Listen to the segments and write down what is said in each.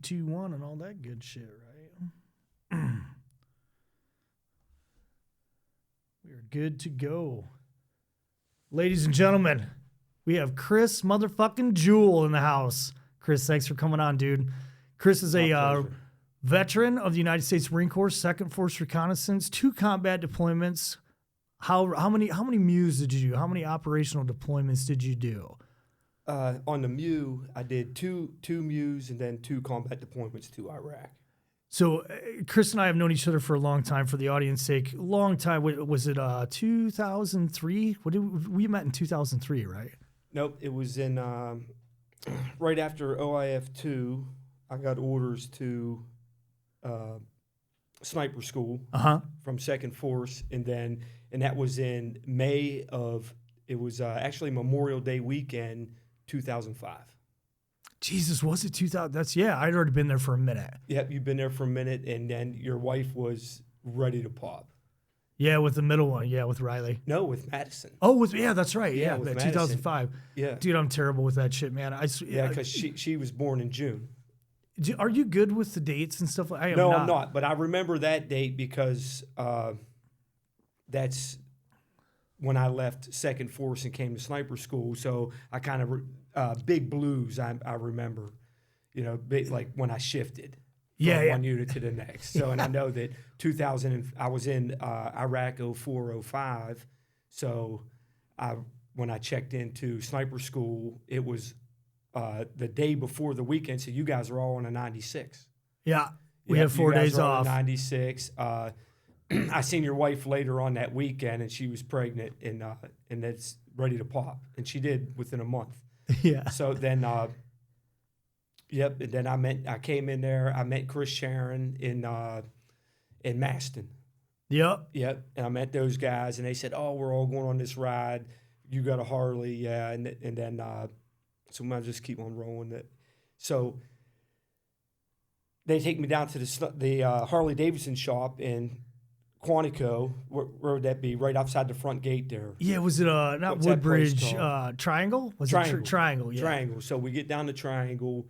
2, 1, and all that good shit, right? We are good to go. Ladies and gentlemen, we have Chris motherfucking Jewell in the house. Chris, thanks for coming on, dude. Chris is a veteran of the United States Marine Corps, Second Force Reconnaissance, 2 combat deployments. How many MEUs did you do? How many operational deployments did you do? On the MEU, I did two MEUs and then 2 combat deployments to Iraq. So Chris and I have known each other for a long time. For the audience sake, long time. Was it 2003? We met in 2003, right? Nope, it was in right after OIF 2. I got orders to sniper school from Second Force, and that was in May of. It was actually Memorial Day weekend, 2005. Jesus, was it 2000? I'd already been there for a minute. Yep, you've been there for a minute, and then your wife was ready to pop. Yeah, with the middle one. Yeah, with Riley. No, with Madison. Oh, that's right. Yeah, with 2005. Yeah. Dude, I'm terrible with that shit, man. Because she was born in June. Are you good with the dates and stuff? I am no, not. I'm not. But I remember that date because that's when I left Second Force and came to sniper school. So I kind of big blues. I remember, like when I shifted from one unit to the next. So and I know that 2000 I was in Iraq 04, 05. So when I checked into sniper school, it was the day before the weekend. So you guys are all on a 96. Yeah, we had 4 days off. 96. I seen your wife later on that weekend, and she was pregnant, and that's ready to pop, and she did within a month. Yeah. So then, and then I came in there. I met Chris Sharon in Maston. Yep. Yep. And I met those guys, and they said, "Oh, we're all going on this ride. You got a Harley, yeah." And then so I just keep on rolling it. So they take me down to the Harley Davidson shop in Quantico. Where would that be? Right outside the front gate there. Yeah, was it not Woodbridge, Triangle? Was Triangle. it Triangle? Yeah. Triangle. So we get down to Triangle,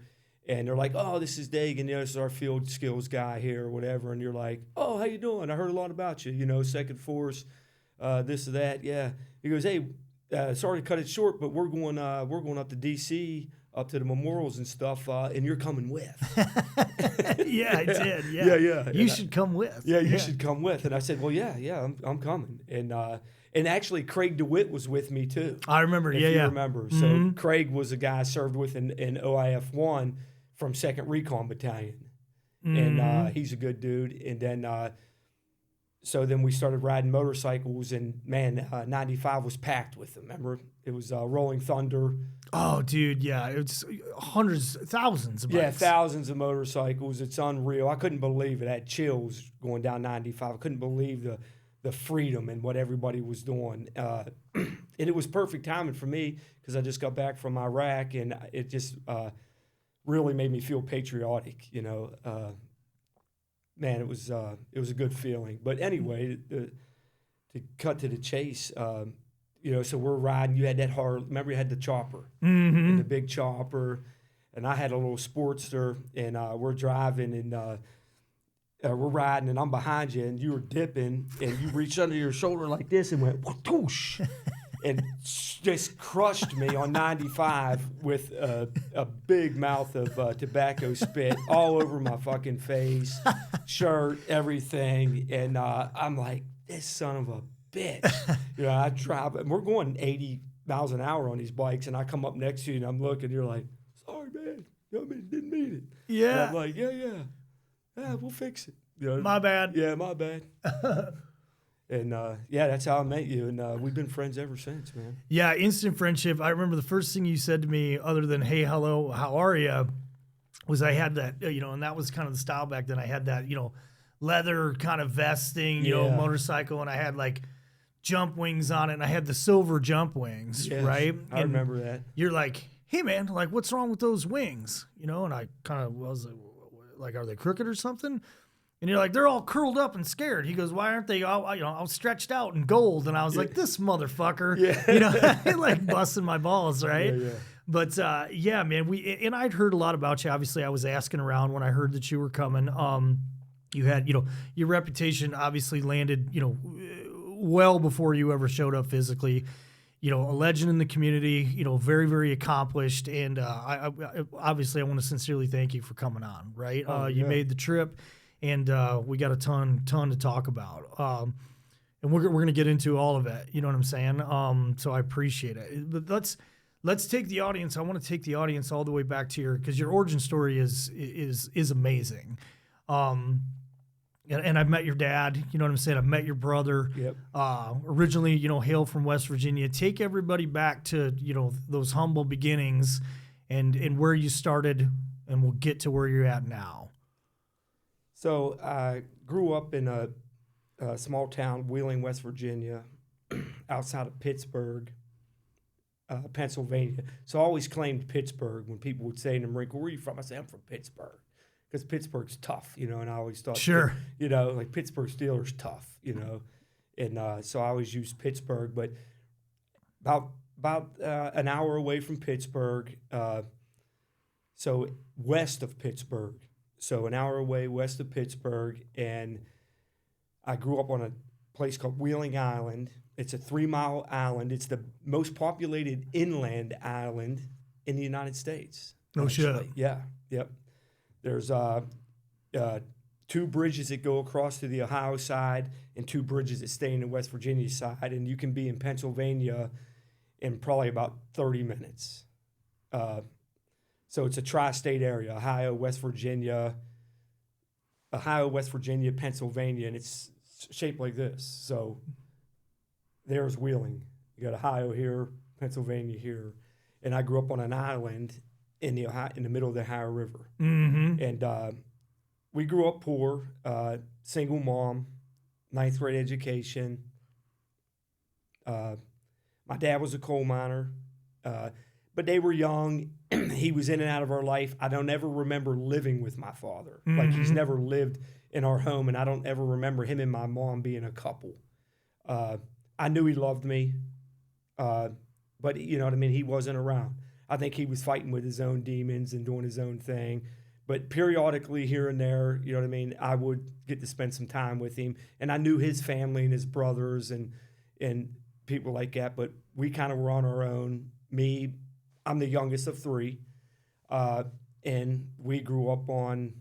and they're like, "Oh, this is Dagan. This is our field skills guy here, or whatever." And you're like, "Oh, how you doing? I heard a lot about you. Second Force, this or that." Yeah. He goes, "Hey, sorry to cut it short, but we're going up to DC, up to the memorials and stuff, and you're coming with." Yeah, I did. Yeah. Yeah. You should come with. Yeah, you should come with. And I said, "Well, yeah, I'm coming." And actually, Craig DeWitt was with me too. I remember. If you remember. So Craig was a guy I served with in OIF 1 from 2nd Recon Battalion, and he's a good dude. And then so then we started riding motorcycles, and man, 95 was packed with them. Remember, it was Rolling Thunder. Oh, dude, yeah, it's hundreds, thousands of bikes. Yeah, thousands of motorcycles. It's unreal. I couldn't believe it. I had chills going down 95. I couldn't believe the freedom and what everybody was doing. And it was perfect timing for me because I just got back from Iraq, and it just really made me feel patriotic. Man, it was a good feeling. But anyway, to cut to the chase. So we're riding. You had that hard. Remember, you had the chopper, the big chopper, and I had a little Sportster, and we're driving, and we're riding, and I'm behind you, and you were dipping, and you reached under your shoulder like this and went whoosh, and just crushed me on 95 with a big mouth of tobacco spit all over my fucking face, shirt, everything, and I'm like, this son of a bitch. I drive, and we're going 80 miles an hour on these bikes, and I come up next to you, and I'm looking, you're like, "Sorry, man. Didn't mean it." Yeah. And I'm like, yeah, we'll fix it. My bad. Yeah, my bad. And that's how I met you, and we've been friends ever since, man. Yeah, instant friendship. I remember the first thing you said to me, other than "Hey, hello, how are you," was I had that, and that was kind of the style back then. I had that, leather kind of vesting, motorcycle, and I had like jump wings on it, and I had the silver jump wings, right? I remember that. You're like, "Hey, man, like, what's wrong with those wings?" And I kind of was like, "Are they crooked or something?" And you're like, "They're all curled up and scared." He goes, "Why aren't they all stretched out in gold?" And I was like, "This motherfucker," like busting my balls, right? Yeah. But yeah, man, and I'd heard a lot about you. Obviously, I was asking around when I heard that you were coming. You had, your reputation obviously landed, well before you ever showed up physically. A legend in the community, very, very accomplished. And I obviously, I want to sincerely thank you for coming on, right? You made the trip, and we got a ton to talk about. And we're going to get into all of it, you know what I'm saying? So I appreciate it. But let's take the audience. I want to take the audience all the way back to because your origin story is amazing. And I've met your dad, you know what I'm saying? I've met your brother. Yep. Originally, hail from West Virginia. Take everybody back to, those humble beginnings and where you started, and we'll get to where you're at now. So I grew up in a small town, Wheeling, West Virginia, outside of Pittsburgh, Pennsylvania. So I always claimed Pittsburgh when people would say in the Marine Corps, where are you from? I say, I'm from Pittsburgh. Because Pittsburgh's tough, and I always thought, sure, like Pittsburgh Steelers tough, and so I always used Pittsburgh. But about an hour away from Pittsburgh, so west of Pittsburgh, so an hour away west of Pittsburgh, and I grew up on a place called Wheeling Island. It's a 3-mile island. It's the most populated inland island in the United States. No shit. Yeah. Yep. There's 2 bridges that go across to the Ohio side and 2 bridges that stay in the West Virginia side, and you can be in Pennsylvania in probably about 30 minutes. So it's a tri-state area: Ohio, West Virginia, Pennsylvania, and it's shaped like this. So there's Wheeling. You got Ohio here, Pennsylvania here, and I grew up on an island in the middle of the Ohio River. Mm-hmm. And we grew up poor, single mom, 9th grade education. My dad was a coal miner, but they were young. He was in and out of our life. I don't ever remember living with my father. Mm-hmm. Like, he's never lived in our home, and I don't ever remember him and my mom being a couple. I knew he loved me, but you know what I mean? He wasn't around. I think he was fighting with his own demons and doing his own thing. But periodically here and there, you know what I mean, I would get to spend some time with him. And I knew his family and his brothers and people like that. But we kind of were on our own. I'm the youngest of 3. And we grew up on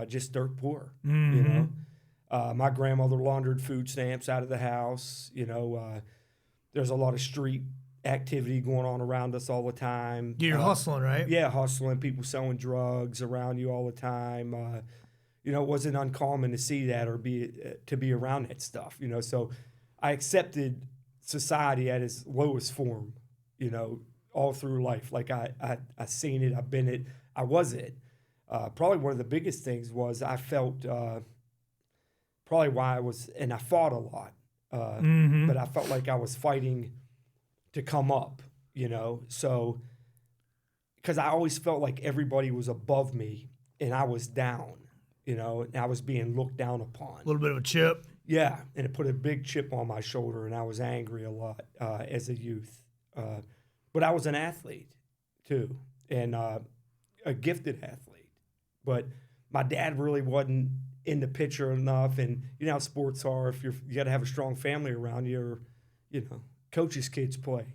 just dirt poor, Mm-hmm. My grandmother laundered food stamps out of the house. There's a lot of street activity going on around us all the time. You're hustling, right? Yeah, hustling. People selling drugs around you all the time. It wasn't uncommon to see that or to be around that stuff. So I accepted society at its lowest form. All through life. Like I seen it. I've been it. I was it. Probably one of the biggest things was I felt probably why and I fought a lot. Mm-hmm. But I felt like I was fighting to come up, so because I always felt like everybody was above me and I was down, and I was being looked down upon. A little bit of a chip. Yeah, and it put a big chip on my shoulder, and I was angry a lot as a youth. But I was an athlete too, and a gifted athlete. But my dad really wasn't in the picture enough, and you know how sports are. If you got to have a strong family around you, or coaches' kids play.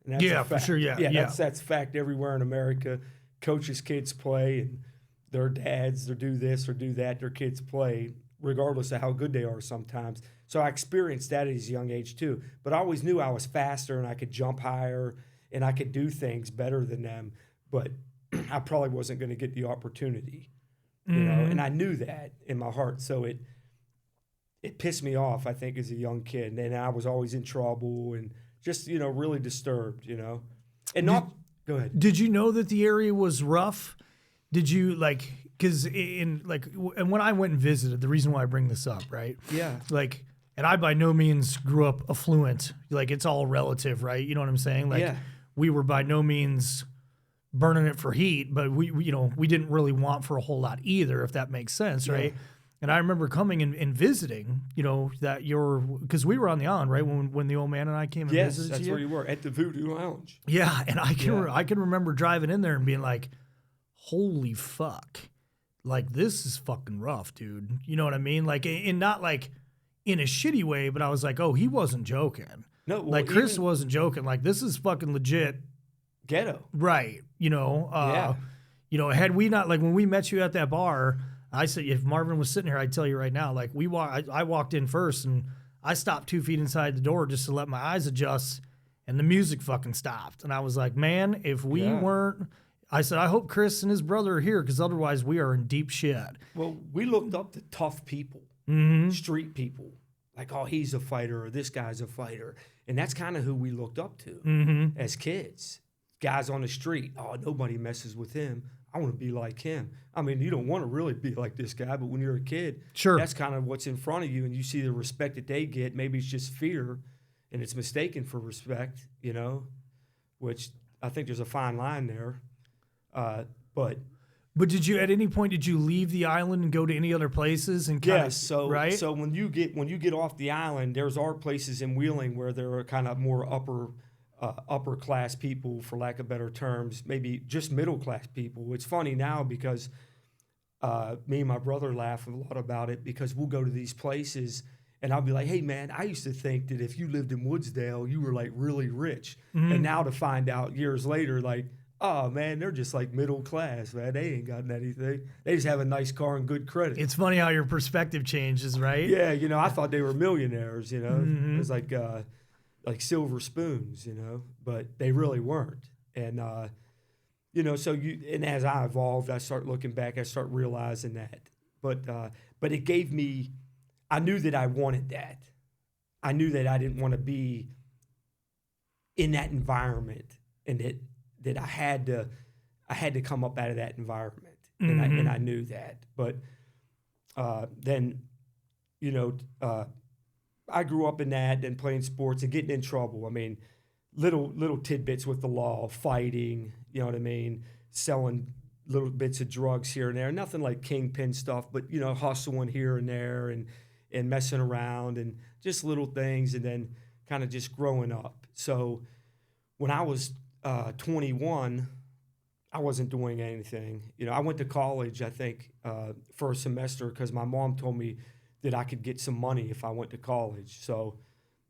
And that's a fact. For sure. Yeah. That's fact everywhere in America. Coaches' kids play, and their dads, they do this or do that. Their kids play, regardless of how good they are sometimes. So I experienced that at a young age too. But I always knew I was faster and I could jump higher and I could do things better than them. But I probably wasn't going to get the opportunity, And I knew that in my heart. So it pissed me off, I think, as a young kid. And I was always in trouble and just, really disturbed, And go ahead. Did you know that the area was rough? Did you, because and when I went and visited, the reason why I bring this up, right? Yeah. And I by no means grew up affluent. It's all relative, right? You know what I'm saying? We were by no means burning it for heat, but we didn't really want for a whole lot either, if that makes sense, right? And I remember coming and visiting, that because we were on the island, right? When the old man and I came and visited Yes, that's where you were, at the Voodoo Lounge. Yeah, and I can remember driving in there and being like, holy fuck. Like, this is fucking rough, dude. You know what I mean? Like, and not like in a shitty way, but I was like, oh, he wasn't joking. No, well, like Chris wasn't joking. Like, this is fucking legit. Ghetto. Right. Had we not, like, when we met you at that bar, I said, if Marvin was sitting here, I'd tell you right now, like, I walked in first and I stopped 2 feet inside the door just to let my eyes adjust, and the music fucking stopped. And I was like, man, if we weren't, I said, I hope Chris and his brother are here, because otherwise we are in deep shit. Well, we looked up to tough people, street people. Like, oh, he's a fighter, or this guy's a fighter. And that's kind of who we looked up to as kids. Guys on the street, oh, nobody messes with him. I want to be like him. I mean, you don't want to really be like this guy, but when you're a kid, that's kind of what's in front of you, and you see the respect that they get. Maybe it's just fear, and it's mistaken for respect, which I think there's a fine line there. But did you, at any point, did you leave the island and go to any other places? And right? So when you get off the island, there's our places in Wheeling where there are kind of more upper class people, for lack of better terms, maybe just middle class people. It's funny now because me and my brother laugh a lot about it, because we'll go to these places and I'll be like, hey man, I used to think that if you lived in Woodsdale, you were like really rich. And now to find out years later, like, oh man, they're just like middle class, man. They ain't got anything. They just have a nice car and good credit. It's funny how your perspective changes, right? Yeah, I thought they were millionaires, It was like silver spoons, but they really weren't. And, and as I evolved, I start looking back, I start realizing that. But it gave me, I knew that I wanted that. I knew that I didn't want to be in that environment, and that I had to come up out of that environment. And I knew that. But then, I grew up in that and playing sports and getting in trouble. I mean, little tidbits with the law, fighting, you know what I mean, selling little bits of drugs here and there. Nothing like kingpin stuff, but, hustling here and there and messing around and just little things, and then kind of just growing up. So when I was 21, I wasn't doing anything. I went to college, I think, for a semester, because my mom told me that I could get some money if I went to college. So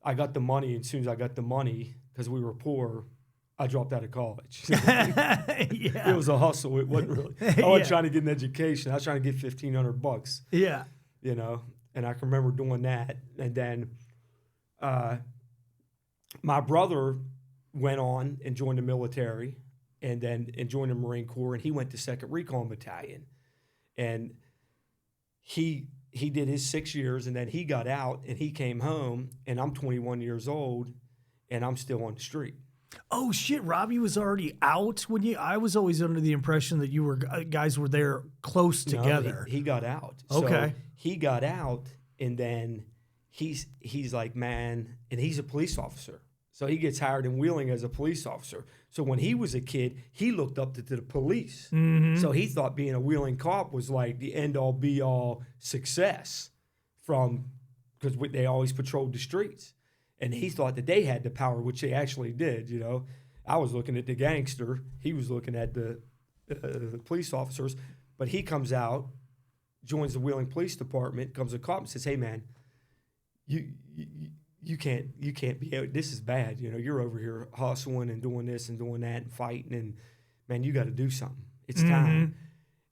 I got the money, and as soon as I got the money, because we were poor, I dropped out of college. It was a hustle. It wasn't really. I wasn't trying to get an education. I was trying to get $1,500. Yeah. And I can remember doing that. And then my brother went on and joined the military, and joined the Marine Corps, and he went to Second Recon Battalion. And he did his 6 years, and then he got out and he came home, and I'm 21 years old and I'm still on the street. Oh shit, Robbie was already out when I was always under the impression that you guys were there close together. No, he got out. Okay. So he got out, and then he's like, man, and he's a police officer. So he gets hired in Wheeling as a police officer. So when he was a kid, he looked up to the police. So he thought being a Wheeling cop was like the end-all, be-all success, because they always patrolled the streets. And he thought that they had the power, which they actually did, I was looking at the gangster. He was looking at the police officers. But he comes out, joins the Wheeling Police Department, comes a cop and says, hey, man, you can't be, this is bad. You're over here hustling and doing this and doing that and fighting, and man, you got to do something. It's time.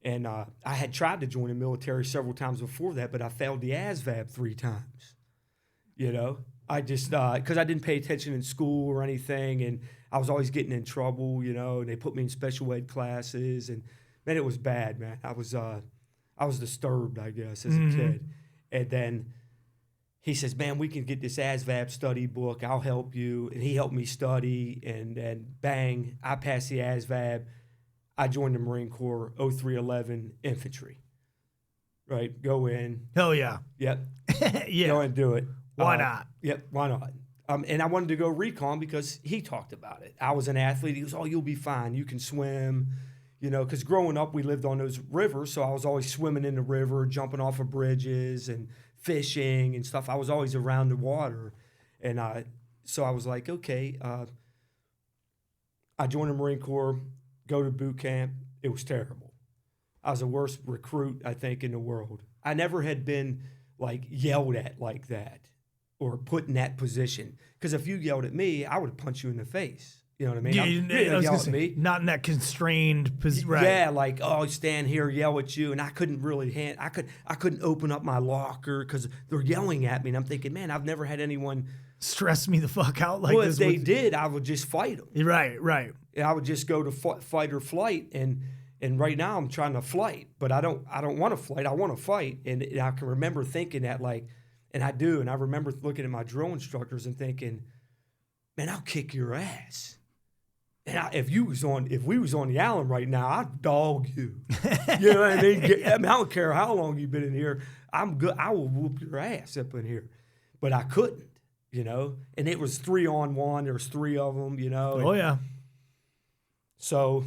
And I had tried to join the military several times before that, but I failed the ASVAB 3 times. I just, because I didn't pay attention in school or anything, and I was always getting in trouble, and they put me in special ed classes, and man, it was bad, man. I was disturbed, I guess, as a kid. And then he says, man, we can get this ASVAB study book. I'll help you. And he helped me study, and bang, I passed the ASVAB. I joined the Marine Corps, 0311 infantry. Right? Go in. Hell yeah. Yep. Yeah. Go and do it. Why not? Yep, why not? And I wanted to go recon because he talked about it. I was an athlete. He goes, oh, you'll be fine. You can swim. you know, because growing up we lived on those rivers, so I was always swimming in the river, jumping off of bridges and fishing and stuff. I was always around the water, and so I was like, okay, I joined the Marine Corps, go to boot camp. It was terrible. I was the worst recruit, I think, in the world. I never had been like yelled at like that or put in that position. Because if you yelled at me, I would punch you in the face. You know what I mean? Yeah, You didn't yell at me. Not in that constrained position. Right. Yeah, like, oh, stand here, yell at you, and I couldn't really I couldn't open up my locker because they're yelling at me, and I'm thinking, man, I've never had anyone stress me the fuck out like well, this. If they did, I would just fight them. Right. And I would just go to fight or flight, and right now I'm trying to flight, but I don't want to flight. I want to fight, and I can remember thinking that, like, and I do, and I remember looking at my drill instructors and thinking, man, I'll kick your ass. And if we was on the island right now, I'd dog you. You know what I mean? I don't care how long you've been in here. I'm good. I will whoop your ass up in here. But I couldn't, you know. And it was 3-on-1. There was 3 of them, you know. Oh yeah. So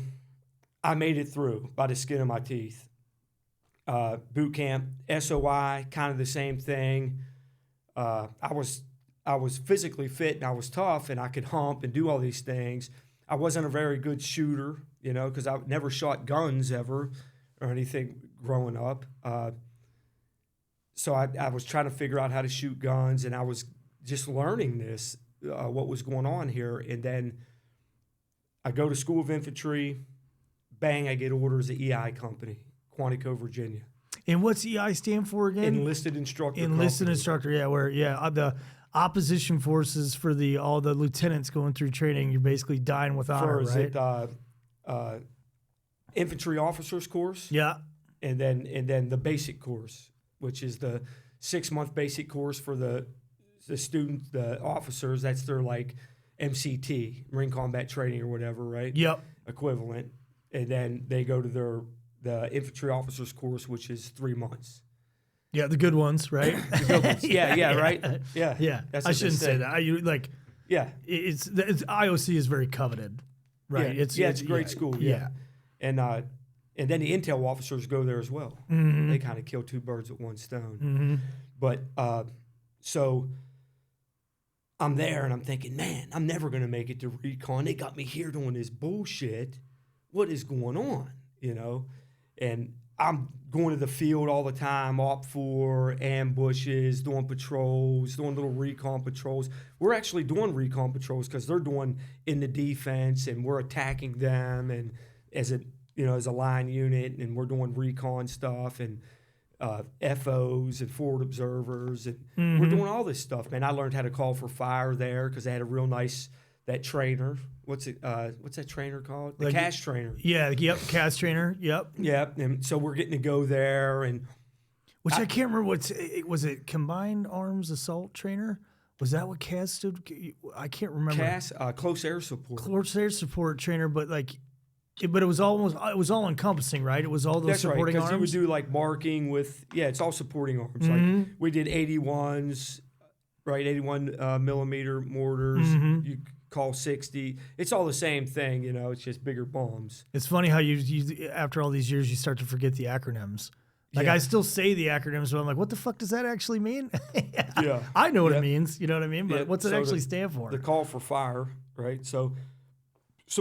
I made it through by the skin of my teeth. Boot camp, SOI, kind of the same thing. I was physically fit and I was tough and I could hump and do all these things. I wasn't a very good shooter, you know, because I never shot guns ever or anything growing up. So I was trying to figure out how to shoot guns, and I was just learning this, what was going on here. And then I go to School of Infantry, bang, I get orders at EI Company, Quantico, Virginia. And what's EI stand for again? Enlisted Instructor Enlisted Company. Instructor, yeah, the opposition forces for all the lieutenants going through training, you're basically dying with honor, right? It, infantry officers course. Yeah. And then the basic course, which is the 6-month basic course for the student, the officers. That's their like MCT, Marine Combat Training or whatever, right? Yep. Equivalent. And then they go to the infantry officers course, which is 3 months. Yeah, the good ones, right? The good ones. Yeah, right? Yeah. I shouldn't say that. Yeah. It's IOC is very coveted, right? Yeah, it's a great school. Yeah. And then the intel officers go there as well. Mm-hmm. They kind of kill 2 birds with 1 stone. Mm-hmm. But so I'm there and I'm thinking, man, I'm never going to make it to recon. They got me here doing this bullshit. What is going on? You know? And I'm going to the field all the time, OP4, ambushes, doing patrols, doing little recon patrols. We're actually doing recon patrols because they're doing in the defense, and we're attacking them, and as a line unit, and we're doing recon stuff and FOs and forward observers, and we're doing all this stuff. Man, I learned how to call for fire there because they had a real nice trainer. What's that trainer called? The CAS trainer. Yeah, yep, CAS trainer. Yep. Yep. And so we're getting to go there, and I can't remember was it Combined Arms Assault Trainer? Was that what CAS stood? I can't remember. CAS, Close Air Support. Close Air Support Trainer, but it was all encompassing, right? It was all those supporting arms. Because you would do like marking with it's all supporting arms. Like we did 81s, right? 81 millimeter mortars. You call 60. It's all the same thing, you know. It's just bigger bombs. It's funny how you after all these years you start to forget the acronyms. Like I still say the acronyms, but I'm like, what the fuck does that actually mean? Yeah, I know what it means. You know what I mean? But what's it actually stand for? The call for fire, right? So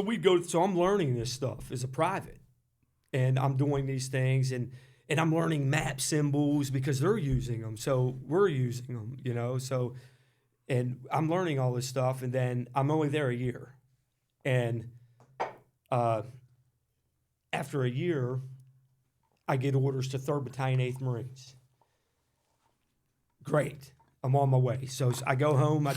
we go. So I'm learning this stuff as a private, and I'm doing these things, and I'm learning map symbols because they're using them. So we're using them, you know. So. And I'm learning all this stuff, and then I'm only there a year. And after a year, I get orders to 3rd Battalion, 8th Marines. Great. I'm on my way. So I go home, I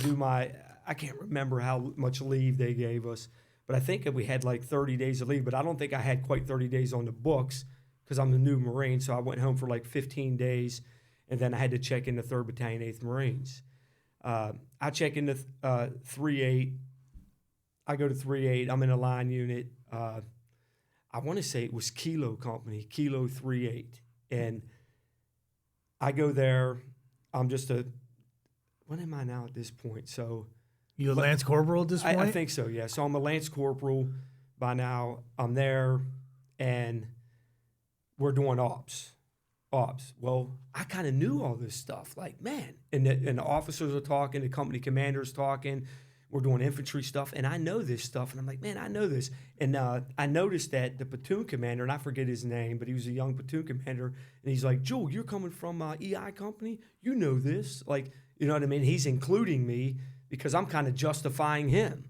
can't remember how much leave they gave us, but I think we had like 30 days of leave, but I don't think I had quite 30 days on the books because I'm the new Marine, so I went home for like 15 days, and then I had to check into 3rd Battalion, 8th Marines. I check into 3-8. I go to 3-8. I'm in a line unit. I want to say it was Kilo Company, Kilo 3-8. And I go there. I'm just what am I now at this point? So you a Lance Corporal at this point? I think so, yeah. So I'm a Lance Corporal by now. I'm there. and we're doing ops. Well, I kind of knew all this stuff. Like, man, and the officers are talking, the company commander's talking. We're doing infantry stuff, and I know this stuff. And I'm like, man, I know this. And I noticed that the platoon commander, and I forget his name, but he was a young platoon commander, and he's like, Jewell, you're coming from EI company? You know this. Like, you know what I mean? He's including me because I'm kind of justifying him.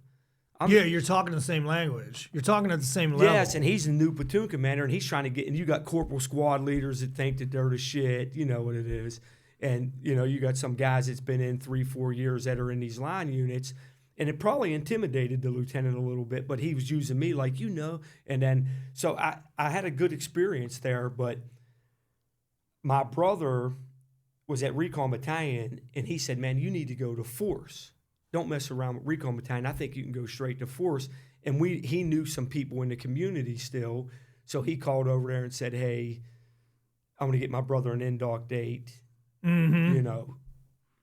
You're talking the same language. You're talking at the same level. Yes, and he's a new platoon commander, and he's trying to get. And you got corporal squad leaders that think that they're the shit. You know what it is, and you got some guys that's been in 3-4 years that are in these line units, and it probably intimidated the lieutenant a little bit. But he was using me like and then so I had a good experience there. But my brother was at Recon Battalion, and he said, "Man, you need to go to Force. Don't mess around with Recon Battalion. I think you can go straight to Force." And he knew some people in the community still. So he called over there and said, "Hey, I'm going to get my brother an INDOC date,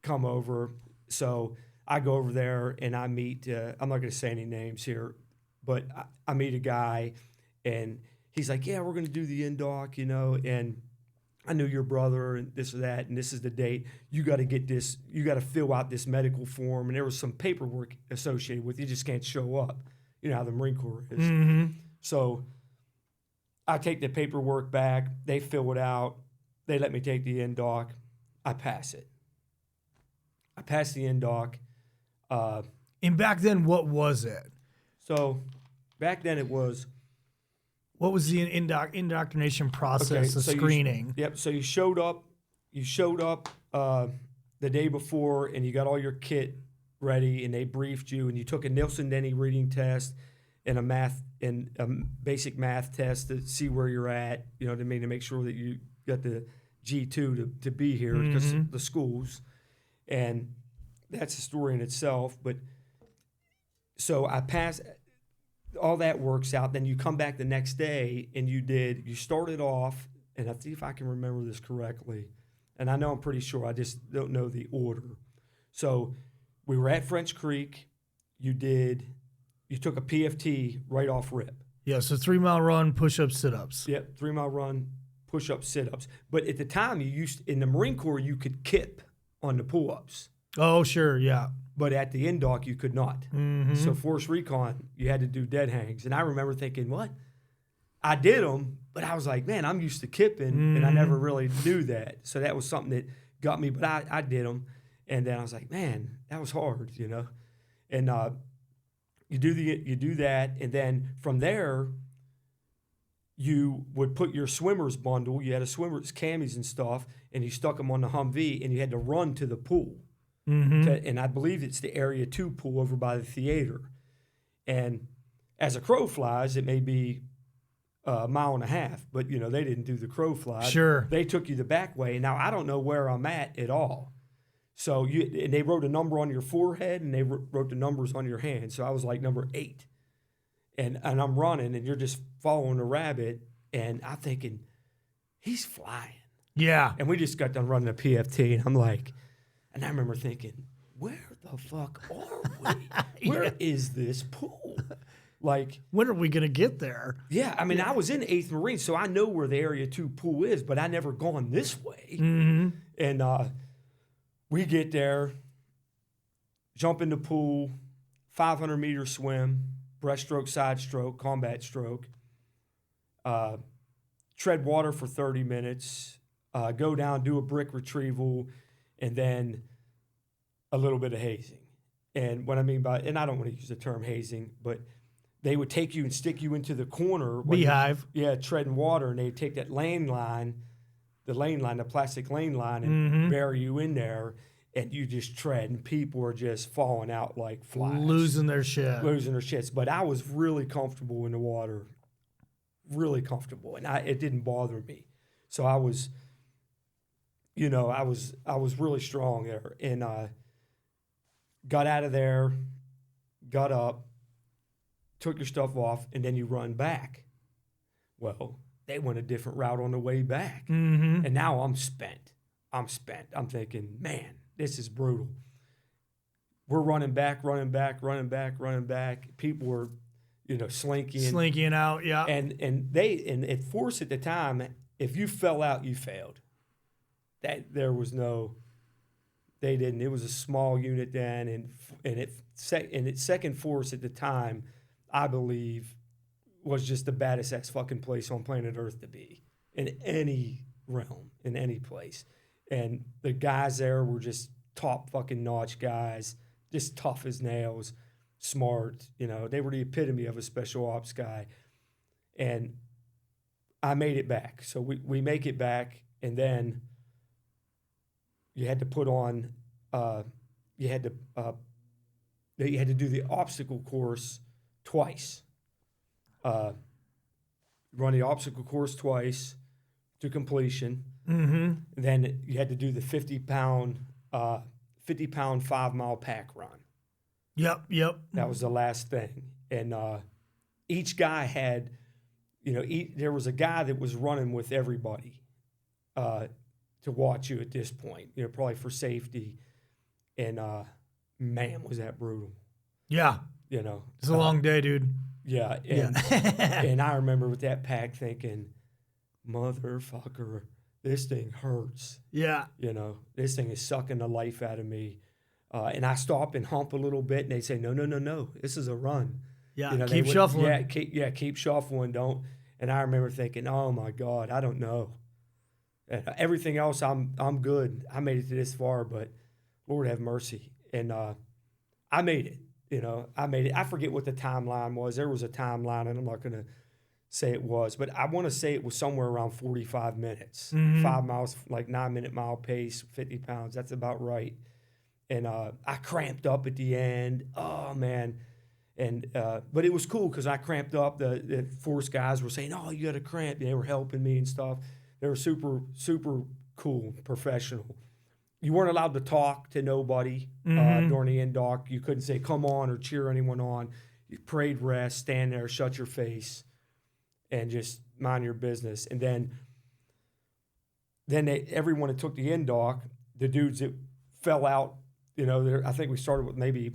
come over." So I go over there and I meet, I'm not going to say any names here, but I meet a guy and he's like, "Yeah, we're going to do the INDOC, and I knew your brother and this or that, and this is the date. You got to get this. You got to fill out this medical form." And there was some paperwork associated with it. You just can't show up. You know how the Marine Corps is. Mm-hmm. So I take the paperwork back. They fill it out. They let me take the INDOC. I pass it. I pass the INDOC. And back then, what was it? So back then it was. What was the indoctrination process, the screening? So you showed up the day before, and you got all your kit ready, and they briefed you, and you took a Nielsen-Denny reading test and a basic math test to see where you're at, you know what I mean, to make sure that you got the G2 to be here because the schools, and that's a story in itself. But so I passed. All that works out. Then you come back the next day and you started off, and I see if I can remember this correctly, and I know I'm pretty sure, I just don't know the order. So we were at French Creek. You took a PFT right off rip. Yeah, so 3 mile run, push-ups, sit-ups. Yep, 3 mile run, push-ups, sit-ups. But at the time, in the Marine Corps, you could kip on the pull-ups. Oh, sure, yeah. But at the INDOC, you could not. Mm-hmm. So Force Recon, you had to do dead hangs. And I remember thinking, what? I did them, but I was like, man, I'm used to kipping, and I never really knew that. So that was something that got me, but I did them. And then I was like, man, that was hard, And you do that, and then from there, you would put your swimmer's bundle. You had a swimmer's camis and stuff, and you stuck them on the Humvee, and you had to run to the pool. Mm-hmm. And I believe it's the Area 2 pool over by the theater. And as a crow flies, it may be a mile and a half, but, they didn't do the crow fly. Sure. They took you the back way. Now, I don't know where I'm at all. So and they wrote a number on your forehead, and they wrote the numbers on your hand. So I was like number 8. And I'm running, and you're just following a rabbit, and I'm thinking, he's flying. Yeah. And we just got done running a PFT, and I'm like... And I remember thinking, where the fuck are we? Where is this pool? Like, when are we going to get there? Yeah, I mean, I was in 8th Marine, so I know where the Area 2 pool is, but I never gone this way. Mm-hmm. And we get there, jump in the pool, 500-meter swim, breaststroke, side stroke, combat stroke, tread water for 30 minutes, go down, do a brick retrieval, and then a little bit of hazing. And what I mean by, and I don't want to use the term hazing, but they would take you and stick you into the corner. Beehive. Treading water, and they'd take that the plastic lane line, and bury you in there, and you just tread, and people are just falling out like flies. Losing their shit. But I was really comfortable in the water. Really comfortable, and it didn't bother me. So I was... I was really strong there, and got out of there, got up, took your stuff off, and then you run back. Well, they went a different route on the way back, and now I'm spent. I'm thinking, man, this is brutal. We're running back. People were, slinking out, yeah. And at Force at the time, if you fell out, you failed. There was no. They didn't. It was a small unit then, and its Second Force at the time, I believe, was just the baddest ass fucking place on planet Earth to be in any realm, in any place. And the guys there were just top fucking notch guys, just tough as nails, smart. They were the epitome of a special ops guy. And I made it back. So we make it back, and then you had to put on, you had to do the obstacle course twice. Run the obstacle course twice to completion. Mm-hmm. Then you had to do the 50-pound 5-mile pack run. Yep. That was the last thing. And each guy had, there was a guy that was running with everybody to watch you at this point, probably for safety. And man, was that brutal. Yeah. It's a long day, dude. Yeah. And, and I remember with that pack thinking, motherfucker, this thing hurts. Yeah. This thing is sucking the life out of me. And I stop and hump a little bit, and they say, no, this is a run. Yeah, keep shuffling. Yeah, keep shuffling, don't. And I remember thinking, oh, my God, I don't know. Everything else, I'm good. I made it to this far, but Lord have mercy. And I made it. I made it. I forget what the timeline was. There was a timeline, and I'm not going to say it was, but I want to say it was somewhere around 45 minutes. Mm-hmm. 5 miles, like 9-minute mile pace, 50 pounds. That's about right. And I cramped up at the end. Oh, man. And but it was cool because I cramped up. The Force guys were saying, oh, you got to cramp. They were helping me and stuff. They were super, super cool, professional. You weren't allowed to talk to nobody during the INDOC. You couldn't say, come on, or cheer anyone on. You prayed rest, stand there, shut your face, and just mind your business. And then everyone that took the INDOC, the dudes that fell out, I think we started with maybe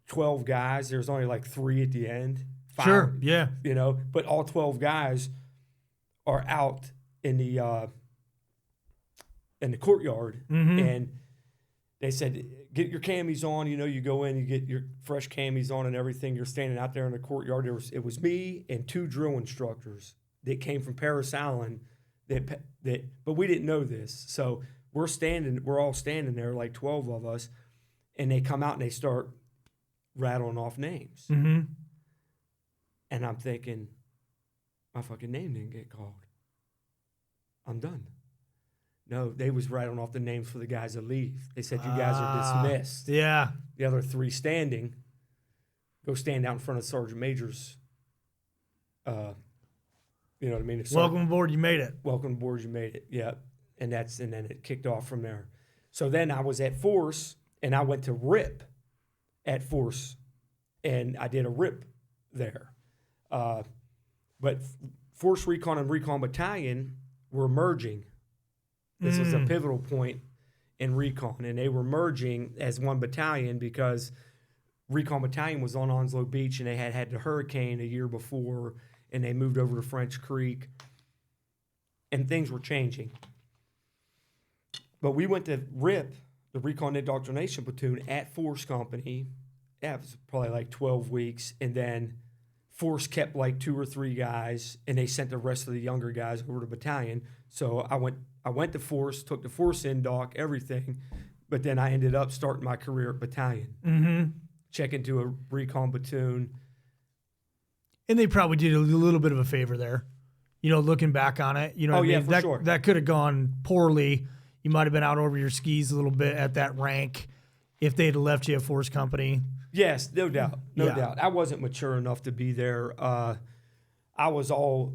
12 guys. There's only like 3 at the end. 5, sure, yeah. But all 12 guys are out in the courtyard, and they said, get your camis on. You go in, you get your fresh camis on and everything. You're standing out there in the courtyard. It was me and 2 drill instructors that came from Parris Island but we didn't know this. So we're all standing there, like 12 of us, and they come out and they start rattling off names. Mm-hmm. And I'm thinking, my fucking name didn't get called. I'm done. No, they was rattling off the names for the guys that leave. They said, you guys are dismissed. Yeah. The other 3 standing, go stand out in front of Sergeant Major's, you know what I mean? Welcome aboard, you made it. Welcome aboard, you made it, yeah. And then it kicked off from there. So then I was at Force, and I went to RIP at Force, and I did a RIP there. But Force Recon and Recon Battalion were merging. This was a pivotal point in Recon, and they were merging as one battalion because Recon Battalion was on Onslow Beach, and they had the hurricane a year before, and they moved over to French Creek, and things were changing. But we went to RIP, the Recon Indoctrination Platoon, at Force Company. Yeah, it was probably like 12 weeks, and then Force kept like 2 or 3 guys, and they sent the rest of the younger guys over to battalion. So I went to Force, took the Force INDOC, everything, but then I ended up starting my career at battalion. Mm-hmm. Check into a recon platoon. And they probably did a little bit of a favor there, looking back on it. For sure. That could have gone poorly. You might have been out over your skis a little bit at that rank if they'd have left you at Force Company. Yes, no doubt. No doubt. I wasn't mature enough to be there. I was all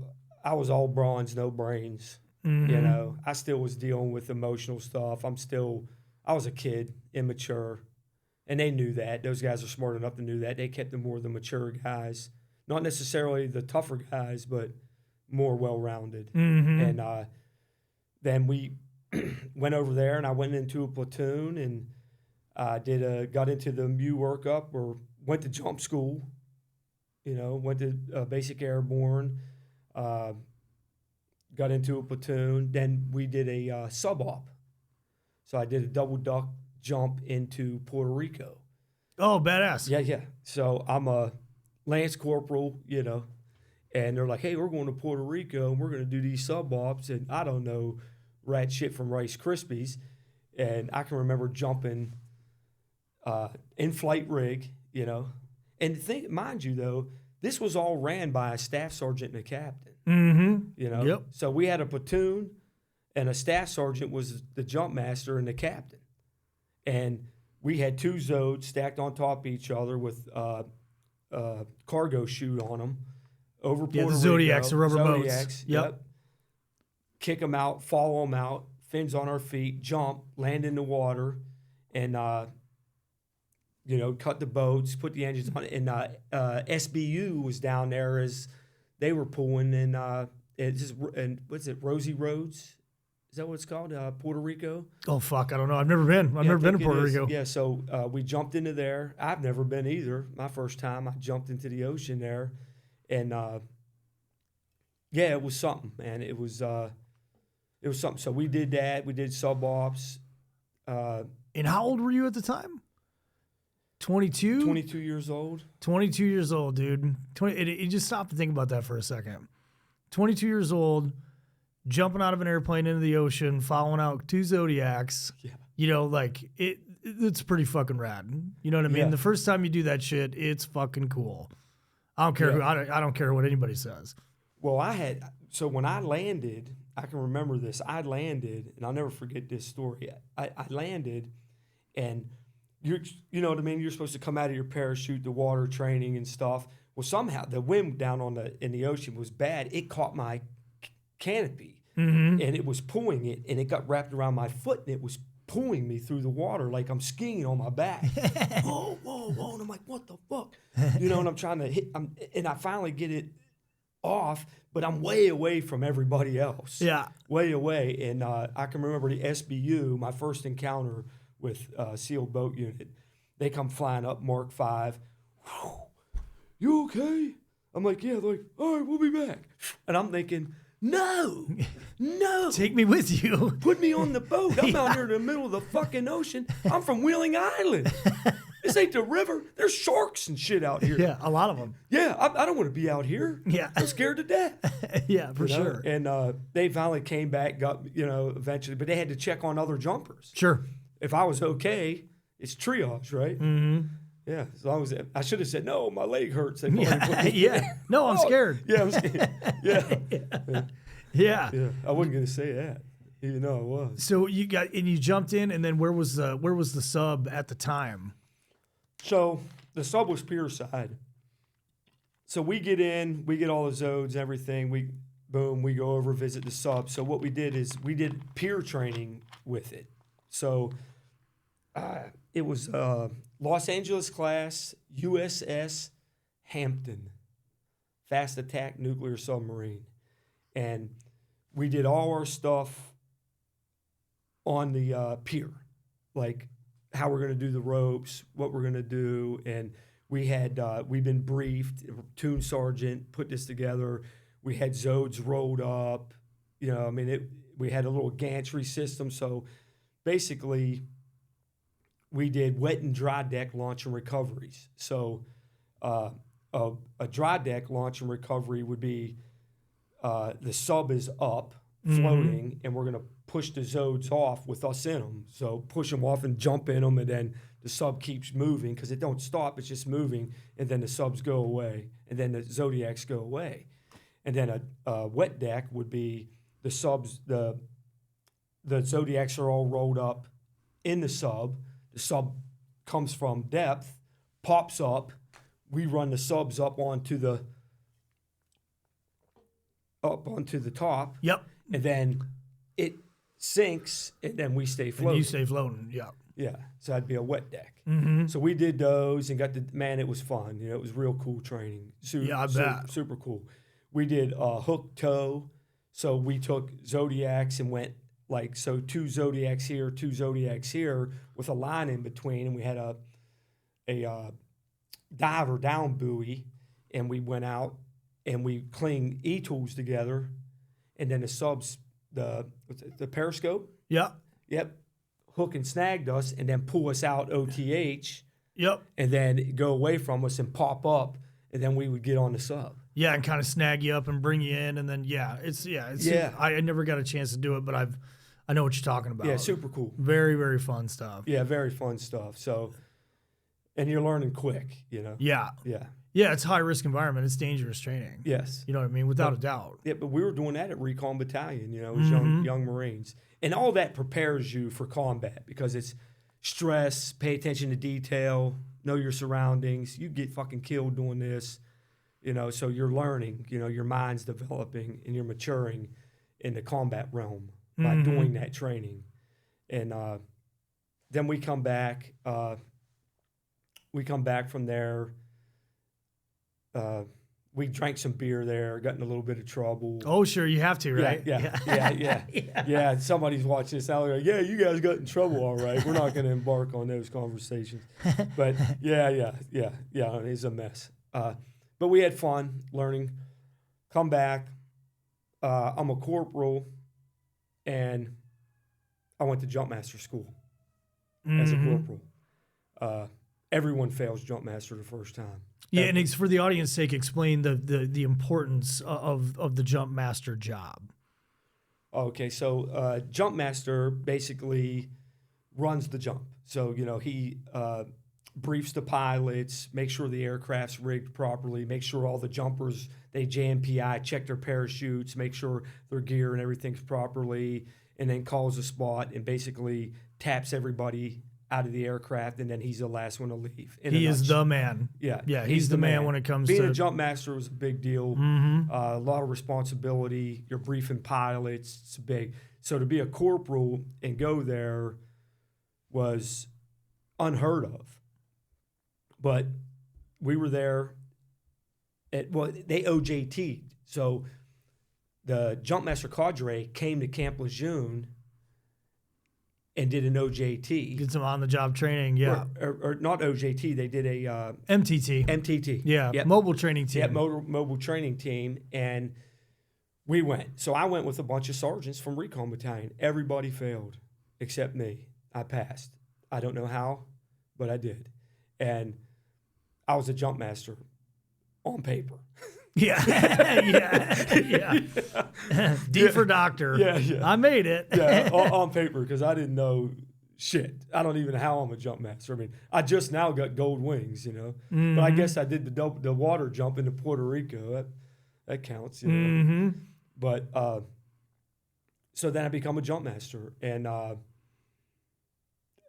bronze, no brains. Mm-hmm. I still was dealing with emotional stuff. I was a kid, immature, and they knew that. Those guys are smart enough to know that. They kept the mature guys, not necessarily the tougher guys, but more well-rounded. Mm-hmm. And then we went over there, and I went into a platoon and got into the MEU workup, or went to jump school went to basic airborne, got into a platoon. Then we did a sub-op. So I did a double duck jump into Puerto Rico. Oh, badass. Yeah. So I'm a Lance Corporal, and they're like, hey, we're going to Puerto Rico and we're going to do these sub-ops. And I don't know rat shit from Rice Krispies. And I can remember jumping in-flight rig, And mind you, though, this was all ran by a staff sergeant and a captain. Mm-hmm. Yep. So we had a platoon, and a staff sergeant was the jump master and the captain. And we had 2 Zodes stacked on top of each other with cargo chute on them over Puerto Rico. The Zodiacs, the rubber boats. Zodiacs, yep. Kick them out, follow them out, fins on our feet, jump, land in the water, and cut the boats, put the engines on. And SBU was down there as they were pulling, and what's it, Rosie Roads? Is that what it's called? Puerto Rico? Oh, fuck. I don't know. I've never been. I've never been to Puerto Rico. Yeah, so we jumped into there. I've never been either. My first time, I jumped into the ocean there. And, it was something, man. It was something. So we did that. We did sub-ops. And how old were you at the time? 22? 22 years old. 22 years old, dude. You just stop to think about that for a second. 22 years old, jumping out of an airplane into the ocean, following out 2 Zodiacs. Yeah. It's pretty fucking rad. You know what I mean? Yeah. The first time you do that shit, it's fucking cool. I don't care I don't care what anybody says. Well, so when I landed, I can remember this. I landed, and I'll never forget this story. I landed, and you know what I mean? You're supposed to come out of your parachute, the water training and stuff. Well, somehow the wind down in the ocean was bad. It caught my canopy, and it was pulling it, and it got wrapped around my foot, and it was pulling me through the water like I'm skiing on my back. Whoa, and I'm like, what the fuck? And I'm trying to hit, and I finally get it off, but I'm way away from everybody else. Yeah. Way away. And I can remember the SBU, my first encounter with SEAL boat unit. They come flying up, Mark 5. You okay? I'm like, yeah. They're like, all right, we'll be back. And I'm thinking, no. Take me with you. Put me on the boat. I'm out here in the middle of the fucking ocean. I'm from Wheeling Island. This ain't the river. There's sharks and shit out here. Yeah, a lot of them. Yeah, I don't want to be out here. Yeah. I'm scared to death. Yeah, for sure. And they finally came back, eventually, but they had to check on other jumpers. Sure. If I was okay, it's triage, right? Mm-hmm. Yeah, as long as I should have said, no, my leg hurts. They Yeah. No, I'm scared. Yeah, I'm scared. Yeah. Yeah. I wasn't going to say that, even though I was. So you jumped in, and then where was the sub at the time? So the sub was pier side. So we get in, we get all the Zodes, everything. We go over, visit the sub. So what we did is we did pier training with it. So it was Los Angeles class USS Hampton, fast attack nuclear submarine. And we did all our stuff on the pier, like how we're going to do the ropes, what we're going to do. And we've been briefed, platoon sergeant put this together. We had Zodes rolled up, we had a little gantry system. So basically we did wet and dry deck launch and recoveries. So a dry deck launch and recovery would be the sub is up, floating, and we're going to push the Zodes off with us in them. So push them off and jump in them, and then the sub keeps moving because it don't stop. It's just moving, and then the subs go away, and then the Zodiacs go away. And then a wet deck would be the subs, the Zodiacs are all rolled up in the sub. The sub comes from depth, pops up. We run the subs up onto the top. Yep. And then it sinks, and then we stay floating. And you stay floating, yeah. Yeah, so that'd be a wet deck. Mm-hmm. So we did those and it was fun. It was real cool training. I bet. Super cool. We did hook tow. So we took Zodiacs and went 2 Zodiacs here, 2 Zodiacs here with a line in between, and we had a diver down buoy, and we went out and we cleaned E-tools together, and then the subs, the periscope. Yeah. Yep. Hook and snagged us and then pull us out OTH. Yep. And then go away from us and pop up, and then we would get on the sub. Yeah, and kind of snag you up and bring you in, and then I never got a chance to do it, but I know what you're talking about. Yeah, super cool. Very, very fun stuff. Yeah, very fun stuff. So, and you're learning quick, you know. Yeah. Yeah. Yeah, it's a high risk environment. It's dangerous training. Yes. You know what I mean? Without a doubt. Yeah, but we were doing that at Recon Battalion, you know, as young Marines. And all that prepares you for combat because it's stress, pay attention to detail, know your surroundings. You get fucking killed doing this, you know, so you're learning, you know, your mind's developing and you're maturing in the combat realm by doing that training. And then we come back from there. We drank some beer there, got in a little bit of trouble. Oh, sure, you have to, right? Yeah. Somebody's watching this out there. Yeah, you guys got in trouble, all right. We're not going to embark on those conversations. But yeah, it's a mess. But we had fun learning. Come back. I'm a corporal, and I went to jump master school as a corporal. Everyone fails jump master the first time. Yeah, and it's for the audience's sake, explain the importance of the jump master job. Okay, so jump master basically runs the jump. So, you know, he briefs the pilots, make sure the aircraft's rigged properly, make sure all the jumpers, they JMPI, check their parachutes, make sure their gear and everything's properly, and then calls a spot and basically taps everybody out of the aircraft, and then he's the last one to leave. He is the man. Yeah, he's the man when it comes being to... a jump master was a big deal. A lot of responsibility. You're briefing pilots. It's big. So to be a corporal and go there was unheard of. But we were there they OJT'd. So the jump master cadre came to Camp Lejeune and did an OJT. Get some on-the-job training, yeah. Or not OJT, they did a... MTT. MTT. Yeah, yep. Mobile training team. Yeah, mobile training team, and we went. So I went with a bunch of sergeants from Recon Battalion. Everybody failed except me. I passed. I don't know how, but I did. And I was a jump master on paper. Yeah. D for doctor. Yeah. I made it. On paper, because I didn't know shit. I don't even know how I'm a jump master. I mean, I just now got gold wings, you know. But I guess I did the water jump into Puerto Rico. That counts, you know. But so then I become a jump master, and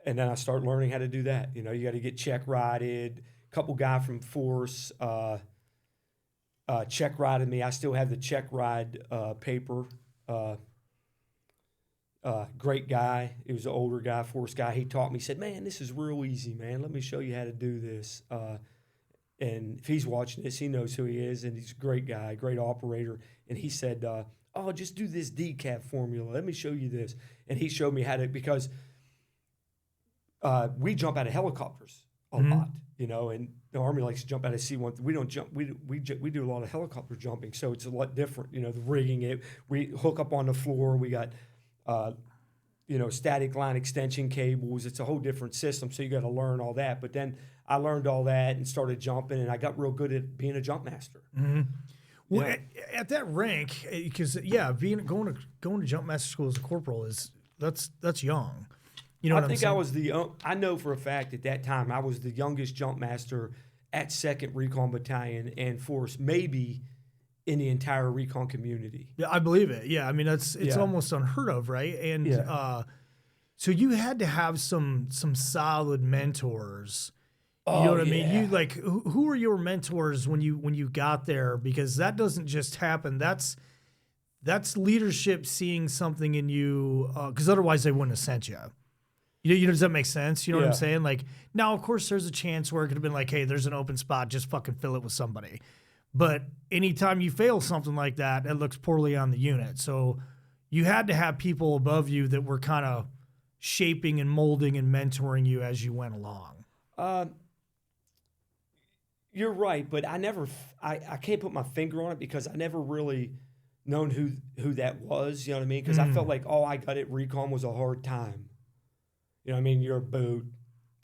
then I start learning how to do that. You know, you got to get check rided. A couple guy from Force check rided me. I still have the check ride paper. Great guy. He was an older guy, Force guy. He taught me. He said, "Man, this is real easy, man. Let me show you how to do this." And if he's watching this, he knows who he is, and he's a great guy, great operator. And he said, "Oh, just do this decaf formula. Let me show you this." And he showed me how to, because we jump out of helicopters a lot, you know, and the Army likes to jump out of C-1. We don't jump. We do a lot of helicopter jumping, so it's a lot different. You know, the rigging, we hook up on the floor. We got, static line extension cables. It's a whole different system, so you got to learn all that. But then I learned all that and started jumping, and I got real good at being a jump master. Well, at that rank, because going to jump master school as a corporal that's young. You know what I'm saying? I think I know for a fact at that time I was the youngest jump master at 2nd Recon Battalion and Force, maybe in the entire recon community. Yeah, I believe it. Yeah, I mean it's almost unheard of, right? And so you had to have some solid mentors. You know what I mean? You like who were your mentors when you got there? Because that doesn't just happen. That's leadership seeing something in you. Because otherwise they wouldn't have sent you. You know, does that make sense? You know what I'm saying? Like, now, of course, there's a chance where it could have been like, hey, there's an open spot, just fucking fill it with somebody. But anytime you fail something like that, it looks poorly on the unit. So you had to have people above you that were kind of shaping and molding and mentoring you as you went along. You're right, but I can't put my finger on it because I never really known who that was. You know what I mean? Because I felt like all I got at recon was a hard time. You know what I mean? You're a boot,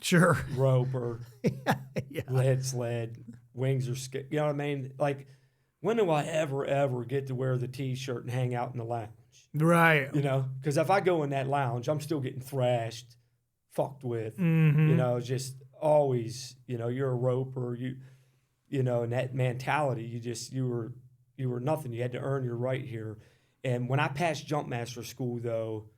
Sure. roper, Yeah. lead sled, wings are you know what I mean? Like, when do I ever get to wear the T-shirt and hang out in the lounge? Right. You know, because if I go in that lounge, I'm still getting thrashed, fucked with. Mm-hmm. You know, just always. You know, you're a roper. You know, and that mentality, you were nothing. You had to earn your right here. And when I passed jump master school, though,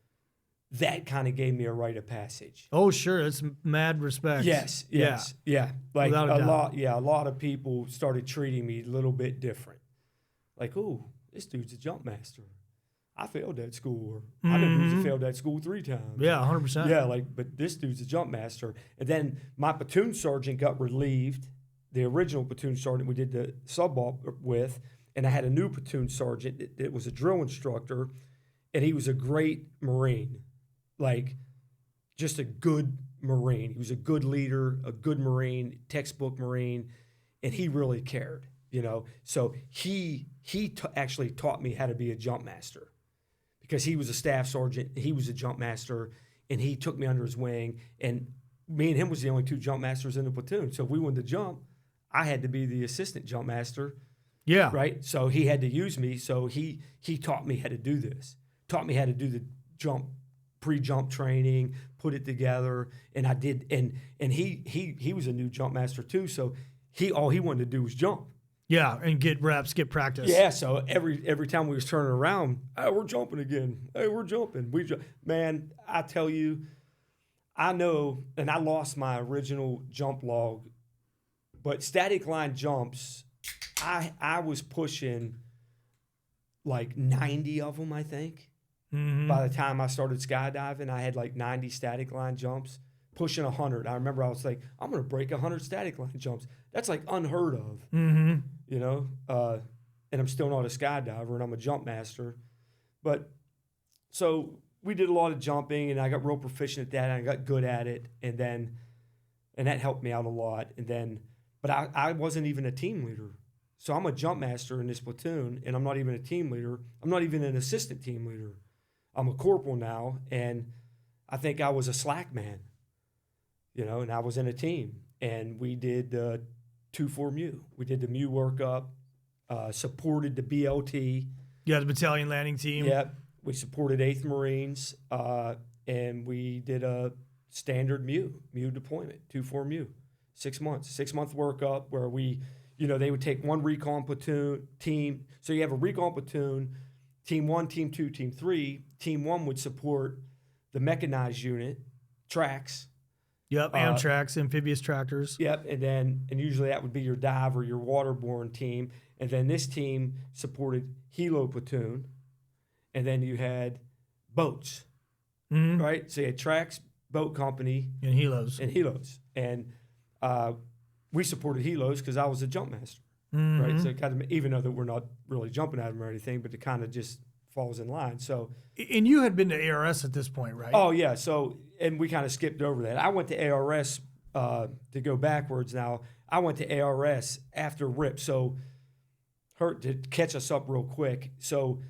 that kind of gave me a rite of passage. Oh, sure. It's mad respect. Yes. Yeah. Like Without a doubt. a lot of people started treating me a little bit different. Like, oh, this dude's a jump master. I failed that school. Or I know dudes that failed that school 3 times. Yeah, 100%. Yeah, but this dude's a jump master. And then my platoon sergeant got relieved. The original platoon sergeant we did the sub-op with, and I had a new platoon sergeant that was a drill instructor, and he was a great Marine, like just a good Marine. He was a good leader, a good Marine, textbook Marine, and he really cared, you know. So he actually taught me how to be a jump master because he was a staff sergeant, he was a jump master, and he took me under his wing, and me and him was the only 2 jump masters in the platoon. So if we wanted to jump, I had to be the assistant jump master. Yeah. Right. So he had to use me. So he taught me how to do this, taught me how to do the pre-jump training, put it together. And I did. And he was a new jump master too. So all he wanted to do was jump. Yeah. And get reps, get practice. Yeah. So every time we was turning around, hey, we're jumping again. Hey, we're jumping. Man, I tell you, I know, and I lost my original jump log, but static line jumps, I was pushing like 90 of them, I think. Mm-hmm. By the time I started skydiving, I had like 90 static line jumps, pushing 100. I remember I was like, I'm going to break 100 static line jumps. That's like unheard of, you know? And I'm still not a skydiver, and I'm a jump master. But so we did a lot of jumping, and I got real proficient at that, and I got good at it. And that helped me out a lot. But I wasn't even a team leader. So I'm a jump master in this platoon, and I'm not even a team leader. I'm not even an assistant team leader. I'm a corporal now, and I think I was a slack man, you know, and I was in a team. And we did 2-4 MEU. We did the MEU workup, supported the BLT. Yeah, the battalion landing team. Yeah, we supported 8th Marines, and we did a standard MEU deployment, 2-4 MEU. 6 months, 6-month workup where we, you know, they would take one recon platoon team. So you have a recon platoon, team 1, team 2, team 3. Team 1 would support the mechanized unit, tracks. Yep, Amtracks, amphibious tractors. Yep, and usually that would be your dive or your waterborne team. And then this team supported helo platoon. And then you had boats, right? So you had tracks, boat company. And helos. And we supported helos because I was a jump master, right? So kind of, even though that we're not really jumping at them or anything, but it kind of just falls in line. So, and you had been to ARS at this point, right? Oh yeah. So, and we kind of skipped over that. I went to ARS to go backwards. Now I went to ARS after RIP. So, to catch us up real quick. So,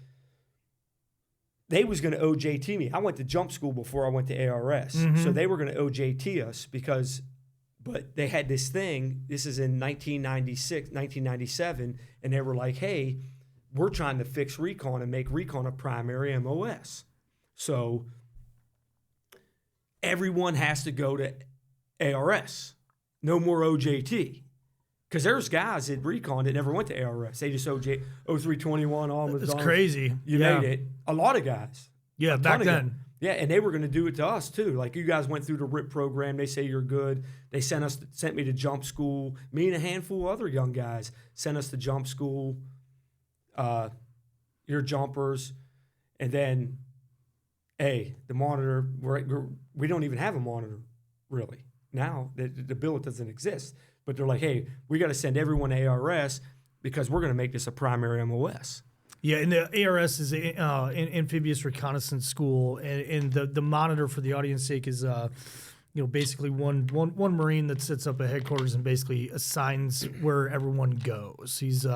they was going to OJT me. I went to jump school before I went to ARS. So they were going to OJT us but they had this thing, this is in 1996, 1997, and they were like, hey, we're trying to fix recon and make recon a primary MOS. So everyone has to go to ARS. No more OJT. Because there's guys at recon that never went to ARS. They just OJ 0321 on. That's crazy. You made it. A lot of guys. Yeah, back then. Yeah, and they were going to do it to us too. Like, you guys went through the RIP program. They say you're good. They sent me to jump school. Me and a handful of other young guys sent us to jump school. You're jumpers, and then, hey, the monitor. We don't even have a monitor really now. The billet doesn't exist. But they're like, hey, we got to send everyone to ARS because we're going to make this a primary MOS. Yeah, and the ARS is an Amphibious Reconnaissance School, and the monitor, for the audience sake, is basically one Marine that sits up at headquarters and basically assigns where everyone goes. He's,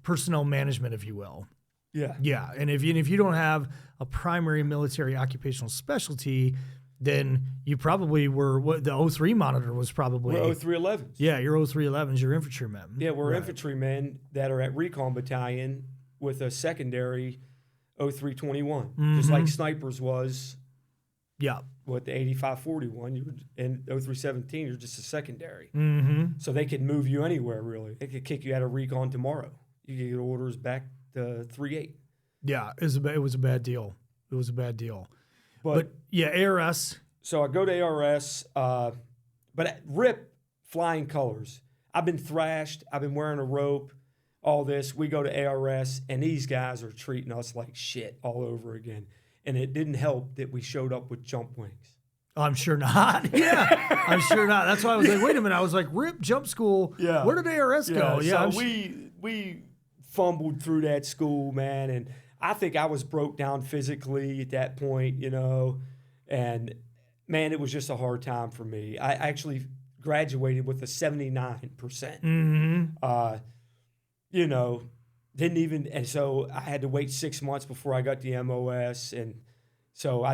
personnel management, if you will. Yeah. Yeah, and if you don't have a primary military occupational specialty, then you probably were what the 03 monitor was probably. We're 0311s. Yeah, your 0311s, your infantrymen. Yeah, we're infantrymen that are at Recon Battalion with a secondary 0321, just like snipers was. Yeah. What the 8541, you were in 0317, you're just a secondary. Mm-hmm. So they could move you anywhere really. They could kick you out of Recon tomorrow. You could get orders back to 38. Yeah, it was a bad deal. It was a bad deal. But yeah, ARS. So I go to ARS, but at RIP flying colors. I've been thrashed. I've been wearing a rope. All this. We go to ARS, and these guys are treating us like shit all over again. And it didn't help that we showed up with jump wings. I'm sure not. Yeah, I'm sure not. That's why I was like, wait a minute. I was like, RIP jump school. Yeah. Where did ARS go? Yeah. So we fumbled through that school, man, and I think I was broke down physically at that point, and man, it was just a hard time for me. I actually graduated with a 79%. Mm-hmm. Didn't even, and so I had to wait 6 months before I got the MOS, and so I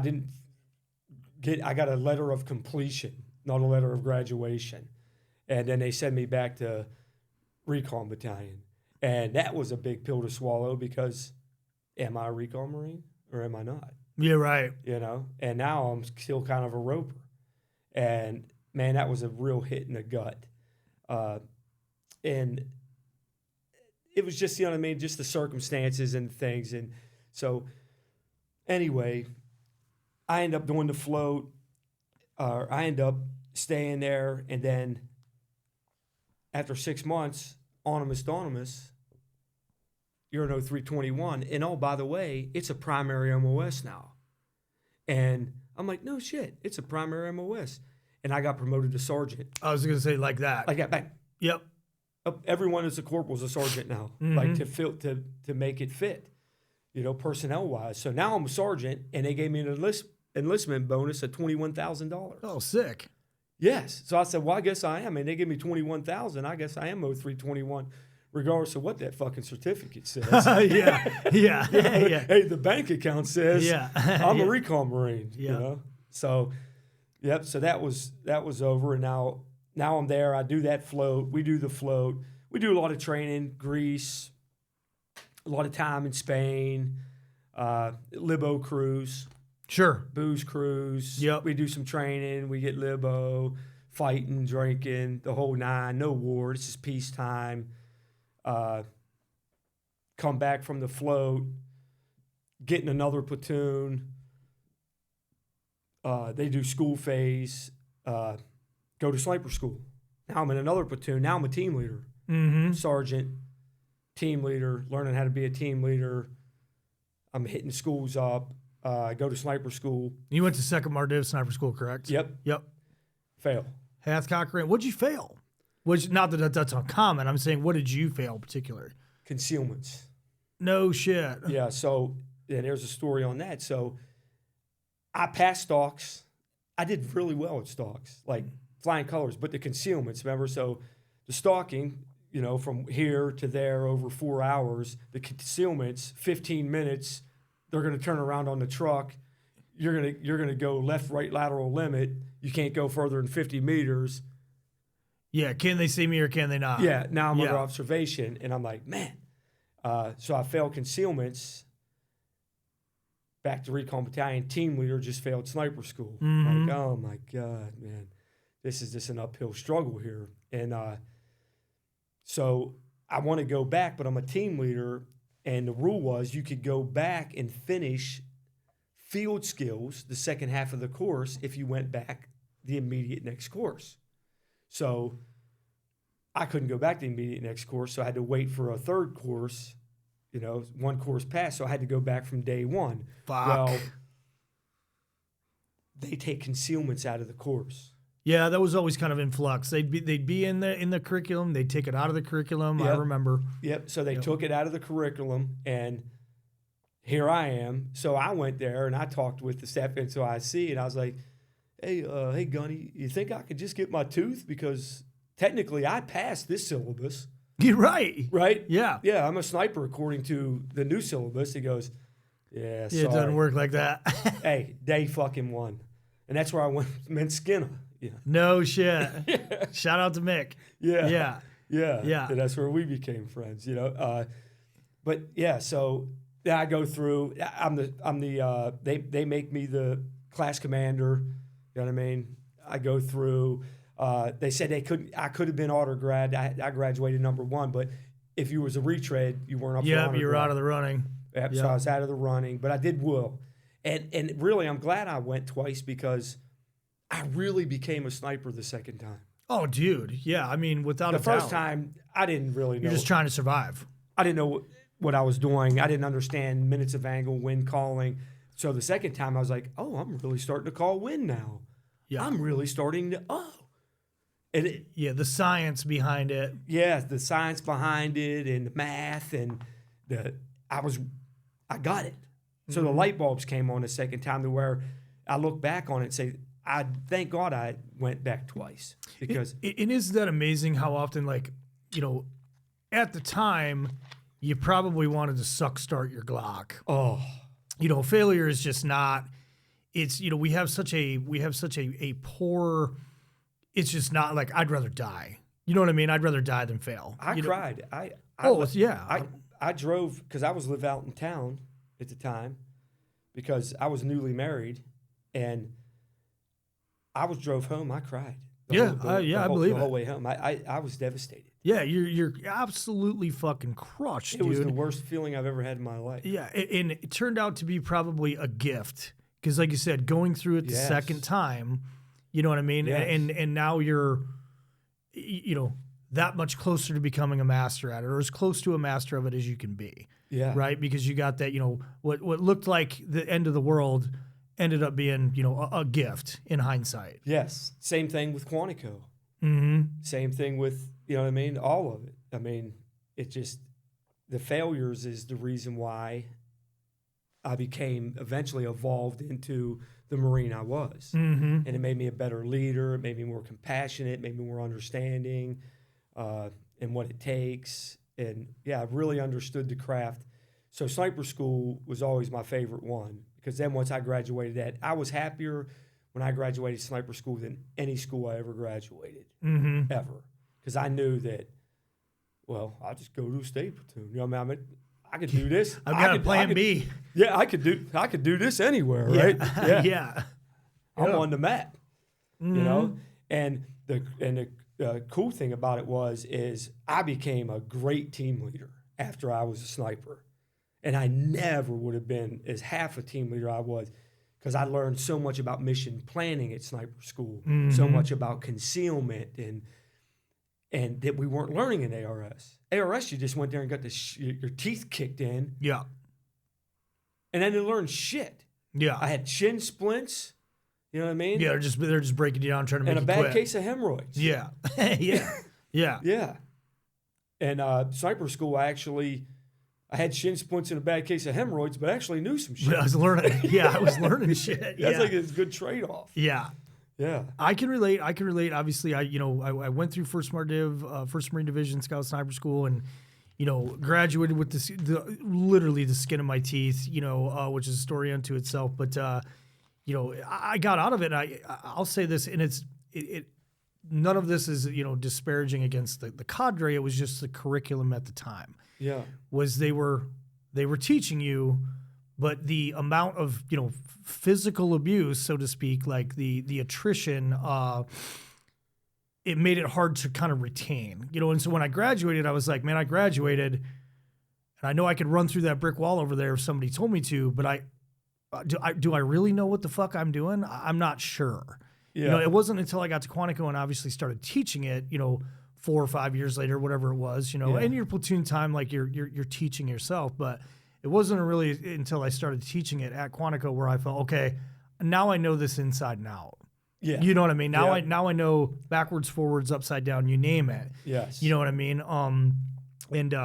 got a letter of completion, not a letter of graduation, and then they sent me back to Recon Battalion, and that was a big pill to swallow because am I a Recon Marine or am I not? Yeah, right. And now I'm still kind of a roper, and man, that was a real hit in the gut, and it was just, just the circumstances and things. And so anyway, I end up doing the float, I end up staying there. And then after 6 months, autonomous, you're an 0321. And oh, by the way, it's a primary MOS now. And I'm like, no shit, it's a primary MOS. And I got promoted to sergeant. I was going to say like that. Like that, bang. Yep. Everyone that's a corporal is a sergeant now, like to make it fit, personnel wise. So now I'm a sergeant, and they gave me an enlistment bonus of $21,000. Oh, sick. Yes. So I said, well, I guess I am, and they give me $21,000. I guess I am 0321, regardless of what that fucking certificate says. Yeah. Hey, the bank account says I'm a Recon Marine. Yeah. So, yep. So that was over, and now I'm there. I do that float. We do the float. We do a lot of training, Greece, a lot of time in Spain, Libo cruise. Sure. Booze cruise. Yep. We do some training. We get Libo, fighting, drinking, the whole nine. No war. This is peacetime. Come back from the float, get in another platoon. They do school phase. Go to sniper school. Now I'm in another platoon. Now I'm a team leader. Mm-hmm. Sergeant, team leader, learning how to be a team leader. I'm hitting schools up. I go to sniper school. You went to Second Mardiv Sniper School, correct? Yep. Fail. Hathcock Range. What'd you fail? Not that that's uncommon. I'm saying, what did you fail particularly? Concealments. No shit. Yeah, so and there's a story on that. So I passed stalks. I did really well at stalks, like flying colors, but the concealments, remember? So the stalking, from here to there over 4 hours, the concealments, 15 minutes, they're going to turn around on the truck. You're going to go left, right, lateral limit. You can't go further than 50 meters. Yeah, can they see me or can they not? Yeah, now I'm under observation, and I'm like, man. So I failed concealments. Back to Recon Battalion, team leader, just failed sniper school. Mm-hmm. Like, oh my God, man, this is just an uphill struggle here. And so I want to go back, but I'm a team leader, and the rule was you could go back and finish field skills, the second half of the course, if you went back the immediate next course. So I couldn't go back the immediate next course, so I had to wait for a third course. One course passed, so I had to go back from day one. Fuck. Well, they take concealments out of the course. Yeah, that was always kind of in flux. They'd be in the curriculum. They'd take it out of the curriculum. Yep. I remember. Yep. So they took it out of the curriculum, and here I am. So I went there and I taltalked with the staff NCOIC, and I was like, hey, Gunny, you think I could just get my tooth? Because technically I passed this syllabus. You're right. Right? Yeah. Yeah, I'm a sniper according to the new syllabus. He goes, yeah, sorry. It doesn't work like that. Hey, they fucking won. And that's where I met Skinner. Yeah. No shit. Shout out to Mick. Yeah. Yeah. And that's where we became friends, you know. But yeah, so I go through. They make me the class commander. You know what I mean? I go through. They said I could have been auto grad. I graduated number 1, but if you was a retread, you weren't up for honor you were grad. out of the running. Yep. So I was out of the running, but I did well. And really, I'm glad I went twice because I really became a sniper the second time. Oh, dude. Yeah. I mean, without a doubt. The first time, I didn't really know. You're just trying to survive. I didn't know what I was doing. I didn't understand minutes of angle, wind calling. So the second time, I was like, oh, I'm really starting to call wind now. Yeah. I'm really starting to, And the science behind it. Yeah, the science behind it and the math and I got it. So the light bulbs came on the second time to where I look back on it and say, I thank God I went back twice because it is that amazing how often, like, you know, at the time you probably wanted to suck start your Glock. Oh, you know, failure is just not. It's, you know, we have such a poor. It's just not like I'd rather die. You know what I mean? I'd rather die than fail. I cried. I drove because I was live out in town at the time because I was newly married and I drove home. I cried. I believe it. The whole way home. I was devastated. Yeah, you're absolutely fucking crushed, dude. It was the worst feeling I've ever had in my life. Yeah, and it turned out to be probably a gift because, like you said, going through it the second time, you know what I mean? Yes. And now you're, you know, that much closer to becoming a master at it, or as close to a master of it as you can be. Yeah. Right? Because you got that, you know, what looked like the end of the world ended up being, you know, a gift in hindsight. Yes. Same thing with Quantico. Mm-hmm. Same thing with, you know what I mean? All of it. I mean, it just, the failures is the reason why I eventually evolved into the Marine I was. Mm-hmm. And it made me a better leader. It made me more compassionate, made me more understanding in what it takes. And yeah, I really understood the craft. So sniper school was always my favorite one because then once I graduated that, I was happier when I graduated sniper school than any school I ever graduated, ever. Because I knew that, well, I'll just go to a state platoon. You know what I mean? I could do this. I've got a plan B. Yeah, I could do this anywhere, right? Yeah. I'm on the map, you know? And the cool thing about it is I became a great team leader after I was a sniper. And I never would have been as half a team leader I was because I learned so much about mission planning at sniper school, so much about concealment and that we weren't learning in ARS. ARS, you just went there and got your teeth kicked in. Yeah. And then you learned shit. Yeah. I had shin splints. You know what I mean? Yeah, they're just breaking you down, trying to make you quit. And a bad case of hemorrhoids. Yeah. Yeah. Yeah. And sniper school, I had shin splints and a bad case of hemorrhoids, but I actually knew some shit. I was learning. Yeah, I was learning shit. That's like a good trade-off. Yeah. Yeah. I can relate. Obviously, I went through First Marine Division Scout Sniper School, and you know, graduated with literally the skin of my teeth. You know, which is a story unto itself. But you know, I got out of it. And I'll say this, and it none of this is, you know, disparaging against the cadre. It was just the curriculum at the time. Yeah. Was they were teaching you, but the amount of, you know, physical abuse, so to speak, like the attrition, it made it hard to kind of retain, you know. And so when I graduated, I was like, man, I graduated, and I know I could run through that brick wall over there if somebody told me to, but do I really know what the fuck I'm doing? I'm not sure. Yeah. You know, it wasn't until I got to Quantico and obviously started teaching it, you know, 4 or 5 years later, whatever it was, you know, and your platoon time, like you're teaching yourself, but it wasn't really until I started teaching it at Quantico where I felt, okay, now I know this inside and out. Yeah. You know what I mean? Now I know backwards, forwards, upside down, you name it. Yes. You know what I mean? And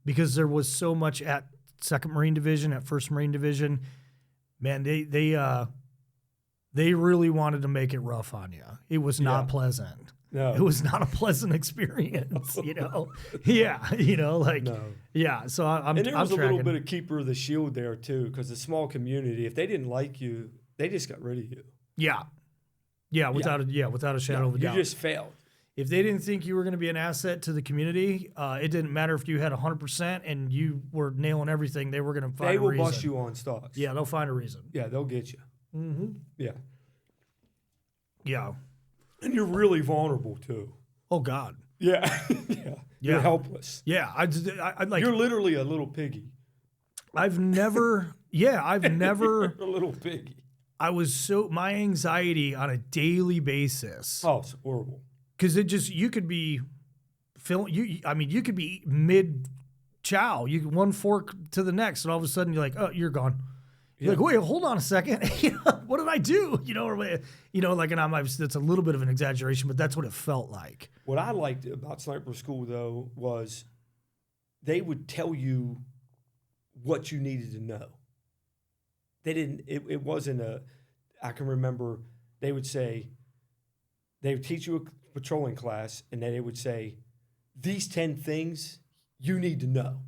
because there was so much at Second Marine Division, at First Marine Division, man, they they really wanted to make it rough on you. It was not pleasant. No. It was not a pleasant experience, you know? Yeah, you know, like, yeah. So I'm And there was tracking. a little bit of keeper of the shield there too, because the small community, if they didn't like you, they just got rid of you. Yeah. Yeah, without a shadow of a doubt. You just failed. If they didn't think you were going to be an asset to the community, it didn't matter if you had 100% and you were nailing everything. They were going to find a reason. They will bust you on stocks. Yeah, they'll find a reason. Yeah, they'll get you. Mm-hmm. Yeah. Yeah. And you're really vulnerable too. Oh God. Yeah. Yeah. You're helpless. Yeah. I like. You're literally a little piggy. I've never. A little piggy. My anxiety on a daily basis. Oh, it's horrible. Because you could be you could be mid chow, one fork to the next, and all of a sudden you're like, oh, you're gone. You're like, wait, hold on a second. What did I do? That's a little bit of an exaggeration, but that's what it felt like. What I liked about sniper school though was they would tell you what you needed to know. They didn't. It wasn't a. I can remember they would teach you a patrolling class, and then they would say, these 10 things you need to know.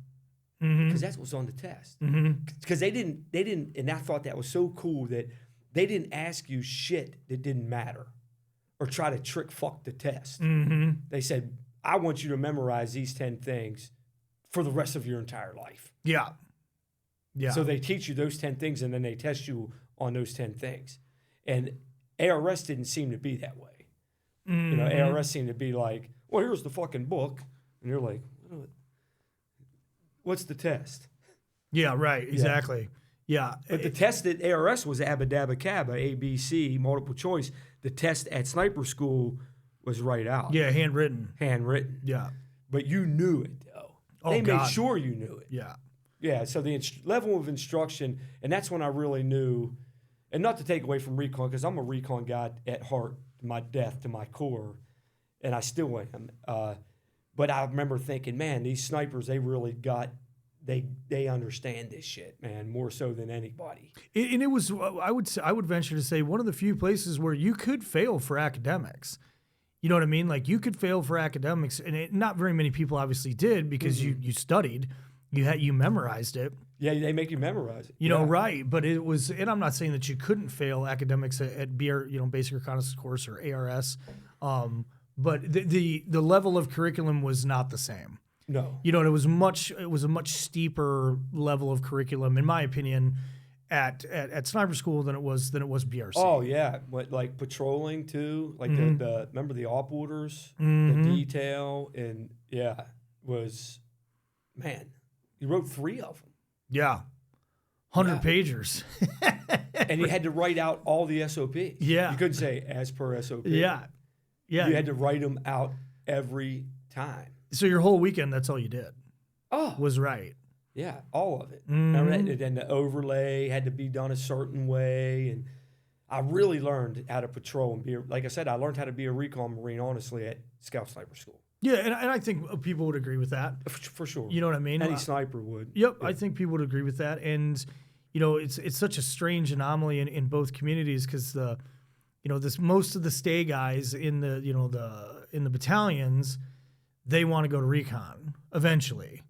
Because that's what's on the test. Because they didn't, and I thought that was so cool that they didn't ask you shit that didn't matter or try to fuck the test. They said, I want you to memorize these 10 things for the rest of your entire life. Yeah. Yeah. So they teach you those 10 things, and then they test you on those 10 things. And ARS didn't seem to be that way. You know, ARS seemed to be like, well, here's the fucking book. And you're like, what's the test? Yeah, right. Exactly. Yeah. But the test at ARS was abadabakaba, ABC, multiple choice. The test at sniper school was right out. Yeah, handwritten. Yeah. But you knew it, though. They made sure you knew it. Yeah. Yeah, so the level of instruction, and that's when I really knew, and not to take away from recon, because I'm a recon guy at heart, to my death, to my core, and I still am. But I remember thinking, man, these snipers, they really they understand this shit, man, more so than anybody. And it was, I would venture to say, one of the few places where you could fail for academics. You know what I mean? Like, you could fail for academics, and not very many people obviously did, because you studied. You memorized it. Yeah, they make you memorize it. You know, right? But it was, and I'm not saying that you couldn't fail academics at BR, Basic Reconnaissance course or ARS, but the level of curriculum was not the same. No, it was a much steeper level of curriculum, in my opinion, at sniper school than it was BRC. Oh yeah, like patrolling too, like the remember the op orders, the detail, and was, man. You wrote 3 of them. Yeah. 100 pagers. And you had to write out all the SOPs. Yeah. You couldn't say as per SOP. Yeah. Yeah. You had to write them out every time. So your whole weekend, that's all you did. Oh. Was right. Yeah, all of it. Remember that? And then the overlay had to be done a certain way. And I really learned how to patrol and be, like I said, I learned how to be a Recon Marine, honestly, at Scout Sniper School. Yeah, and I think people would agree with that. For sure. You know what I mean? Any sniper would. Yep, yeah. I think people would agree with that. And, it's such a strange anomaly in both communities, because most of the stay guys in the battalions, they want to go to recon eventually,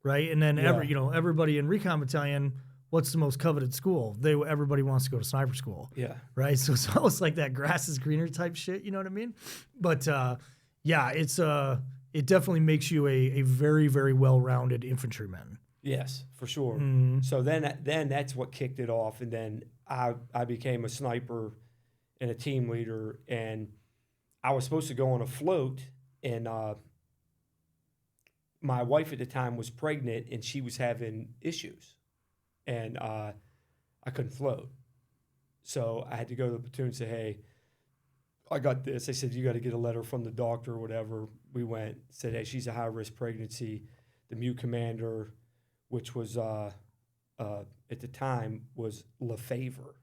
right? And then everybody in recon battalion, what's the most coveted school? Everybody wants to go to sniper school. Yeah. Right? So it's almost like that grass is greener type shit, you know what I mean? But yeah, it definitely makes you a very, very well-rounded infantryman. Yes, for sure. So then that's what kicked it off, and then I became a sniper and a team leader, and I was supposed to go on a float, and my wife at the time was pregnant, and she was having issues, and I couldn't float. So I had to go to the platoon and say, hey, I got this. They said, you got to get a letter from the doctor or whatever. We went, said, hey, she's a high-risk pregnancy. The MU commander, which was, at the time, was Lefevre.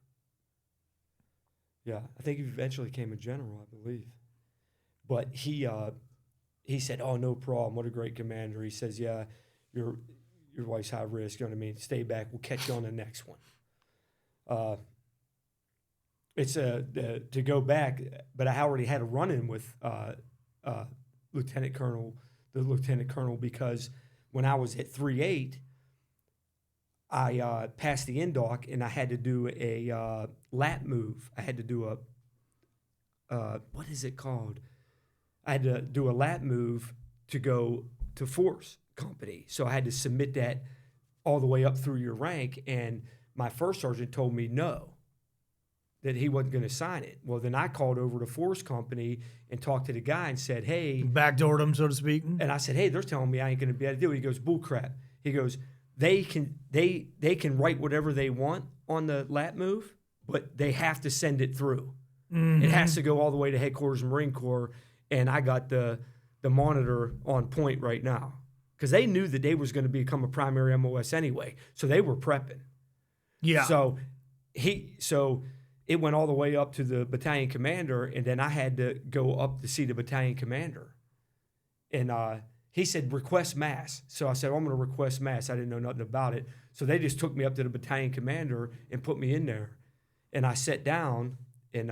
Yeah, I think he eventually became a general, I believe. But he said, oh, no problem. What a great commander. He says, yeah, your wife's high risk. You know what I mean? Stay back. We'll catch you on the next one. it's to go back, but I already had a run-in with lieutenant colonel, because when I was at 3-8, I passed the INDOC and I had to do a lat move. I had to do what is it called? I had to do a lat move to go to force company. So I had to submit that all the way up through your rank. And my first sergeant told me no, that he wasn't going to sign it. Well, then I called over to force company and talked to the guy and said, hey. Backdoored him, so to speak. And I said, hey, they're telling me I ain't going to be able to do it. He goes, bull crap. He goes, they can write whatever they want on the lat move, but they have to send it through. Mm-hmm. It has to go all the way to headquarters Marine Corps. And I got the monitor on point right now because they knew that they was going to become a primary MOS anyway. So they were prepping. Yeah. So it went all the way up to the battalion commander, and then I had to go up to see the battalion commander. And he said, request mass. So I said, I'm going to request mass. I didn't know nothing about it. So they just took me up to the battalion commander and put me in there. And I sat down, and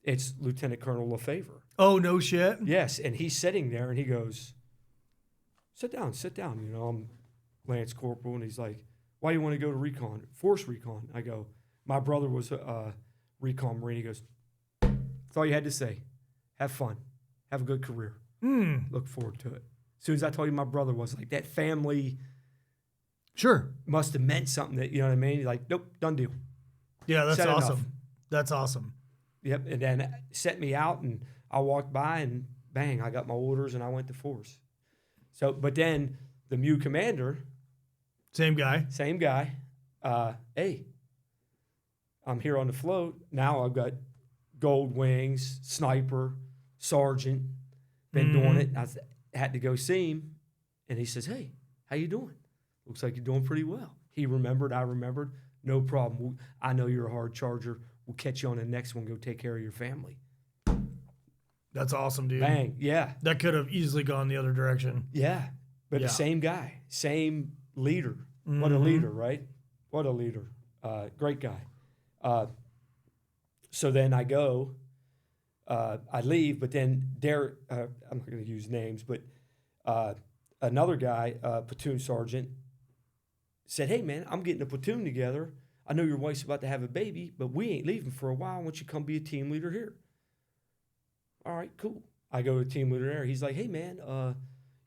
it's Lieutenant Colonel Lefevre. Oh, no shit? Yes, and he's sitting there, and he goes, sit down. You know, I'm Lance Corporal, and he's like, why do you want to go to Recon? Force Recon. I go, my brother was a Recon Marine. He goes, that's all you had to say. Have fun. Have a good career. Look forward to it. As soon as I told you my brother was, like, that family must have meant something that, you know what I mean? He's like, nope, done deal. Yeah, that's awesome. Enough. That's awesome. Yep, and then set me out, and I walked by, and bang, I got my orders, and I went to force. So, but then the MEU commander. Same guy. Hey, I'm here on the float. Now I've got gold wings, sniper, sergeant, been doing it. I had to go see him, and he says, hey, how you doing? Looks like you're doing pretty well. He remembered, I remembered. No problem. I know you're a hard charger. We'll catch you on the next one. Go take care of your family. That's awesome, dude. Bang, yeah. That could have easily gone the other direction. Yeah, but the same guy, same leader. What a leader, right? What a leader. Great guy. So then I go, I leave, but then I'm not going to use names, but another guy, platoon sergeant, said, hey, man, I'm getting a platoon together. I know your wife's about to have a baby, but we ain't leaving for a while. I want you to come be a team leader here. All right, cool. I go to team leader there. He's like, hey, man,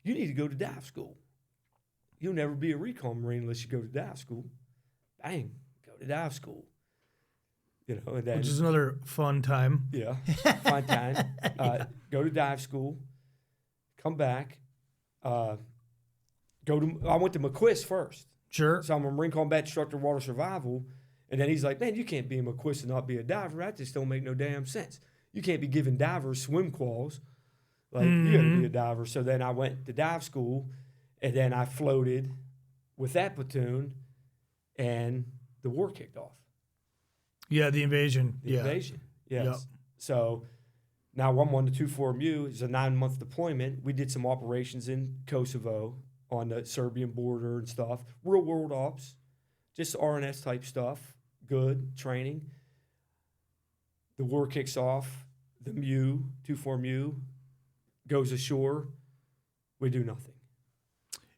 you need to go to dive school. You'll never be a Recon Marine unless you go to dive school. Bang, go to dive school. You know, and then, which is another fun time. Yeah, fun time. Go to dive school, come back. I went to McQuist first. Sure. So I'm a Marine Combat Instructor, Water Survival. And then he's like, man, you can't be a McQuist and not be a diver. That just don't make no damn sense. You can't be giving divers swim quals. Like, you got to be a diver. So then I went to dive school, and then I floated with that platoon, and the war kicked off. Yeah, the invasion. The invasion, yes. Yep. So now I'm on the 2-4 MEU. It's a 9-month deployment. We did some operations in Kosovo on the Serbian border and stuff. Real world ops, just RNS type stuff. Good training. The war kicks off. The MEU, 2-4 MEU, goes ashore. We do nothing.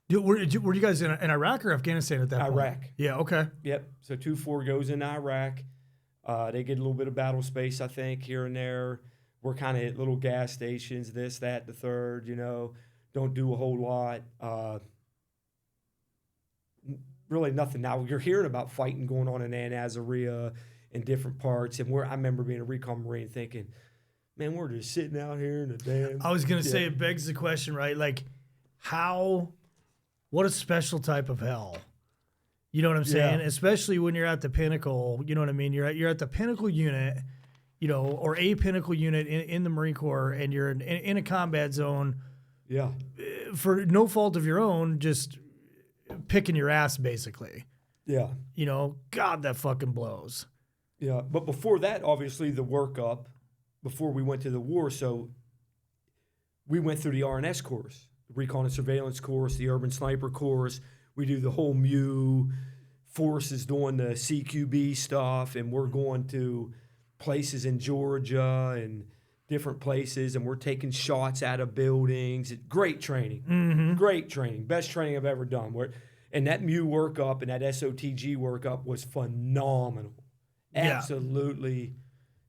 Were you guys in Iraq or Afghanistan at that point? Iraq. Yeah, okay. Yep. So 2-4 goes into Iraq. They get a little bit of battle space, I think, here and there. We're kind of at little gas stations, this, that, the third, you know. Don't do a whole lot. Really nothing. Now, you're hearing about fighting going on in Azaria in different parts. And I remember being a Recon Marine thinking, man, we're just sitting out here in the damn. I was going to say, it begs the question, right? Like, what a special type of hell. You know what I'm saying? Yeah. Especially when you're at the pinnacle, you know what I mean? You're at the pinnacle unit, you know, or a pinnacle unit in the Marine Corps, and you're in a combat zone. Yeah. For no fault of your own, just picking your ass, basically. Yeah. You know, God, that fucking blows. Yeah. But before that, obviously, the workup, before we went to the war, so we went through the RNS course, the Recon and Surveillance course, the Urban Sniper course. We do the whole MEU, Force is doing the CQB stuff, and we're going to places in Georgia and different places, and we're taking shots out of buildings. Great training. Great training. Best training I've ever done. And that MEU workup and that SOTG workup was phenomenal. Absolutely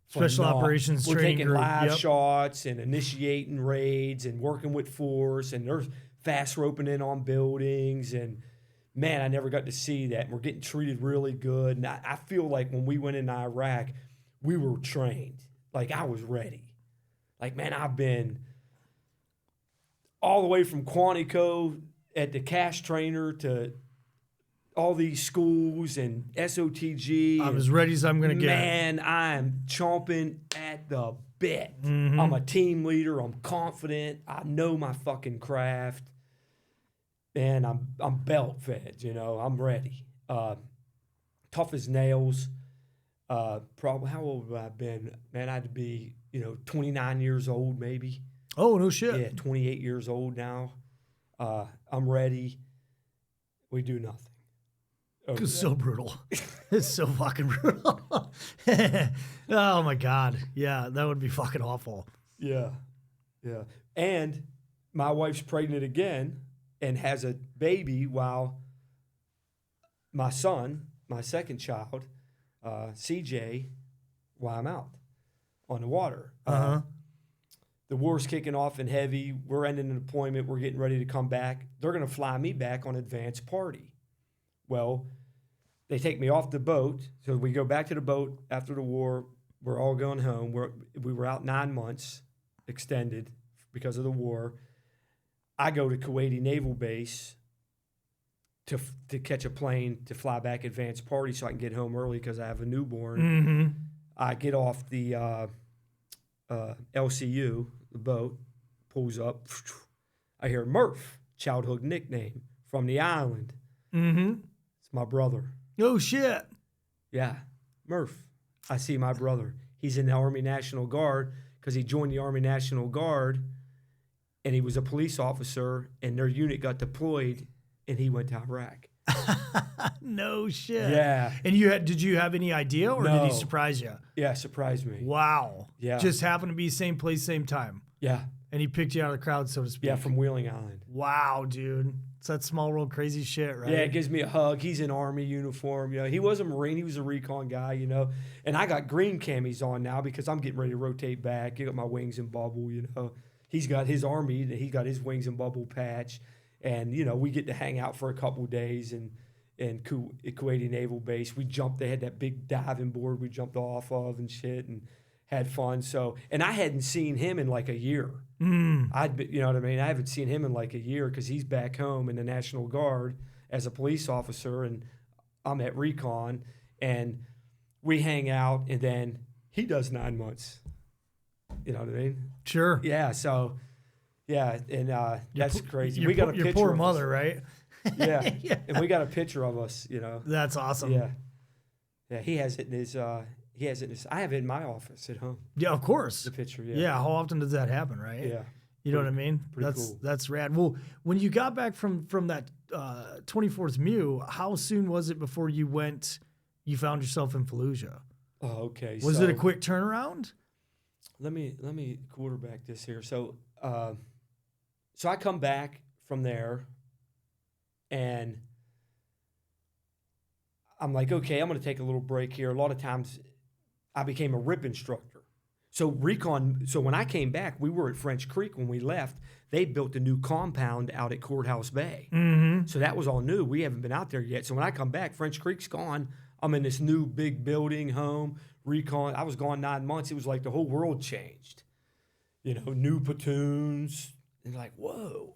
Special phenomenal. operations we're training taking group. live shots and initiating raids and working with Force, and they're fast roping in on buildings. And man, I never got to see that. And we're getting treated really good. And I feel like when we went into Iraq, we were trained. Like, I was ready. Like, man, I've been all the way from Quantico at the cash trainer to all these schools and SOTG. I'm as ready as I'm going to get. Man, I'm chomping at the bit. I'm a team leader. I'm confident. I know my fucking craft. And I'm belt fed, you know. I'm ready. Tough as nails. Probably, how old have I been? Man, I had to be, 29 years old maybe. Oh, no shit. Yeah, 28 years old now. I'm ready. We do nothing. It's so brutal. It's so fucking brutal. Oh, my God. Yeah, that would be fucking awful. Yeah. And my wife's pregnant again and has a baby while my son, my second child, CJ, while I'm out on the water. The war's kicking off in heavy. We're ending an deployment. We're getting ready to come back. They're going to fly me back on advanced party. Well, they take me off the boat. So we go back to the boat after the war. We're all going home. We were out 9 months, extended because of the war. I go to Kuwaiti Naval Base to catch a plane to fly back advanced party so I can get home early because I have a newborn. I get off the LCU, the boat, pulls up. I hear Murph, childhood nickname, from the island. It's my brother. Oh, shit. Yeah, Murph. I see my brother. He's in the Army National Guard because he joined the Army National Guard, and he was a police officer, and their unit got deployed, and he went to Iraq. No shit. Yeah. And did you have any idea, or did he surprise you? Yeah, surprised me. Wow. Yeah. Just happened to be same place, same time. Yeah. And he picked you out of the crowd, so to speak. Yeah, from Wheeling Island. Wow, dude. It's that small world crazy shit, right? Yeah, it gives me a hug. He's in Army uniform. He was a Marine. He was a recon guy, And I got green camis on now because I'm getting ready to rotate back. I got my wings and bubble, He's got his Army. He got his wings and bubble patch. And, we get to hang out for a couple of days in Kuwaiti Naval Base. They had that big diving board we jumped off of and shit and had fun. So, and I hadn't seen him in like a year. You know what I mean? I haven't seen him in like a year because he's back home in the National Guard as a police officer, and I'm at Recon, and we hang out, and then he does 9 months. You know what I mean? Sure. Yeah. So, yeah, and that's crazy. We got a picture. Your poor of mother, us. right? Yeah. And we got a picture of us. That's awesome. Yeah. Yeah. He has it in his. I have it in my office at home. Yeah, of course. The picture. Yeah. How often does that happen, right? Yeah. You know what I mean? Pretty cool. That's rad. Well, when you got back from that 24th MEU, how soon was it before you found yourself in Fallujah? Oh, okay. Was it a quick turnaround? Let me quarterback this here. So I come back from there, and I'm like, okay, I'm going to take a little break here. A lot of times I became a RIP instructor. So when I came back, we were at French Creek when we left. They built a new compound out at Courthouse Bay. So that was all new. We haven't been out there yet. So when I come back, French Creek's gone. I'm in this new big building, home, Recon. I was gone 9 months. It was like the whole world changed. New platoons. And like, whoa.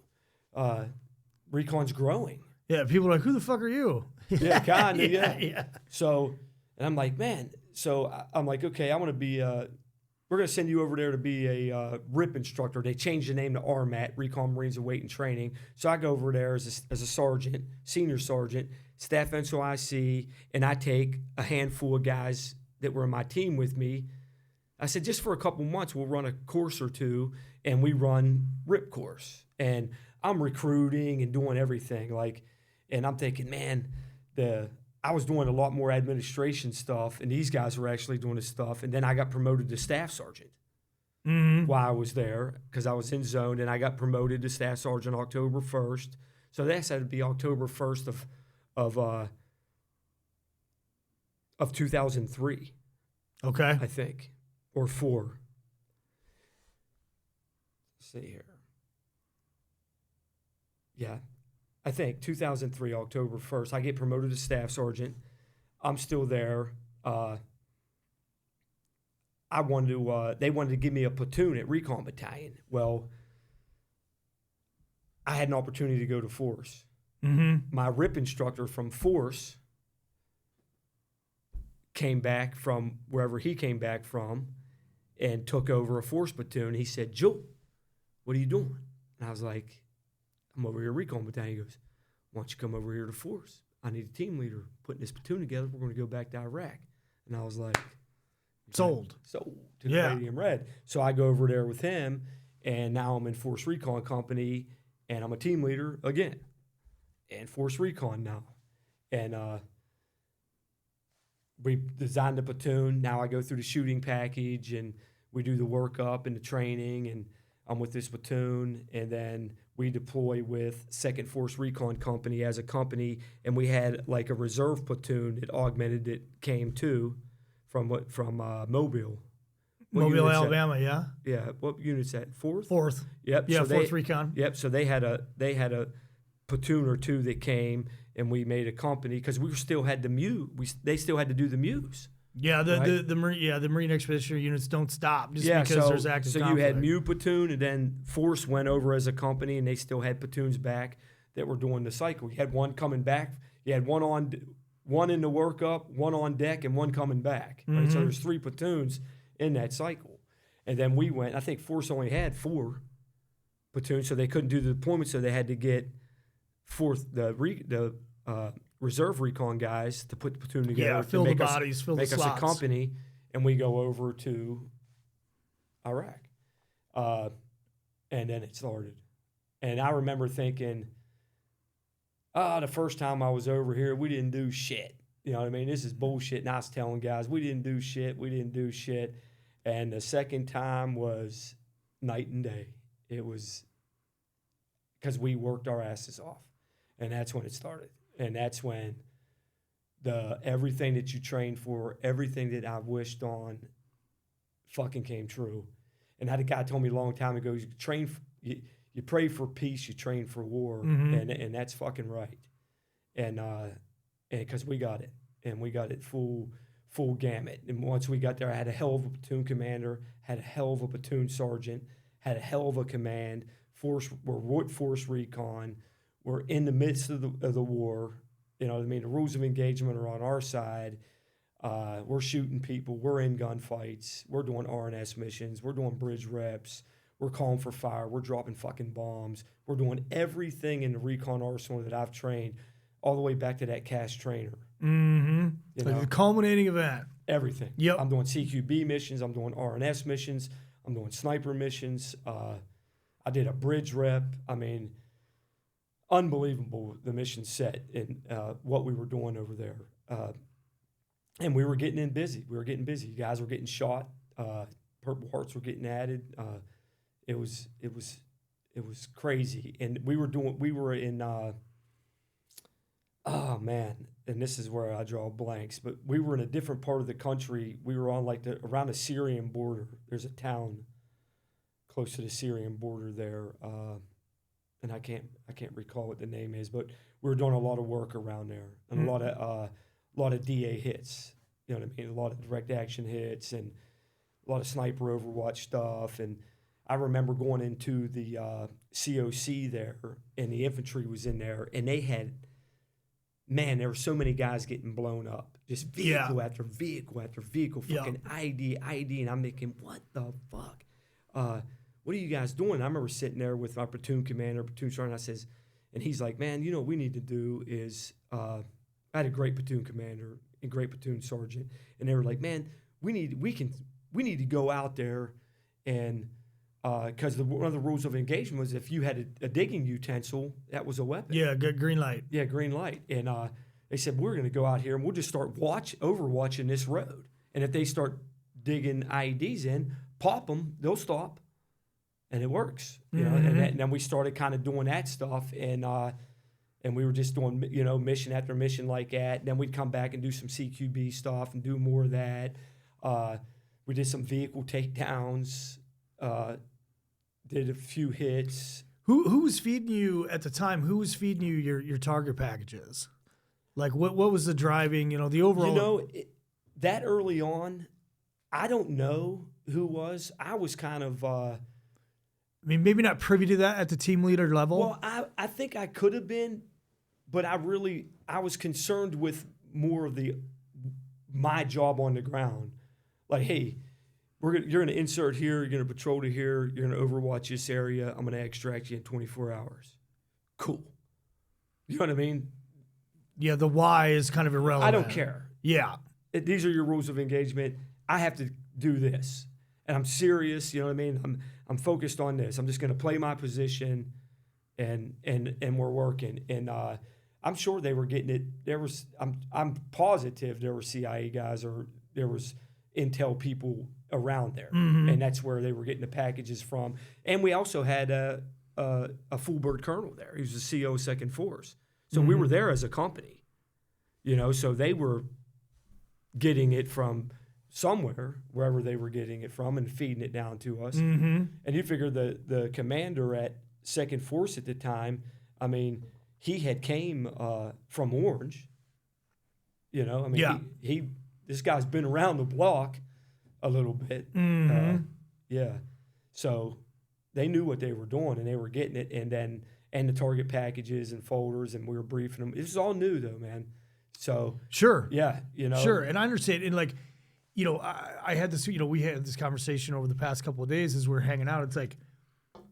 Recon's growing. Yeah, people are like, who the fuck are you? Yeah, kind of, yeah. So, and I'm like, man. So I'm like, okay, I want to be, we're going to send you over there to be a RIP instructor. They changed the name to RMAT, Recon Marines Awaiting Training. So I go over there as a sergeant, senior sergeant, staff NCOIC, and I take a handful of guys that were in my team with me. I said, just for a couple months, we'll run a course or two, and we run RIP course. And I'm recruiting and doing everything. And I'm thinking, man, the I was doing a lot more administration stuff, and these guys were actually doing the stuff. And then I got promoted to staff sergeant while I was there because I was in zone, and I got promoted to staff sergeant October 1st. So that's had to be October 1st of 2003. Okay. I think, or 4. Let's see here. Yeah, I think 2003, October 1st. I get promoted to staff sergeant. I'm still there. They wanted to give me a platoon at Recon Battalion. Well, I had an opportunity to go to Force. My RIP instructor from Force came back from wherever he came back from and took over a Force platoon. He said, "Joe, what are you doing?" And I was like, "I'm over here at Recon Battalion." He goes, "Why don't you come over here to Force? I need a team leader putting this platoon together. We're going to go back to Iraq." And I was like, Sold to the Radium Red. So I go over there with him, and now I'm in Force Recon Company, and I'm a team leader again, and Force Recon now. And we designed the platoon. Now I go through the shooting package, and we do the workup and the training, and I'm with this platoon, and then we deploy with Second Force Recon Company as a company, and we had like a reserve platoon that augmented that came too from Mobile. Mobile, Alabama, yeah. Yeah, what unit's that? Fourth? Fourth. Yep. Yeah, so Fourth Recon. Yep. So they had a platoon or two that came, and we made a company because we still had they still had to do the MEWs. Yeah, the Marine Expeditionary units don't stop just because there's active conflict. You had MEW platoon, and then Force went over as a company, and they still had platoons back that were doing the cycle. You had one coming back. You had one in the workup, one on deck, and one coming back. Right? So there's 3 platoons in that cycle. And then we went. I think Force only had 4 platoons, so they couldn't do the deployment. So they had to get the reserve recon guys to put the platoon together. Yeah, fill the bodies, fill the slots. Make us a company, and we go over to Iraq. And then it started. And I remember thinking, the first time I was over here, we didn't do shit. You know what I mean? This is bullshit. And I was telling guys, we didn't do shit. And the second time was night and day. It was because we worked our asses off. And that's when it started. And that's when everything that you trained for, everything that I wished on fucking came true. And I had a guy told me a long time ago, you pray for peace, you train for war. And that's fucking right. And because we got it. And we got it full gamut. And once we got there, I had a hell of a platoon commander, had a hell of a platoon sergeant, had a hell of a command. We're with Force Recon. We're in the midst of the war. You know what I mean? The rules of engagement are on our side. We're shooting people. We're in gunfights. We're doing RNS missions. We're doing bridge reps. We're calling for fire. We're dropping fucking bombs. We're doing everything in the recon arsenal that I've trained all the way back to that cast trainer. You know? The culminating event. Everything. Yep. I'm doing CQB missions. I'm doing RNS missions. I'm doing sniper missions. I did a bridge rep. I mean, unbelievable the mission set and what we were doing over there. And we were getting busy. Guys were getting shot. Purple Hearts were getting added. It was crazy. And we were in oh man, and this is where I draw blanks, but we were in a different part of the country. We were on around the Syrian border. There's a town close to the Syrian border there. And I can't recall what the name is, but we were doing a lot of work around there and a lot of DA hits. You know what I mean? A lot of direct action hits and a lot of sniper Overwatch stuff. And I remember going into the COC there, and the infantry was in there, and they had, man, there were so many guys getting blown up, just vehicle after vehicle after vehicle, fucking ID, and I'm thinking, what the fuck? What are you guys doing? And I remember sitting there with my platoon commander, platoon sergeant, and he's like, man, you know what we need to do is, I had a great platoon commander and great platoon sergeant, and they were like, man, we need to go out there and, because one of the rules of engagement was if you had a digging utensil, that was a weapon. Yeah, good green light. Yeah, green light. And They said, we're going to go out here and we'll just start overwatching this road. And if they start digging IEDs in, pop them, they'll stop. And it works. You know, and then we started kind of doing that stuff. And we were just doing, you know, mission after mission like that. And then we'd come back and do some CQB stuff and do more of that. We did some vehicle takedowns, did a few hits. Who was feeding you at the time? Who was feeding you your target packages? Like what was the driving, you know, the overall? You know, that early on, I don't know who was. I was kind of... I mean, maybe not privy to that at the team leader level? Well, I think I could have been, but I was concerned with more of my job on the ground. Like, hey, you're going to insert here, you're going to patrol to here, you're going to overwatch this area, I'm going to extract you in 24 hours. Cool. You know what I mean? Yeah, the why is kind of irrelevant. I don't care. Yeah. These are your rules of engagement. I have to do this. And I'm serious, you know what I mean? I'm focused on this. I'm just going to play my position and we're working. And I'm sure they were getting it. I'm positive there were CIA guys or there was intel people around there. And that's where they were getting the packages from. And we also had a full bird colonel there. He was the CO of Second Force. So we were there as a company, you know, so they were getting it from somewhere, wherever they were getting it from, and feeding it down to us. And you figure the commander at Second Force at the time, I mean, he had came from Orange, you know, I mean, he this guy's been around the block a little bit. Yeah. So they knew what they were doing and they were getting it. And the target packages and folders, and we were briefing them. It was all new though, man. So sure. Yeah. You know, sure. And I understand. And like, you know, I had this, you know, we had this conversation over the past couple of days as we were hanging out. It's like,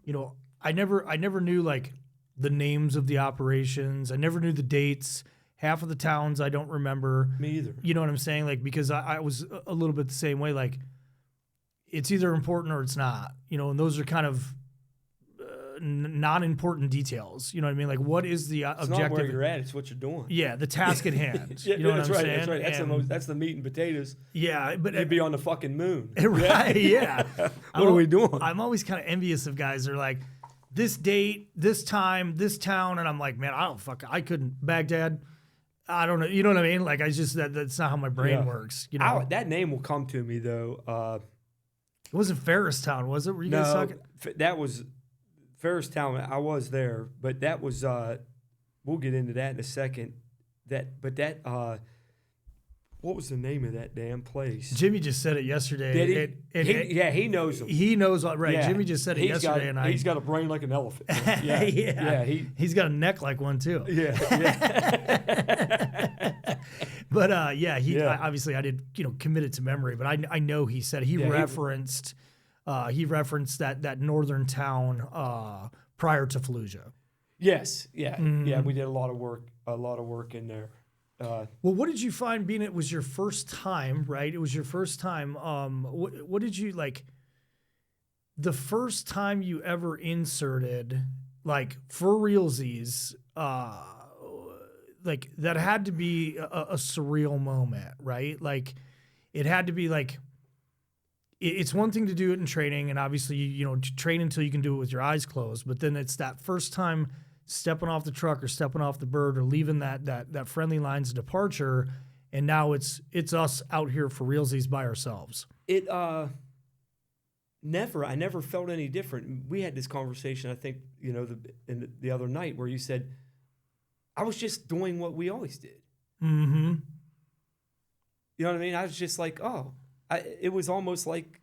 you know, I never knew like the names of the operations. I never knew the dates. Half of the towns I don't remember. Me either. You know what I'm saying? Like, because I was a little bit the same way. Like, it's either important or it's not, you know, and those are kind of non-important details. You know what I mean? Like, what is the objective? It's not where you're at, it's what you're doing. Yeah, the task at hand. Yeah, you know that's what I'm right. saying? That's right. That's the meat and potatoes. Yeah, but you'd be on the fucking moon. Right? Yeah. What are we doing? I'm always kind of envious of guys that are like, this date, this time, this town, and I'm like, man, I couldn't. Baghdad. I don't know. You know what I mean? Like, that's not how my brain works. You know, that name will come to me though. It wasn't Ferristown, was it? Were you guys talking? That was Ferristown. I was there, but that was. We'll get into that in a second. What was the name of that damn place? Jimmy just said it yesterday. Did he? He knows them. He knows, right? Yeah. Jimmy just said it yesterday, he's got a brain like an elephant. Yeah, yeah. He's got a neck like one too. Yeah. But obviously I did commit it to memory, but I know he said he referenced that northern town prior to Fallujah. Yes, yeah, yeah. We did a lot of work in there. Well, what did you find being it was your first time, right? It was your first time. What did you like the first time you ever inserted, like for realsies, like that had to be a surreal moment, right? Like it had to be like, it's one thing to do it in training and obviously, to train until you can do it with your eyes closed, but then it's that first time stepping off the truck or stepping off the bird or leaving that friendly lines of departure, and now it's us out here for realsies by ourselves. I never felt any different. We had this conversation, I think, the other night where you said, I was just doing what we always did. Mm-hmm. You know what I mean? I was just like, it was almost like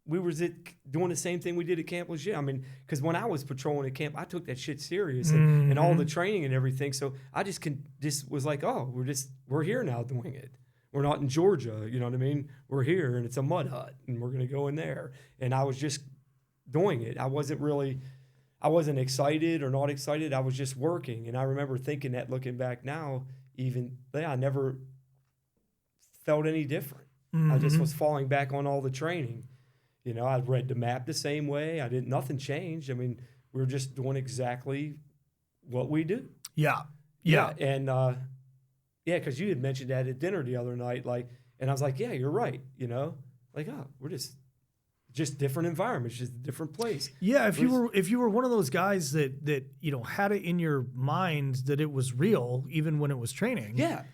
we were doing the same thing we did at Camp Legit. I mean, because when I was patrolling at camp, I took that shit serious and all the training and everything. So I just was like, we're here now doing it. We're not in Georgia, you know what I mean? We're here and it's a mud hut and we're going to go in there. And I was just doing it. I wasn't excited or not excited. I was just working. And I remember thinking that looking back now, I never felt any different. I just was falling back on all the training. I read the map the same way. Nothing changed. I mean, we were just doing exactly what we do. Yeah. And Yeah, because you had mentioned that at dinner the other night, like, and I was like, yeah, you're right, you know, like, oh, we're just different environments, just a different place. Yeah, if you were one of those guys that you know had it in your mind that it was real, even when it was training, Yeah.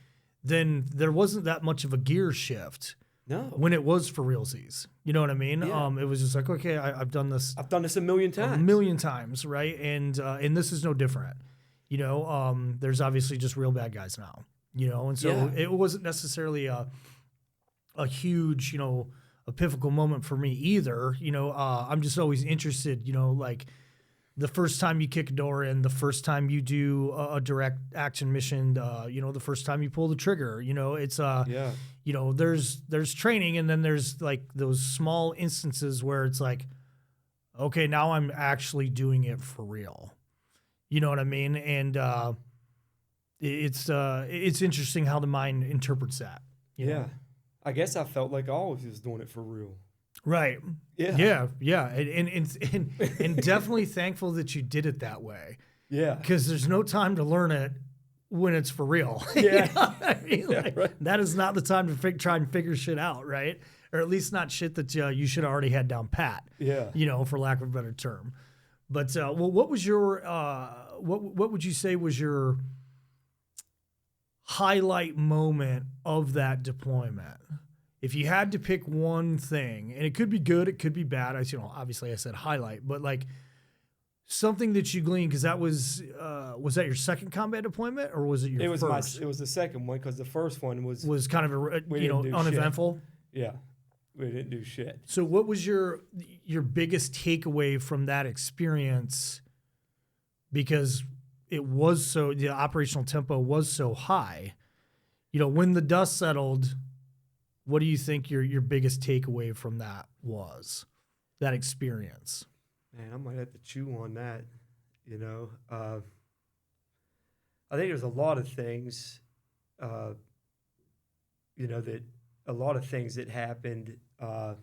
then there wasn't that much of a gear shift. No. When it was for realsies, you know what I mean? Yeah. It was just like, okay, I've done this. I've done this a million times, right? And this is no different. You know, there's obviously just real bad guys now. You know, and so it wasn't necessarily a huge, you know, a pivotal moment for me either. You know, I'm just always interested. You know, like the first time you kick a door in, the first time you do a direct action mission, you know, the first time you pull the trigger. You know, it's you know, there's training, and then there's like those small instances where it's like, okay, now I'm actually doing it for real. You know what I mean? And it's interesting how the mind interprets that. You know? I guess I felt like I always was doing it for real. Right. Yeah. Yeah. And definitely thankful that you did it that way. Yeah. Because there's no time to learn it when it's for real. Yeah. You know what I mean? Like, Right. that is not the time to try and figure shit out, right? Or at least not shit that you should have already had down pat. Yeah. You know, for lack of a better term. But well, what was your what would you say was your highlight moment of that deployment? If you had to pick one thing, and it could be good, it could be bad. Obviously I said highlight, but like something that you gleaned, because that was that your second combat deployment, or was it your first? It was the second one, because the first one was kind of uneventful. Shit. Yeah, we didn't do shit. So what was your biggest takeaway from that experience? Because the operational tempo was so high. You know, when the dust settled, what do you think your biggest takeaway from that was? That experience? Man, I might have to chew on that, you know. I think there's a lot of things, you know, that happened. Oh,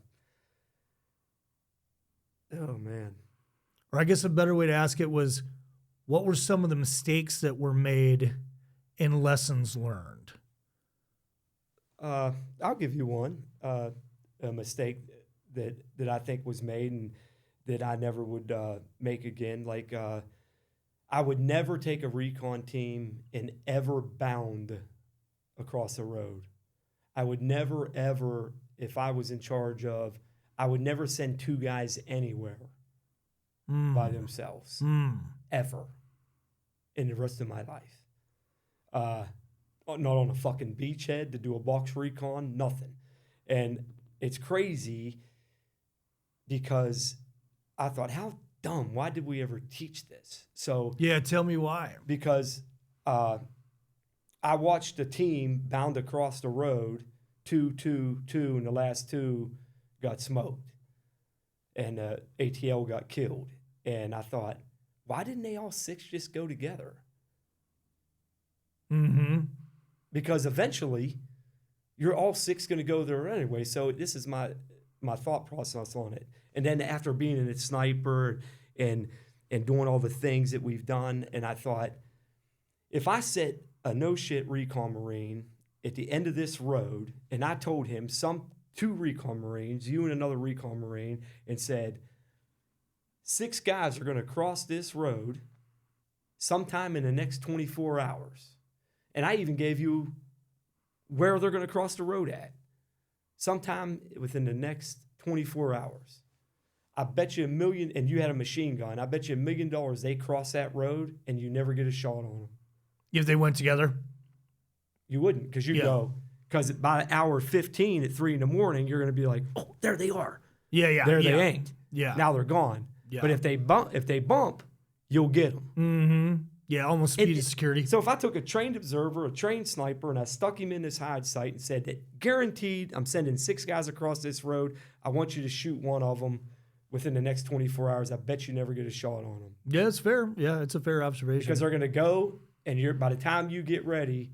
man. Or I guess a better way to ask it was, what were some of the mistakes that were made and lessons learned? I'll give you one, a mistake that I think was made and that I never would make again. Like, I would never take a recon team and ever bound across the road. I would never, ever, if I was in charge of, I would never send two guys anywhere by themselves, ever, in the rest of my life. Not on a fucking beachhead to do a box recon, nothing. And it's crazy because I thought, how dumb, why did we ever teach this? So yeah, tell me why. Because I watched a team bound across the road, two, and the last two got smoked. And ATL got killed. And I thought, why didn't they all six just go together? Mm-hmm. Because eventually, you're all six going to go there anyway. So this is my thought process on it. And then after being in a sniper and doing all the things that we've done, and I thought, if I set a no-shit Recon Marine at the end of this road, and I told him two Recon Marines, you and another Recon Marine, and said, 6 guys are going to cross this road sometime in the next 24 hours. And I even gave you where they're going to cross the road at. Sometime within the next 24 hours. I bet you $1 million, and you had a machine gun, I bet you $1 million they cross that road and you never get a shot on them. If they went together? You wouldn't, because because by hour 15 at 3 a.m, you're going to be like, oh, there they are. Yeah. There they ain't. Yeah. Now they're gone. Yeah. But if they bump, you'll get them. Mm-hmm. Yeah, almost speed of security. So if I took a trained observer, a trained sniper, and I stuck him in this hide site and said that guaranteed I'm sending 6 guys across this road, I want you to shoot one of them within the next 24 hours, I bet you never get a shot on them. Yeah, it's fair. Yeah, it's a fair observation. Because they're going to go, and by the time you get ready...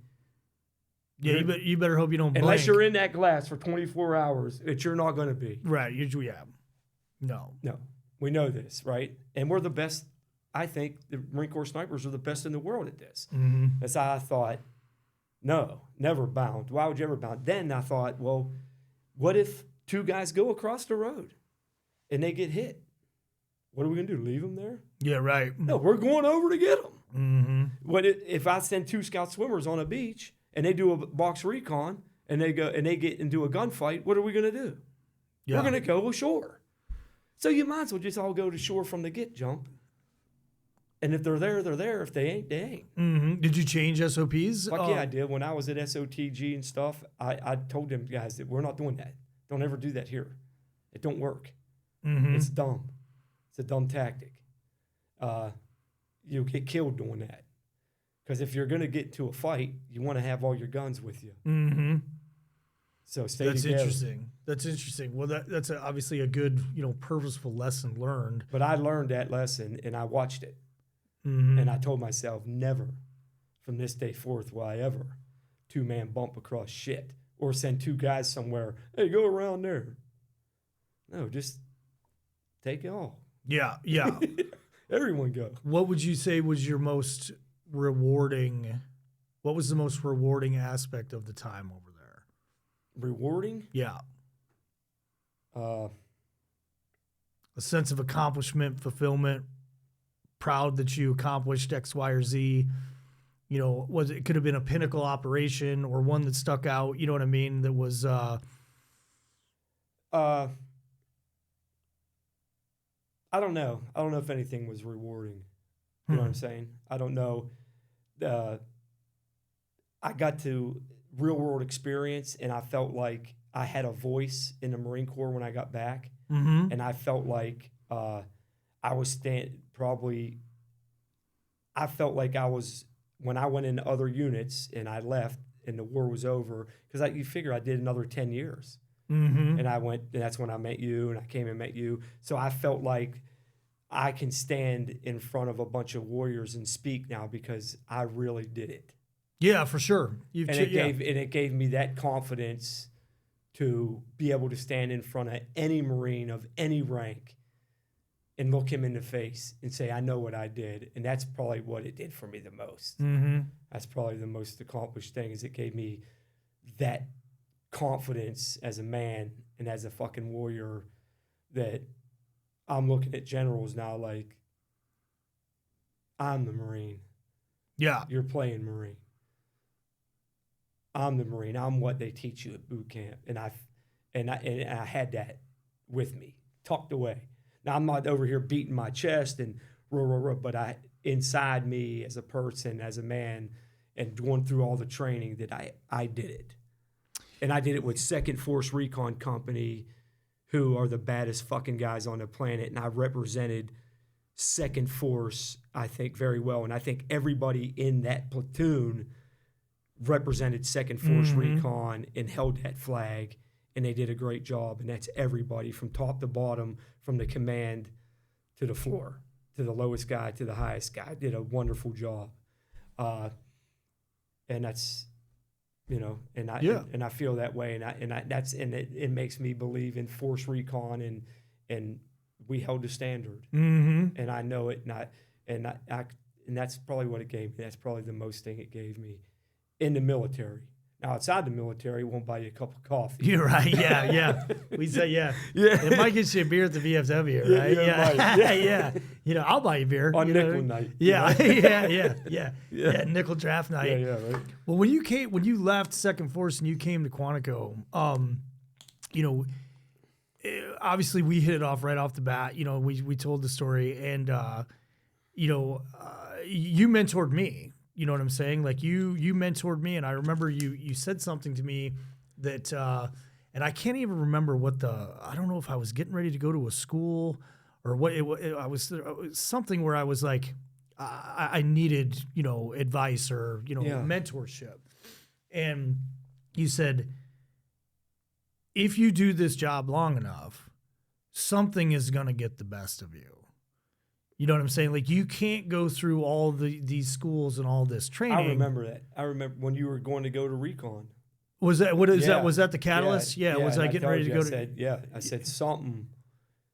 Yeah, you better hope you don't blink. Unless you're in that glass for 24 hours, that you're not going to be. Right, No. No. We know this, right? And we're the best... I think the Marine Corps snipers are the best in the world at this. Mm-hmm. That's how I thought, No, never bound. Why would you ever bound? Then I thought, well, what if 2 guys go across the road and they get hit? What are we going to do, leave them there? Yeah, right. No, we're going over to get them. Mm-hmm. If I send 2 scout swimmers on a beach and they do a box recon and they get into a gunfight, what are we going to do? Yeah. We're going to go ashore. So you might as well just all go to shore from the get jump. And if they're there, they're there. If they ain't, they ain't. Mm-hmm. Did you change SOPs? Fuck yeah, I did. When I was at SOTG and stuff, I told them guys that we're not doing that. Don't ever do that here. It don't work. Mm-hmm. It's dumb. It's a dumb tactic. You'll get killed doing that. Because if you're going to get into a fight, you want to have all your guns with you. Mm-hmm. So stay That's together. interesting. That's interesting. Well, that's obviously a good, purposeful lesson learned. But I learned that lesson, and I watched it. Mm-hmm. And I told myself, never from this day forth will I ever 2-man bump across shit or send 2 guys somewhere. Hey, go around there. No, just take it all. Yeah, yeah. Everyone go. What would you say was your most rewarding? What was the most rewarding aspect of the time over there? Rewarding? Yeah. Uh, A sense of accomplishment, fulfillment, proud that you accomplished X, Y, or Z. It could have been a pinnacle operation or one that stuck out, you know what I mean? That was I don't know. I don't know if anything was rewarding. You know what I'm saying? I don't know. I got to real world experience, and I felt like I had a voice in the Marine Corps when I got back. Mm-hmm. And I felt like I was I felt like I was, when I went into other units and I left and the war was over, because you figure I did another 10 years. Mm-hmm. And and that's when I met you, and I came and met you. So I felt like I can stand in front of a bunch of warriors and speak now because I really did it. Yeah, for sure. It gave me that confidence to be able to stand in front of any Marine of any rank and look him in the face and say, I know what I did. And that's probably what it did for me the most. Mm-hmm. That's probably the most accomplished thing, is it gave me that confidence as a man and as a fucking warrior that I'm looking at generals now like, I'm the Marine. Yeah. You're playing Marine. I'm the Marine. I'm what they teach you at boot camp. And I had that with me, tucked away. Now, I'm not over here beating my chest and but inside me as a person, as a man, and going through all the training that I did it. And I did it with Second Force Recon Company, who are the baddest fucking guys on the planet. And I represented Second Force, I think, very well. And I think everybody in that platoon represented Second Force Recon and held that flag. And they did a great job. And that's everybody from top to bottom, from the command to the floor, to the lowest guy to the highest guy. Did a wonderful job. And that's, and I feel that way. And it makes me believe in Force Recon, and we held the standard. Mm-hmm. And I know it, and that's probably what it gave me. That's probably the most thing it gave me in the military. Now, outside the military, won't buy you a cup of coffee. You're right. Yeah, yeah. We say, yeah. It might get you a beer at the VFW, right? Yeah. I'll buy you a beer. On nickel night. Yeah, yeah. Nickel draft night. Yeah, right. Well, when you left Second Force and you came to Quantico, obviously we hit it off right off the bat. We told the story, and you mentored me. You know what I'm saying? Like you mentored me, and I remember you said something to me that, and I can't even remember I don't know if I was getting ready to go to a school or what it was something where I was like, I needed, advice or, mentorship. And you said, if you do this job long enough, something is going to get the best of you. You know what I'm saying? Like, you can't go through all these schools and all this training. I remember that. I remember when you were going to go to Recon. Was that that? Was that the catalyst? Yeah. Was I getting ready to go I said something.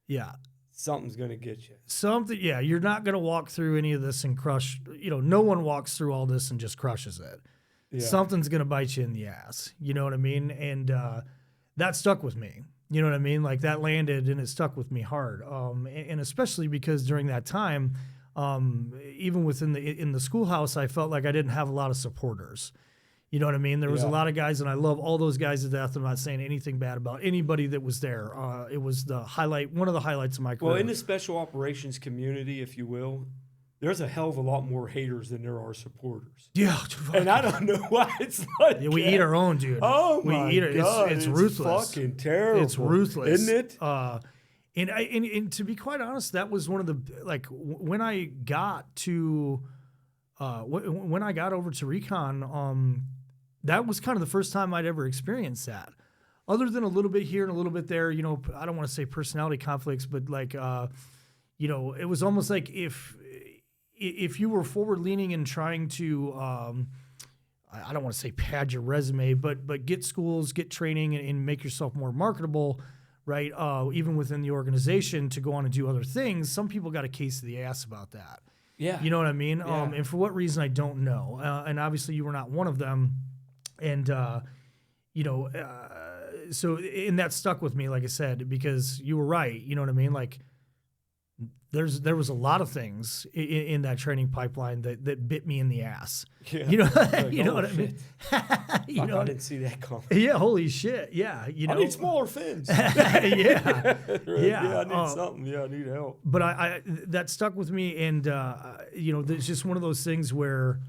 Yeah. Something's going to get you. Something. Yeah. You're not going to walk through any of this and crush. No one walks through all this and just crushes it. something's going to bite you in the ass. You know what I mean? And that stuck with me. You know what I mean? Like that landed and it stuck with me hard. And especially because during that time, even within in the schoolhouse, I felt like I didn't have a lot of supporters. You know what I mean? There was a lot of guys, and I love all those guys to death. I'm not saying anything bad about anybody that was there. It was one of the highlights of my career. Well, in the special operations community, if you will, there's a hell of a lot more haters than there are supporters. Yeah. And I don't know why it's like we eat our own, dude. Oh, my God. It's ruthless. Fucking terrible. It's ruthless. Isn't it? And to be quite honest, that was one of the, like, when I got to, when I got over to Recon, that was kind of the first time I'd ever experienced that. Other than a little bit here and a little bit there, you know, I don't want to say personality conflicts, but like, you know, it was almost like if you were forward leaning and trying to, I don't want to say pad your resume, but get schools, get training, and make yourself more marketable, right? Even within the organization to go on and do other things. Some people got a case of the ass about that. Yeah. You know what I mean? Yeah. And for what reason, I don't know. And obviously you were not one of them. And, you know, so, and that stuck with me, like I said, because you were right. You know what I mean? Like, there was a lot of things in that training pipeline that bit me in the ass. Yeah. You know, Like, you know what I mean? You know, I didn't see that coming. yeah, holy shit. Yeah. You know, I need smaller fins. yeah. Yeah, I need Oh. something. Yeah, I need help. But I that stuck with me, and you know, there's just one of those things where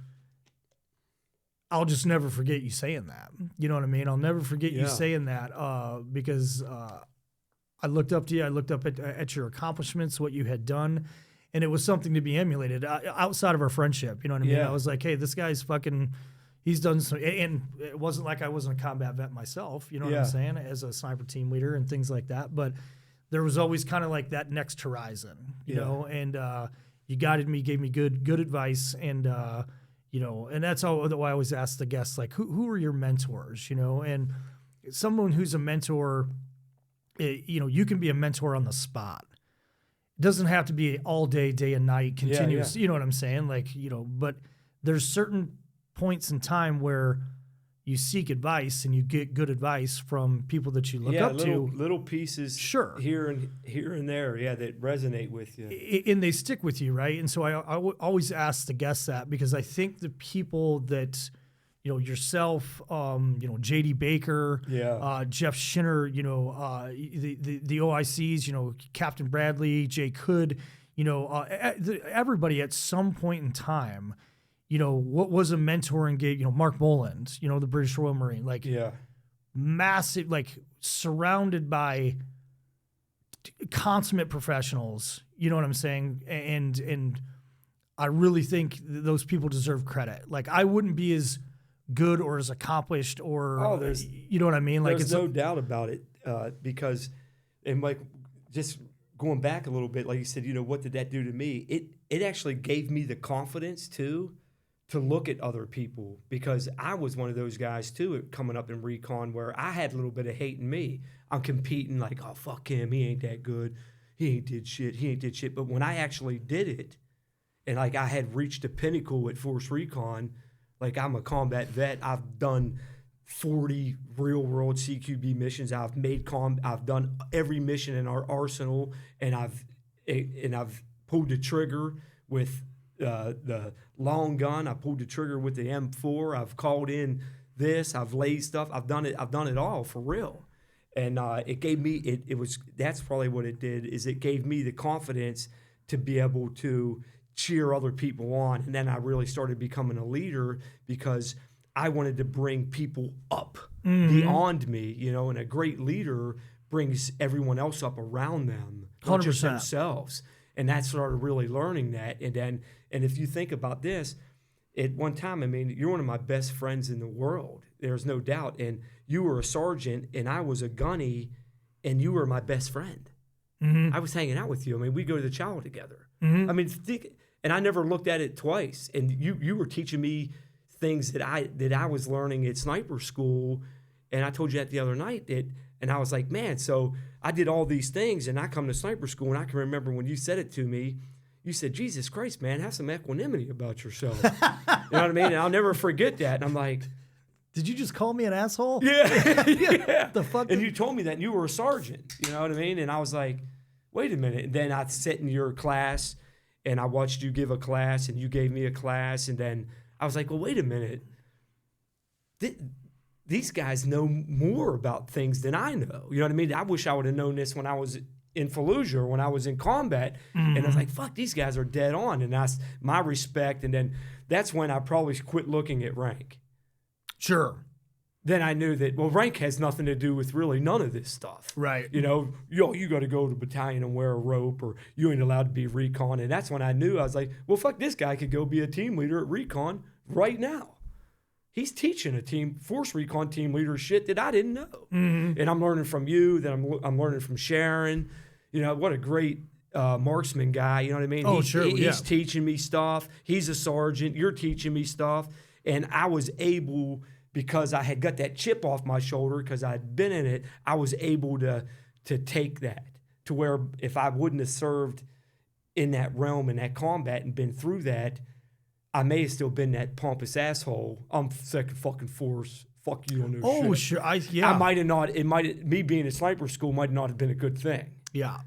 I'll just never forget you saying that. You know what I mean? I'll never forget you saying that because I looked up to you. I looked up at your accomplishments, what you had done, and it was something to be emulated outside of our friendship. You know what I mean? Yeah. I was like, hey, this guy's fucking. He's done some, and it wasn't like I wasn't a combat vet myself. You know what I'm saying? As a sniper team leader and things like that, but there was always kind of like that next horizon, you know, and you guided me, gave me good advice. And, you know, and that's all that I always ask the guests, like, who are your mentors, you know? And someone who's a mentor, you know, you can be a mentor on the spot. It doesn't have to be all day and night, continuous, you know what I'm saying? Like, you know, but there's certain points in time where you seek advice and you get good advice from people that you look up to. Little pieces here and there, that resonate with you. And they stick with you, right? And so I always ask the guests that, because I think the people that, you know, yourself, you know, J.D. Baker, Jeff Schinner, you know, the OICs, you know, Captain Bradley, Jake Hood, you know, everybody at some point in time, you know, what was a mentor and gave, you know, Mark Boland, you know, the British Royal Marine, like massive, like surrounded by consummate professionals, you know what I'm saying? And I really think those people deserve credit. Like, I wouldn't be as good or as accomplished or, you know what I mean? Like, there's no doubt about it, because, and like, just going back a little bit, like you said, you know, what did that do to me? It actually gave me the confidence too, to look at other people, because I was one of those guys too coming up in recon where I had a little bit of hate in me. I'm competing like, oh, fuck him, he ain't that good, he ain't did shit. But when I actually did it, and like I had reached a pinnacle at Force Recon, like I'm a combat vet, I've done 40 real world CQB missions, I've done every mission in our arsenal, and I've pulled the trigger with the long gun. I pulled the trigger with the M4. I've called in this. I've laid stuff. I've done it all for real. And it gave me that's probably what it did, is it gave me the confidence to be able to cheer other people on. And then I really started becoming a leader, because I wanted to bring people up beyond me, you know, and a great leader brings everyone else up around them, not just 100%. themselves. And that started really learning that. And if you think about this, at one time, I mean, you're one of my best friends in the world. There's no doubt. And you were a sergeant and I was a gunny, and you were my best friend. I was hanging out with you. I mean, we go to the chow together. I mean, and I never looked at it twice. And you were teaching me things that I was learning at sniper school. And I told you that the other night, and I was like, man, so I did all these things, and I come to sniper school, and I can remember when you said it to me, you said, Jesus Christ, man, have some equanimity about yourself. You know what I mean? And I'll never forget that. And I'm like, did you just call me an asshole? yeah, yeah. The fuck? And you told me that and you were a sergeant. You know what I mean? And I was like, wait a minute. And then I sat in your class and I watched you give a class and you gave me a class. And then I was like, well, wait a minute. These guys know more about things than I know. You know what I mean? I wish I would have known this when I was in Fallujah or when I was in combat. And I was like, fuck, these guys are dead on. And that's my respect. And then that's when I probably quit looking at rank. Sure. Then I knew that, well, rank has nothing to do with really none of this stuff. Right. You know, you got to go to the battalion and wear a rope, or you ain't allowed to be recon. And that's when I knew, I was like, well, fuck, this guy could go be a team leader at recon right now. He's teaching a team, Force Recon team leader shit that I didn't know. And I'm learning from you, then I'm learning from Sharon. You know, what a great marksman guy, you know what I mean? Oh, sure, He's teaching me stuff. He's a sergeant. You're teaching me stuff. And I was able, because I had got that chip off my shoulder, because I had been in it, I was able to take that to where if I wouldn't have served in that realm in that combat and been through that, I may have still been that pompous asshole. I'm second fucking force. Fuck you on this shit. Oh, sure. I might have not, me being in sniper school might not have been a good thing. Yeah.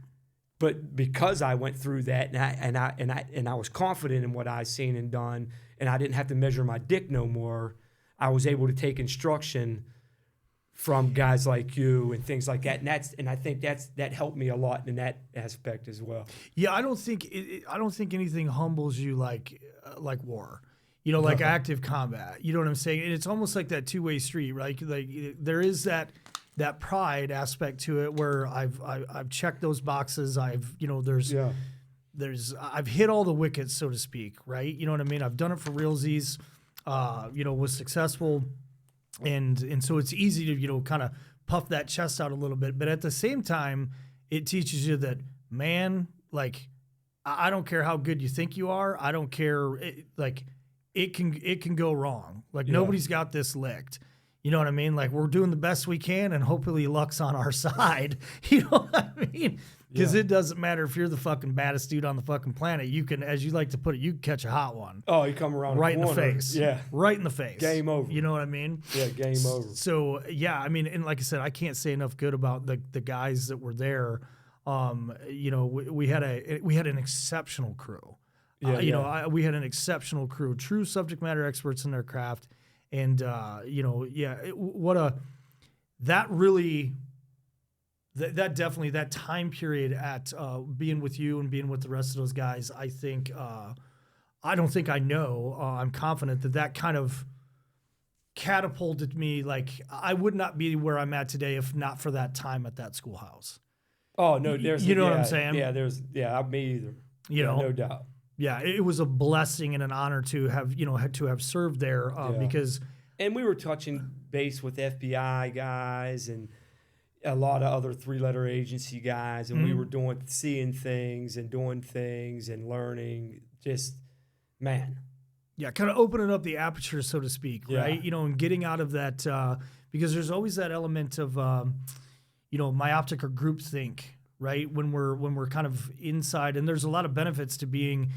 But because I went through that and I was confident in what I seen and done, and I didn't have to measure my dick no more, I was able to take instruction from guys like you and things like that. And I think that helped me a lot in that aspect as well. Yeah, I don't think anything humbles you like war. You know, like active combat. You know what I'm saying? And it's almost like that two-way street, right? Like there is that pride aspect to it where I've checked those boxes. I've hit all the wickets, so to speak, right? You know what I mean? I've done it for realsies, was successful. And so it's easy to, kind of puff that chest out a little bit. But at the same time, it teaches you that, man, like, I don't care how good you think you are. I don't care. It can go wrong. Like, nobody's got this licked. You know what I mean? Like, we're doing the best we can, and hopefully luck's on our side. You know what I mean? Because it doesn't matter if you're the fucking baddest dude on the fucking planet. You can, as you like to put it, you can catch a hot one. Oh, you come around right in the face. Yeah. Right in the face. Game over. You know what I mean? Yeah, game over. So, yeah, I mean, and like I said, I can't say enough good about the guys that were there. We had an exceptional crew. We had an exceptional crew, true subject matter experts in their craft. And, that time period at being with you and being with the rest of those guys, I think, I'm confident that kind of catapulted me. Like, I would not be where I'm at today if not for that time at that schoolhouse. Oh, no, you know what I'm saying? Yeah, me either. No doubt. Yeah, it was a blessing and an honor to have served there because. And we were touching base with FBI guys and a lot of other three-letter agency guys, and we were seeing things and doing things and learning. Just, man. Yeah, kind of opening up the aperture, so to speak, right? And getting out of that because there's always that element of myoptic or groupthink. Right, when we're kind of inside, and there's a lot of benefits to being,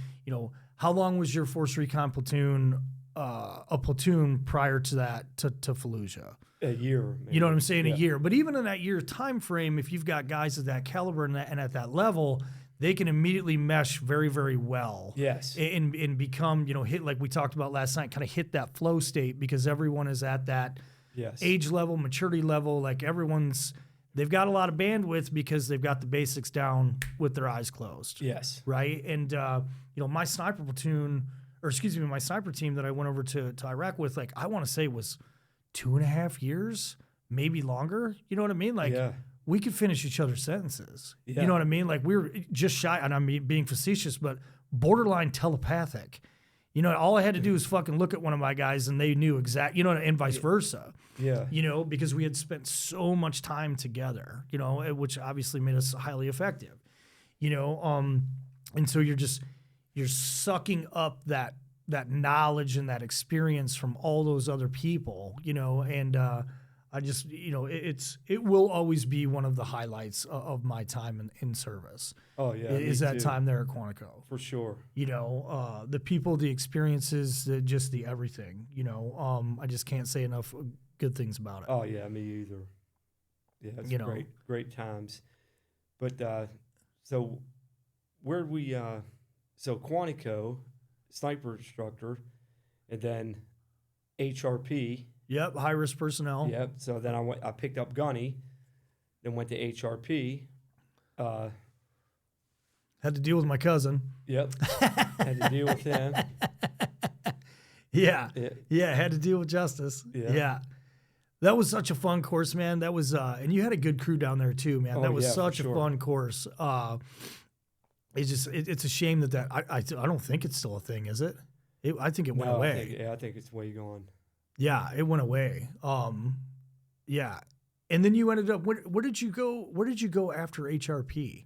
how long was your Force Recon platoon a platoon prior to that to Fallujah? A year. Maybe. You know what I'm saying? A year. But even in that year time frame, if you've got guys at that caliber and at that level, they can immediately mesh very, very well. Yes. And become, hit like we talked about last night, kind of hit that flow state because everyone is at that age level, maturity level, like they've got a lot of bandwidth because they've got the basics down with their eyes closed. Yes. Right? And, my sniper team that I went over to Iraq with, like, I want to say was 2.5 years, maybe longer. You know what I mean? Like, we could finish each other's sentences. Yeah. You know what I mean? Like, we were just shy, and I'm being facetious, but borderline telepathic. All I had to do was fucking look at one of my guys and they knew exactly, and vice versa. Yeah. Because we had spent so much time together, which obviously made us highly effective, and so you're sucking up that knowledge and that experience from all those other people, and I just, it will always be one of the highlights of my time in service. Oh yeah, is me that too. time there at Quantico. For sure. The people, the experiences, just the everything. I just can't say enough good things about it. Oh yeah, me either. Yeah, it's great times. But so where we so Quantico, sniper instructor, and then HRP. Yep, high risk personnel. Yep. So then I picked up gunny, then went to HRP. Had to deal with my cousin. Yep. Had to deal with him. Yeah. Had to deal with Justice. Yeah. That was such a fun course, man. That was, and you had a good crew down there too, man. That was such a fun course. It's a shame that I don't think it's still a thing, is it? I think it went away. I think it's way gone. Yeah, it went away. Yeah, and then you ended up. Where did you go? Where did you go after HRP?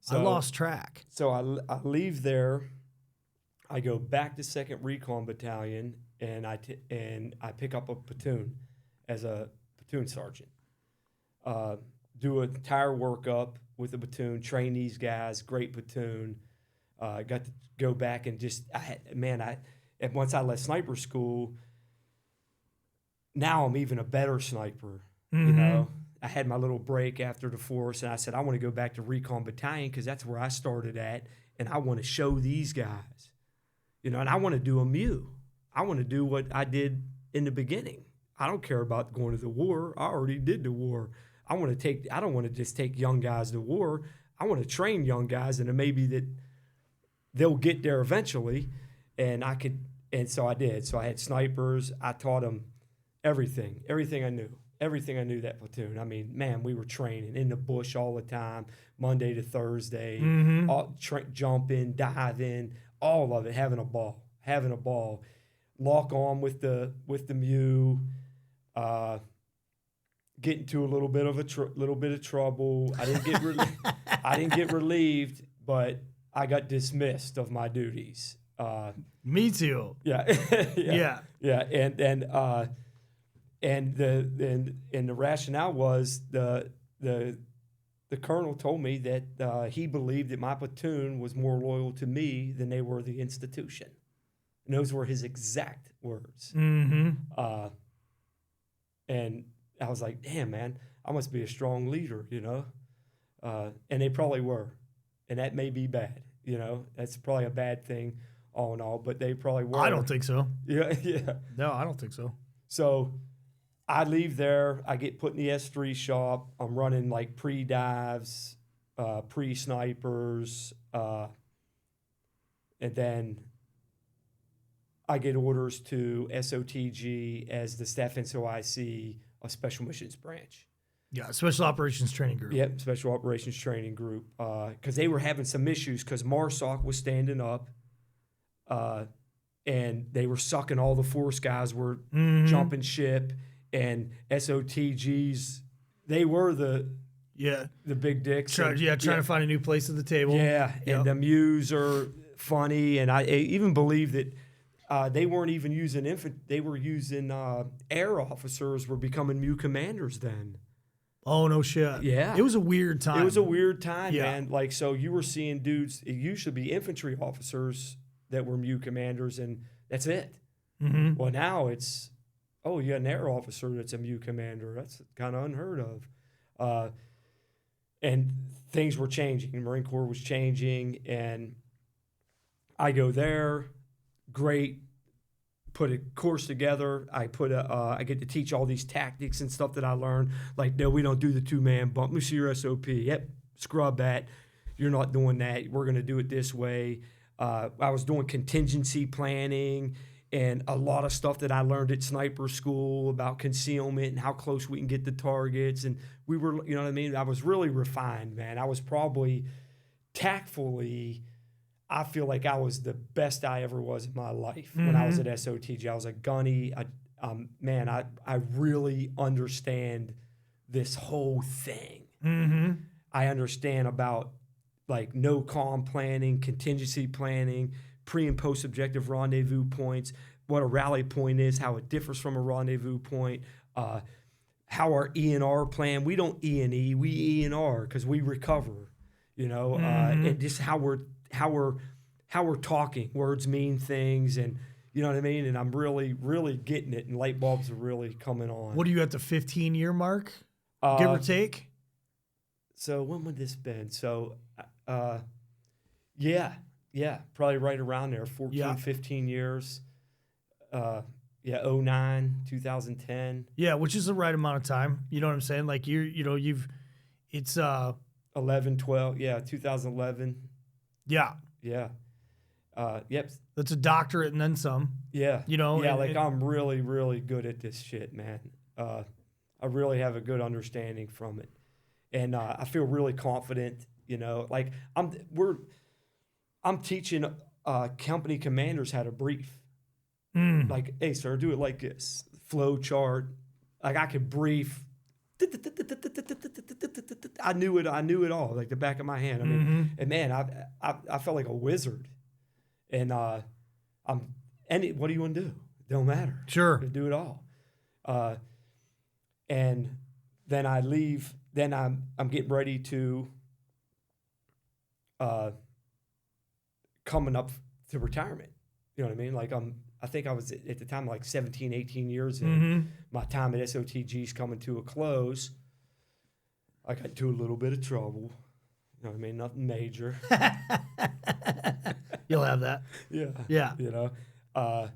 I lost track. So I leave there. I go back to 2nd Recon Battalion, and I pick up a platoon as a platoon sergeant. Do an entire workup with the platoon, train these guys. Great platoon. Got to go back and just once I left sniper school. Now I'm even a better sniper, I had my little break after the force, and I said, I want to go back to Recon Battalion because that's where I started at, and I want to show these guys, and I want to do a MEU. I want to do what I did in the beginning. I don't care about going to the war. I already did the war. I don't want to just take young guys to war. I want to train young guys, and then maybe that they'll get there eventually, and so I did. So I had snipers. I taught them everything I knew that platoon. I mean, man, we were training in the bush all the time, Monday to Thursday, jumping, diving, all of it, having a ball, lock on with the MEU, get into a little bit of trouble. I didn't get relieved, but I got dismissed of my duties. Me too. Yeah. And the rationale was the colonel told me that he believed that my platoon was more loyal to me than they were the institution. And those were his exact words. Mm-hmm. And I was like, damn, man, I must be a strong leader, and they probably were. And that may be bad, That's probably a bad thing all in all, but they probably were. I don't think so. Yeah. No, I don't think so. So I leave there. I get put in the S3 shop. I'm running like pre-dives, pre-snipers, and then I get orders to SOTG as the Staff NCOIC of Special Missions Branch. Yeah, Special Operations Training Group. Yep, Special Operations Training Group. Because they were having some issues because MARSOC was standing up. And they were sucking. All the force guys were jumping ship. And SOTGs, they were the big dicks. Trying to find a new place at the table. Yeah, and the MEUs are funny. And I even believe that they weren't even using they were using air officers were becoming MEU commanders then. Oh, no shit. Yeah. It was a weird time. It was a weird time, man. Like, so you were seeing dudes, it used to be infantry officers that were MEU commanders, and that's it. Mm-hmm. Well, now it's, you got an air officer that's a MEU commander. That's kind of unheard of. And things were changing. The Marine Corps was changing, and I go there, great, put a course together. I get to teach all these tactics and stuff that I learned. Like, no, we don't do the 2-man bump. Let me see your SOP. Yep, scrub that. You're not doing that. We're going to do it this way. I was doing contingency planning and a lot of stuff that I learned at sniper school about concealment and how close we can get to targets. And we were, I was really refined, man. I was probably tactfully, I feel like I was the best I ever was in my life when I was at SOTG. I was a gunny. I really understand this whole thing. Mm-hmm. I understand about like no comm planning, contingency planning, pre and post objective rendezvous points, what a rally point is, how it differs from a rendezvous point, how our E&R plan. We don't E&E, we E&R because we recover. You know, and just how we're talking. Words mean things, and you know what I mean. And I'm really, really getting it, and light bulbs are really coming on. What are you at the 15-year mark, give or take? So when would this been? So, yeah, probably right around there, 14, 15 years. 09, 2010. Yeah, which is the right amount of time. You know what I'm saying? Like it's 11, 12, 2011. Yeah. Yeah. Yep. That's a doctorate and then some. Yeah. You know? Yeah, I'm really, really good at this shit, man. I really have a good understanding from it. And I feel really confident, you know. Like, I'm teaching company commanders how to brief. Like, hey, sir, do it like this. Flow chart. Like, I could brief. I knew it all, like the back of my hand. I mean, and man, I felt like a wizard. And what do you want to do? Don't matter. Sure. Do it all. And then I leave. Then I'm getting ready to coming up to retirement. You know what I mean? Like I think I was at the time like 17, 18 years in. My time at SOTG is coming to a close. I got into a little bit of trouble. You know what I mean? Nothing major. You'll have that. Yeah. Yeah. You know?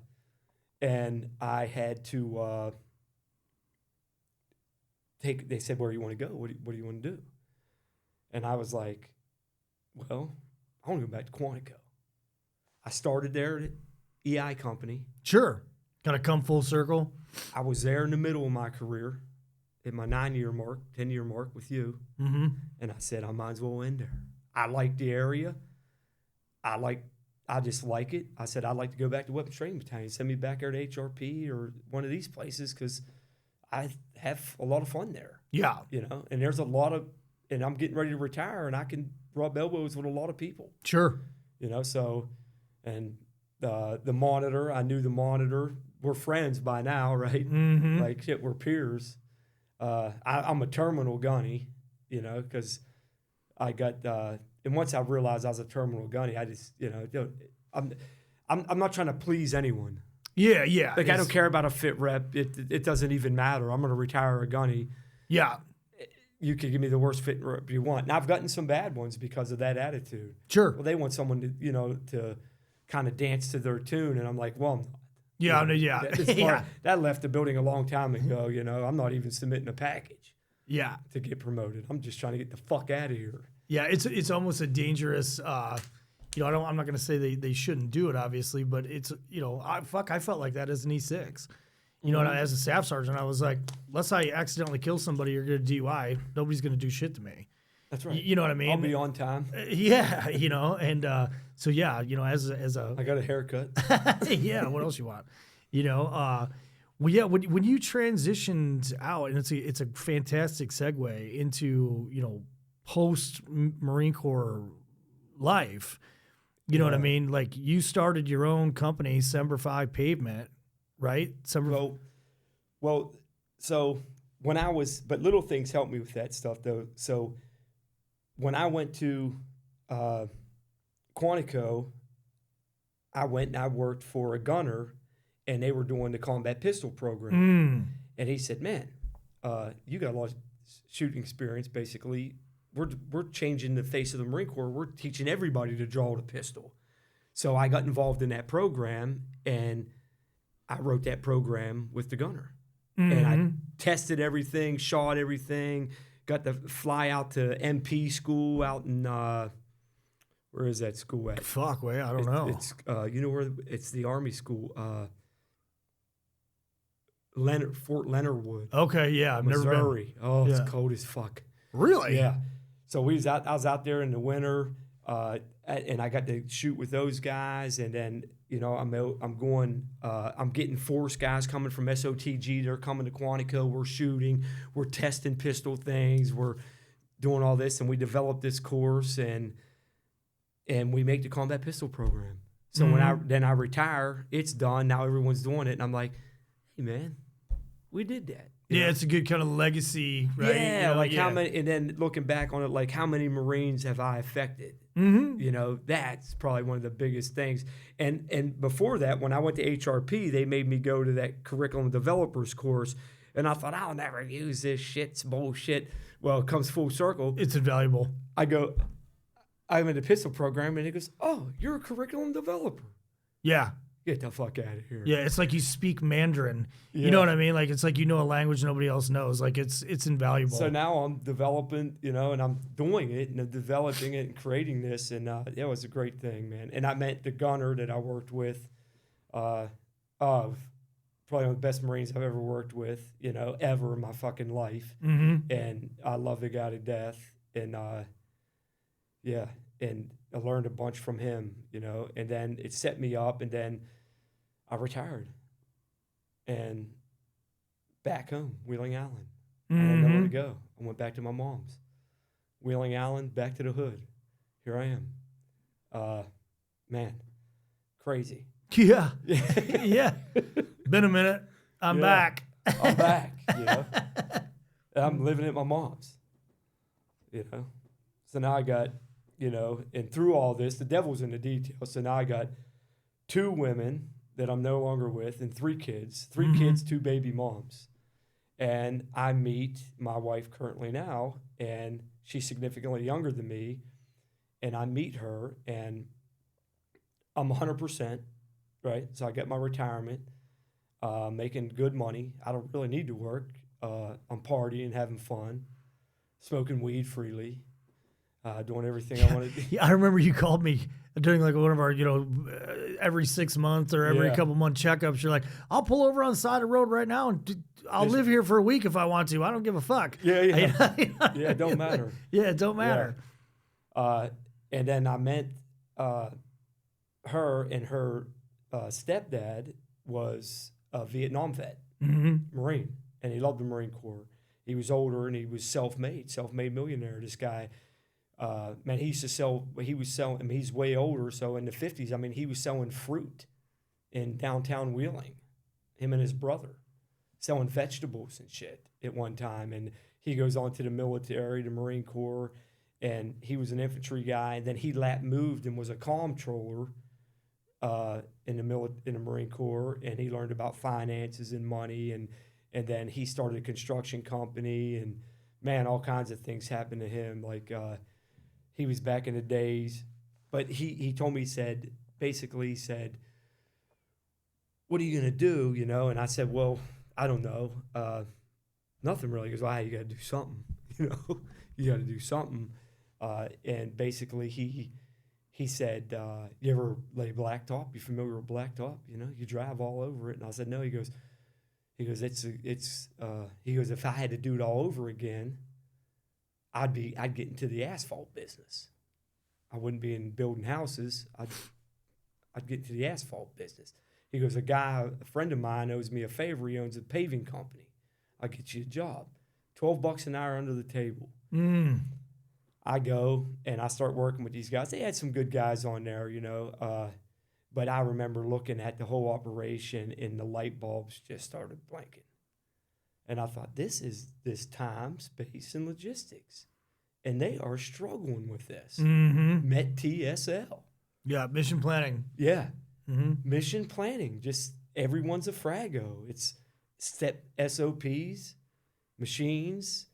And I had to they said, where do you want to go? What do you want to do? And I was like, well, I want to go back to Quantico. I started there at EI company. Sure. Gotta come full circle. I was there in the middle of my career at my 9-year mark, 10-year mark with you. And I said, I might as well end there. I like the area. I just like it. I said, I'd like to go back to Weapons Training Battalion. Send me back there to HRP or one of these places because I have a lot of fun there. Yeah. You know, and there's a lot of, and I'm getting ready to retire and I can rub elbows with a lot of people. Sure. You know, so, and the monitor, I knew the monitor. We're friends by now, right? Like, shit, we're peers. I'm a terminal gunny, you know, because I got, and once I realized I was a terminal gunny, I just, you know, I'm not trying to please anyone. Yeah. Like, I don't care about a fit rep. It doesn't even matter. I'm going to retire a gunny. Yeah. You could give me the worst fit rep you want. Now, I've gotten some bad ones because of that attitude. Sure. Well, they want someone to, you know, to kind of dance to their tune. And I'm like, well, I'm not. Yeah, you know, yeah. That left the building a long time ago, you know. I'm not even submitting a package. Yeah. To get promoted. I'm just trying to get the fuck out of here. Yeah, it's almost a dangerous, you know, I'm not going to say they shouldn't do it, obviously, but it's, you know, I felt like that as an E6. You know, and as a staff sergeant, I was like, unless I accidentally kill somebody or get a DUI, nobody's going to do shit to me. That's right. You know what I mean? I'll be on time. Yeah, you know, and so yeah, you know, as a I got a haircut. Yeah, what else you want? You know, well, yeah, when you transitioned out, and it's a fantastic segue into, you know, post Marine Corps life. You know what I mean? Like, you started your own company, Semper 5 Pavement, right? Well, so when I was, but little things helped me with that stuff though. So when I went to Quantico, I went and I worked for a gunner, and they were doing the combat pistol program. And he said, man, you got a lot of shooting experience, basically. We're changing the face of the Marine Corps. We're teaching everybody to draw the pistol. So I got involved in that program, and I wrote that program with the gunner. And I tested everything, shot everything, got to fly out to MP school out in, where is that school at? Fuck, wait, I don't know. It's you know where, it's the Army school, Fort Leonard Wood. Okay, yeah, I've Missouri. never been. Oh, it's cold as fuck. Really? Yeah. So I was out there in the winter, and I got to shoot with those guys. And then, you know, I'm getting Force guys coming from SOTG. They're coming to Quantico. We're shooting. We're testing pistol things. We're doing all this, and we developed this course, and we make the combat pistol program. So when I retire, it's done. Now everyone's doing it, and I'm like, hey man, we did that. Yeah, it's a good kind of legacy, right? Yeah, how many, and then looking back on it, like how many Marines have I affected? Mm-hmm. You know, that's probably one of the biggest things. And before that, when I went to HRP, they made me go to that curriculum developers course, and I thought, I'll never use this shit, it's bullshit. Well, it comes full circle. It's invaluable. I'm in the pistol program, and he goes, oh, you're a curriculum developer. Yeah. Get the fuck out of here. Yeah, it's like you speak Mandarin. Yeah. You know what I mean? Like, it's like you know a language nobody else knows. Like, it's invaluable. So now I'm developing, and I'm doing it, and I'm developing it and creating this, and it was a great thing, man. And I met the gunner that I worked with, probably one of the best Marines I've ever worked with, ever in my fucking life. Mm-hmm. And I love the guy to death. And, and I learned a bunch from him, and then it set me up, and then I retired. And back home, Wheeling Island. I had nowhere to go. I went back to my mom's. Wheeling Island, back to the hood. Here I am. Man, crazy. Yeah. Yeah. Been a minute. I'm back. I'm back, And I'm living at my mom's, So now I got, and through all this, the devil's in the details. So now I got 2 women that I'm no longer with and 3 kids. 3 kids, 2 baby moms. And I meet my wife currently now, and she's significantly younger than me. And I meet her, and I'm 100%, right? So I get my retirement, making good money. I don't really need to work. I'm partying, having fun, smoking weed freely, doing everything I want to do. Yeah, I remember you called me during like one of our, every 6 months or every couple month checkups. You're like, I'll pull over on the side of the road right now and I'll live here for a week if I want to. I don't give a fuck. Yeah. Yeah, it don't matter. Yeah, it don't matter. Yeah. And then I met her, and her stepdad was a Vietnam vet, Marine, and he loved the Marine Corps. He was older, and he was self-made millionaire. This guy, man, he was selling, I mean, he's way older, so in the 50s, I mean, he was selling fruit in downtown Wheeling, him and his brother, selling vegetables and shit at one time. And he goes on to the military, the Marine Corps, and he was an infantry guy. And then he moved and was a comptroller in the Marine Corps, and he learned about finances and money, and then he started a construction company, and man, all kinds of things happened to him. Like he was back in the days, but he told me, he said, what are you gonna do? And I said, well, I don't know, nothing really. He goes, well, you got to do something, you got to do something, and basically he said, you ever lay blacktop? You familiar with blacktop? You drive all over it. And I said, no. He goes, he goes, if I had to do it all over again, I'd get into the asphalt business. I wouldn't be in building houses. I'd get into the asphalt business. He goes, a friend of mine owes me a favor. He owns a paving company. I'll get you a job. $12 an hour under the table. I go and I start working with these guys. They had some good guys on there, but I remember looking at the whole operation, and the light bulbs just started blinking. And I thought, this is time, space, and logistics. And they are struggling with this. Met TSL. Yeah, mission planning. Yeah. Mission planning. Just everyone's a frago. It's step SOPs, machines,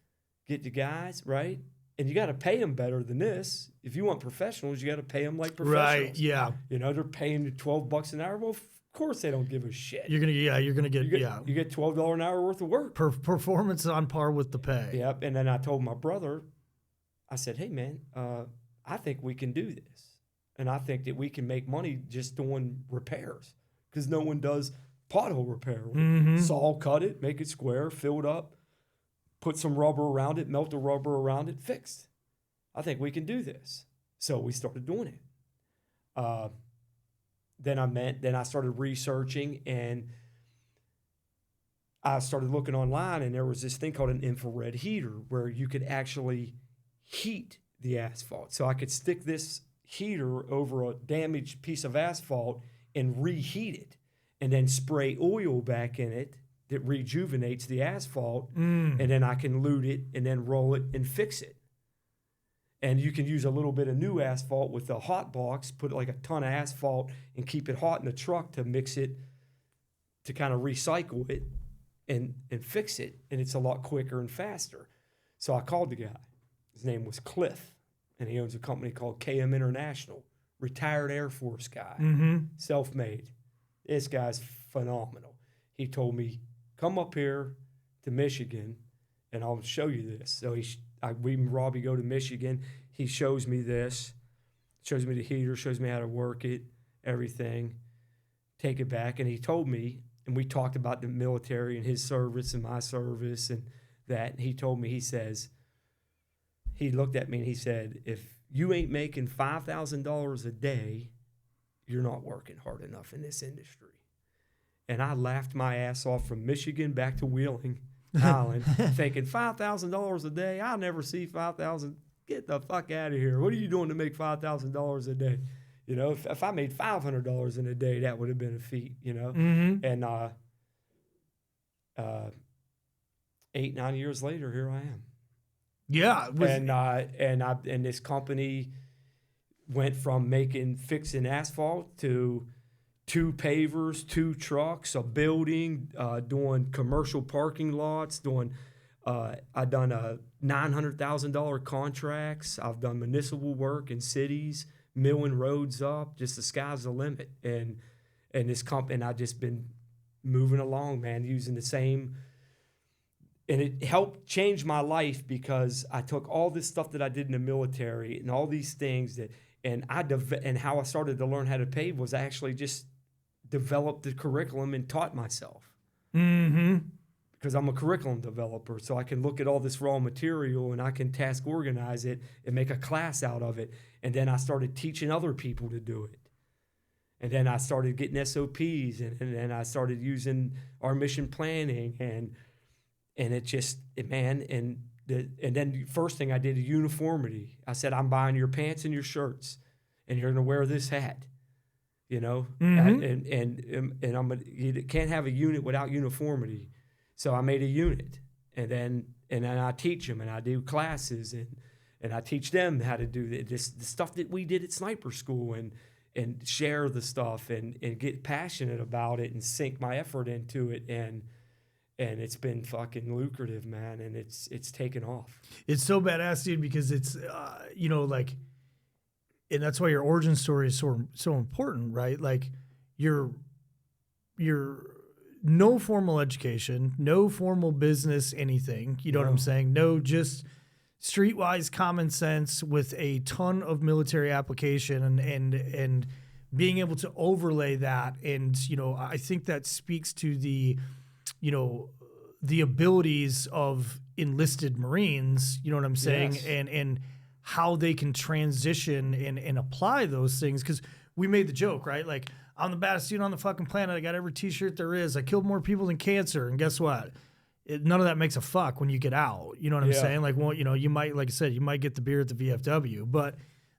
get the guys, right? And you got to pay them better than this. If you want professionals, you got to pay them like professionals. Right, yeah. They're paying you $12 an hour. Well, of course they don't give a shit. You get $12 an hour worth of work. Performance on par with the pay. Yep. And then I told my brother, I said, hey, man, I think we can do this. And I think that we can make money just doing repairs, because no one does pothole repair. Saw cut it, make it square, fill it up, put some rubber around it, melt the rubber around it, fixed. I think we can do this. So we started doing it. Then I started researching, and I started looking online, and there was this thing called an infrared heater where you could actually heat the asphalt. So I could stick this heater over a damaged piece of asphalt and reheat it, and then spray oil back in it that rejuvenates the asphalt, and then I can lute it and then roll it and fix it. And you can use a little bit of new asphalt with a hot box, put like a ton of asphalt and keep it hot in the truck to mix it, to kind of recycle it and fix it. And it's a lot quicker and faster. So I called the guy. His name was Cliff, and he owns a company called KM International, retired Air Force guy, self-made. This guy's phenomenal. He told me, come up here to Michigan, and I'll show you this. So we and Robbie go to Michigan. He shows me this, shows me the heater, shows me how to work it, everything, take it back. And he told me, and we talked about the military and his service and my service and that. And he told me, he looked at me and he said, if you ain't making $5,000 a day, you're not working hard enough in this industry. And I laughed my ass off from Michigan back to Wheeling Island, thinking $5,000 a day. I'll never see $5,000. Get the fuck out of here. What are you doing to make $5,000 a day? You know, if I made $500 in a day, that would have been a feat, you know? And 8-9 years later, here I am. Yeah. And this company went from fixing asphalt to 2 pavers, 2 trucks, a building, doing commercial parking lots, I've done $900,000 contracts. I've done municipal work in cities, milling roads up. Just the sky's the limit. And this company, I've just been moving along, man, using the same. And it helped change my life because I took all this stuff that I did in the military and all these things and how I started to learn how to pave was I actually just developed the curriculum and taught myself. Because I'm a curriculum developer, so I can look at all this raw material and I can task organize it and make a class out of it. And then I started teaching other people to do it. And then I started getting SOPs and then I started using our mission planning and it just, man, and then the first thing I did is uniformity. I said, I'm buying your pants and your shirts and you're going to wear this hat. You know, and you can't have a unit without uniformity. So I made a unit, and then I teach them, and I do classes, and I teach them how to do the stuff that we did at sniper school, and share the stuff, and get passionate about it, and sink my effort into it, and it's been fucking lucrative, man, and it's taken off. It's so badass, dude, because it's you know, like. And that's why your origin story is so important, right? Like you're no formal education, no formal business, anything. You know what I'm saying? No, just streetwise common sense with a ton of military application and being able to overlay that. And, you know, I think that speaks to the abilities of enlisted Marines, you know what I'm saying? Yes. And how they can transition and apply those things. Because we made the joke, right? Like, I'm the baddest dude on the fucking planet. I got every T-shirt there is. I killed more people than cancer. And guess what? None of that makes a fuck when you get out. You know what I'm saying? Like, well, you know, you might, like I said, you might get the beer at the VFW. But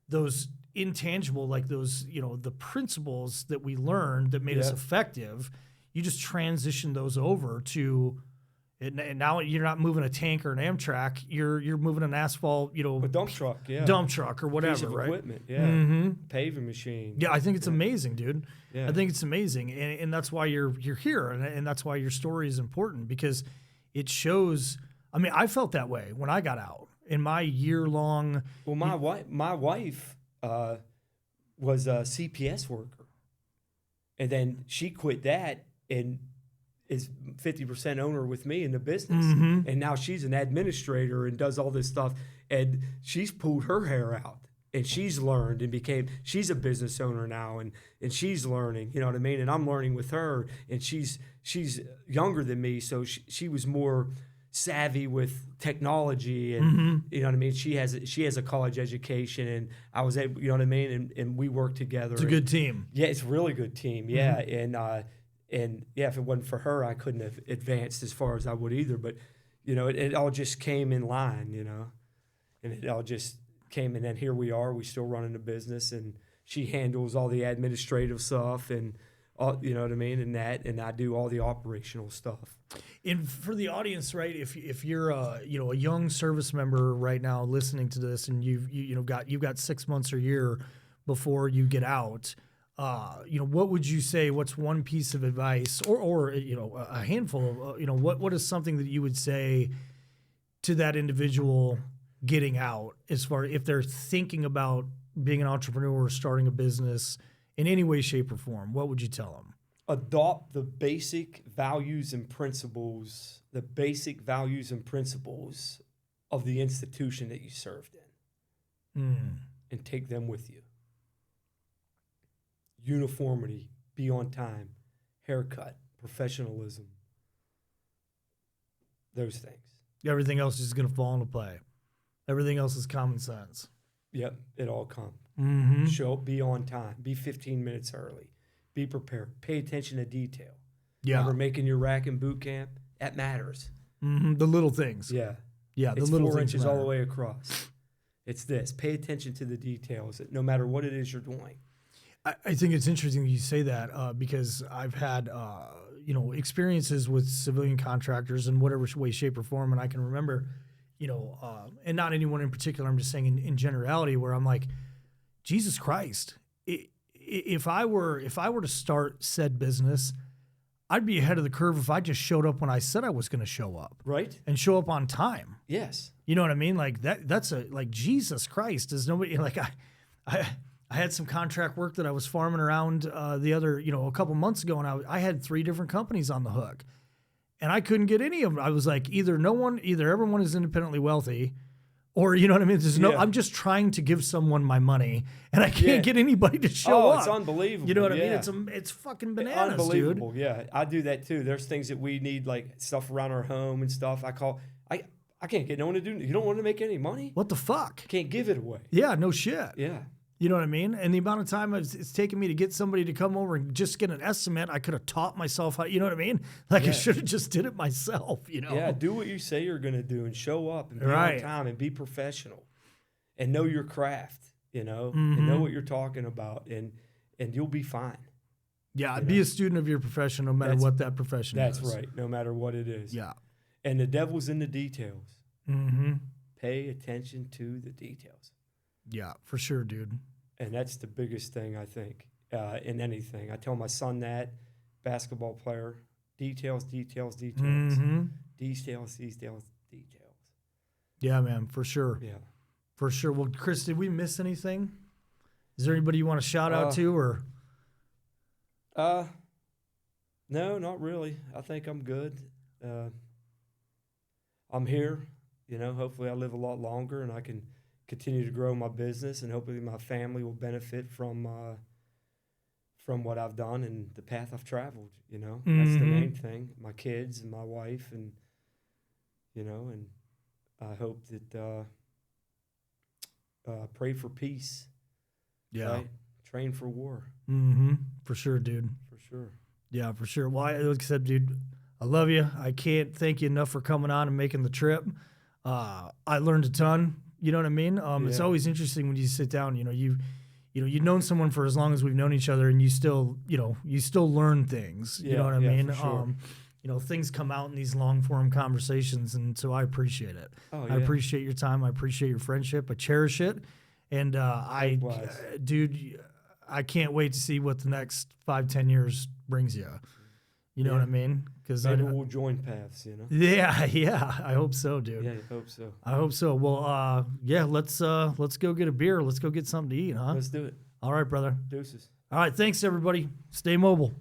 those intangible, like those, you know, the principles that we learned that made us effective, you just transition those over to... And now you're not moving a tank or an Amtrak. You're moving an asphalt, you know, a dump truck or whatever, piece of right? Equipment, paving machine. Yeah, I think it's amazing, dude. Yeah. I think it's amazing, and that's why you're here, and that's why your story is important because it shows. I mean, I felt that way when I got out in my year-long. Well, my wife was a CPS worker, and then she quit that and is 50% owner with me in the business. And now she's an administrator and does all this stuff. And she's pulled her hair out and she's learned and she's a business owner now and she's learning, you know what I mean? And I'm learning with her and she's younger than me. So she was more savvy with technology and you know what I mean? She has a college education and I was able, you know what I mean? And we work together. It's a good team. Yeah, it's a really good team. Yeah. And yeah, if it wasn't for her, I couldn't have advanced as far as I would either. But, you know, it all just came in line, you know, and it all just came. And then here we are, we still running the business and she handles all the administrative stuff and You know what I mean? And I do all the operational stuff. And for the audience, right? If you're a young service member right now listening to this, and you've got 6 months or a year before you get out, what would you say? What's one piece of advice, or a handful of what is something that you would say to that individual getting out, as far if they're thinking about being an entrepreneur or starting a business in any way, shape, or form? What would you tell them? Adopt the basic values and principles of the institution that you served in, and take them with you. Uniformity, be on time, haircut, professionalism, those things. Everything else is going to fall into play. Everything else is common sense. Yep, it all comes. Mm-hmm. Show up, be on time, be 15 minutes early, be prepared, pay attention to detail. Yeah. Remember making your rack in boot camp? That matters. Mm-hmm. The little things. Yeah. Yeah, it's the little 4 things inches matter. all the way across. It's this. Pay attention to the details, no matter what it is you're doing. I think it's interesting that you say that because I've had experiences with civilian contractors in whatever way, shape, or form, and I can remember, and not anyone in particular. I'm just saying in generality, where I'm like, Jesus Christ, if I were to start said business, I'd be ahead of the curve if I just showed up when I said I was going to show up, right? And show up on time. Yes, you know what I mean. Like that's Jesus Christ. Does nobody like I had some contract work that I was farming around a couple months ago, and I had 3 different companies on the hook, and I couldn't get any of them. I was like, either everyone is independently wealthy, or you know what I mean. I'm just trying to give someone my money, and I can't get anybody to show up. Oh, it's unbelievable. You know what I mean? It's fucking bananas, unbelievable. Dude. Yeah, I do that too. There's things that we need, like stuff around our home and stuff. I can't get no one to do. You don't want to make any money. What the fuck? Can't give it away. Yeah, no shit. Yeah. You know what I mean? And the amount of time it's taken me to get somebody to come over and just get an estimate, I could have taught myself how, you know what I mean? Like I should have just did it myself, Yeah, do what you say you're going to do and show up and be on time and be professional and know your craft, and know what you're talking about, and you'll be fine. Yeah, be a student of your profession no matter what that profession is. That's right, no matter what it is. Yeah. And the devil's in the details. Mm-hmm. Pay attention to the details. Yeah, for sure, dude. And that's the biggest thing, I think, in anything. I tell my son that, basketball player, details. Mm-hmm. Details. Yeah, man, for sure. Yeah. For sure. Well, Chris, did we miss anything? Is there anybody you want to shout out to, or? No, not really. I think I'm good. I'm here. Hopefully I live a lot longer and I can continue to grow my business, and hopefully my family will benefit from what I've done and the path I've traveled. Mm-hmm. That's the main thing. My kids and my wife, and and I hope that pray for peace. Yeah. Right? Train for war. Mm-hmm. For sure, dude. For sure. Yeah, for sure. Well, like I said, dude, I love you. I can't thank you enough for coming on and making the trip. I learned a ton. You know what I mean? It's always interesting when you sit down. You've known someone for as long as we've known each other, and you still learn things. You know what I mean? For sure. Things come out in these long form conversations, and so I appreciate it. Oh, I appreciate your time. I appreciate your friendship. I cherish it, and dude, I can't wait to see what the next 5-10 years brings you. You know what I mean? Because maybe we'll join paths. Yeah. I hope so, dude. Yeah, I hope so. I hope so. Well, let's go get a beer. Let's go get something to eat, huh? Let's do it. All right, brother. Deuces. All right, thanks everybody. Stay mobile.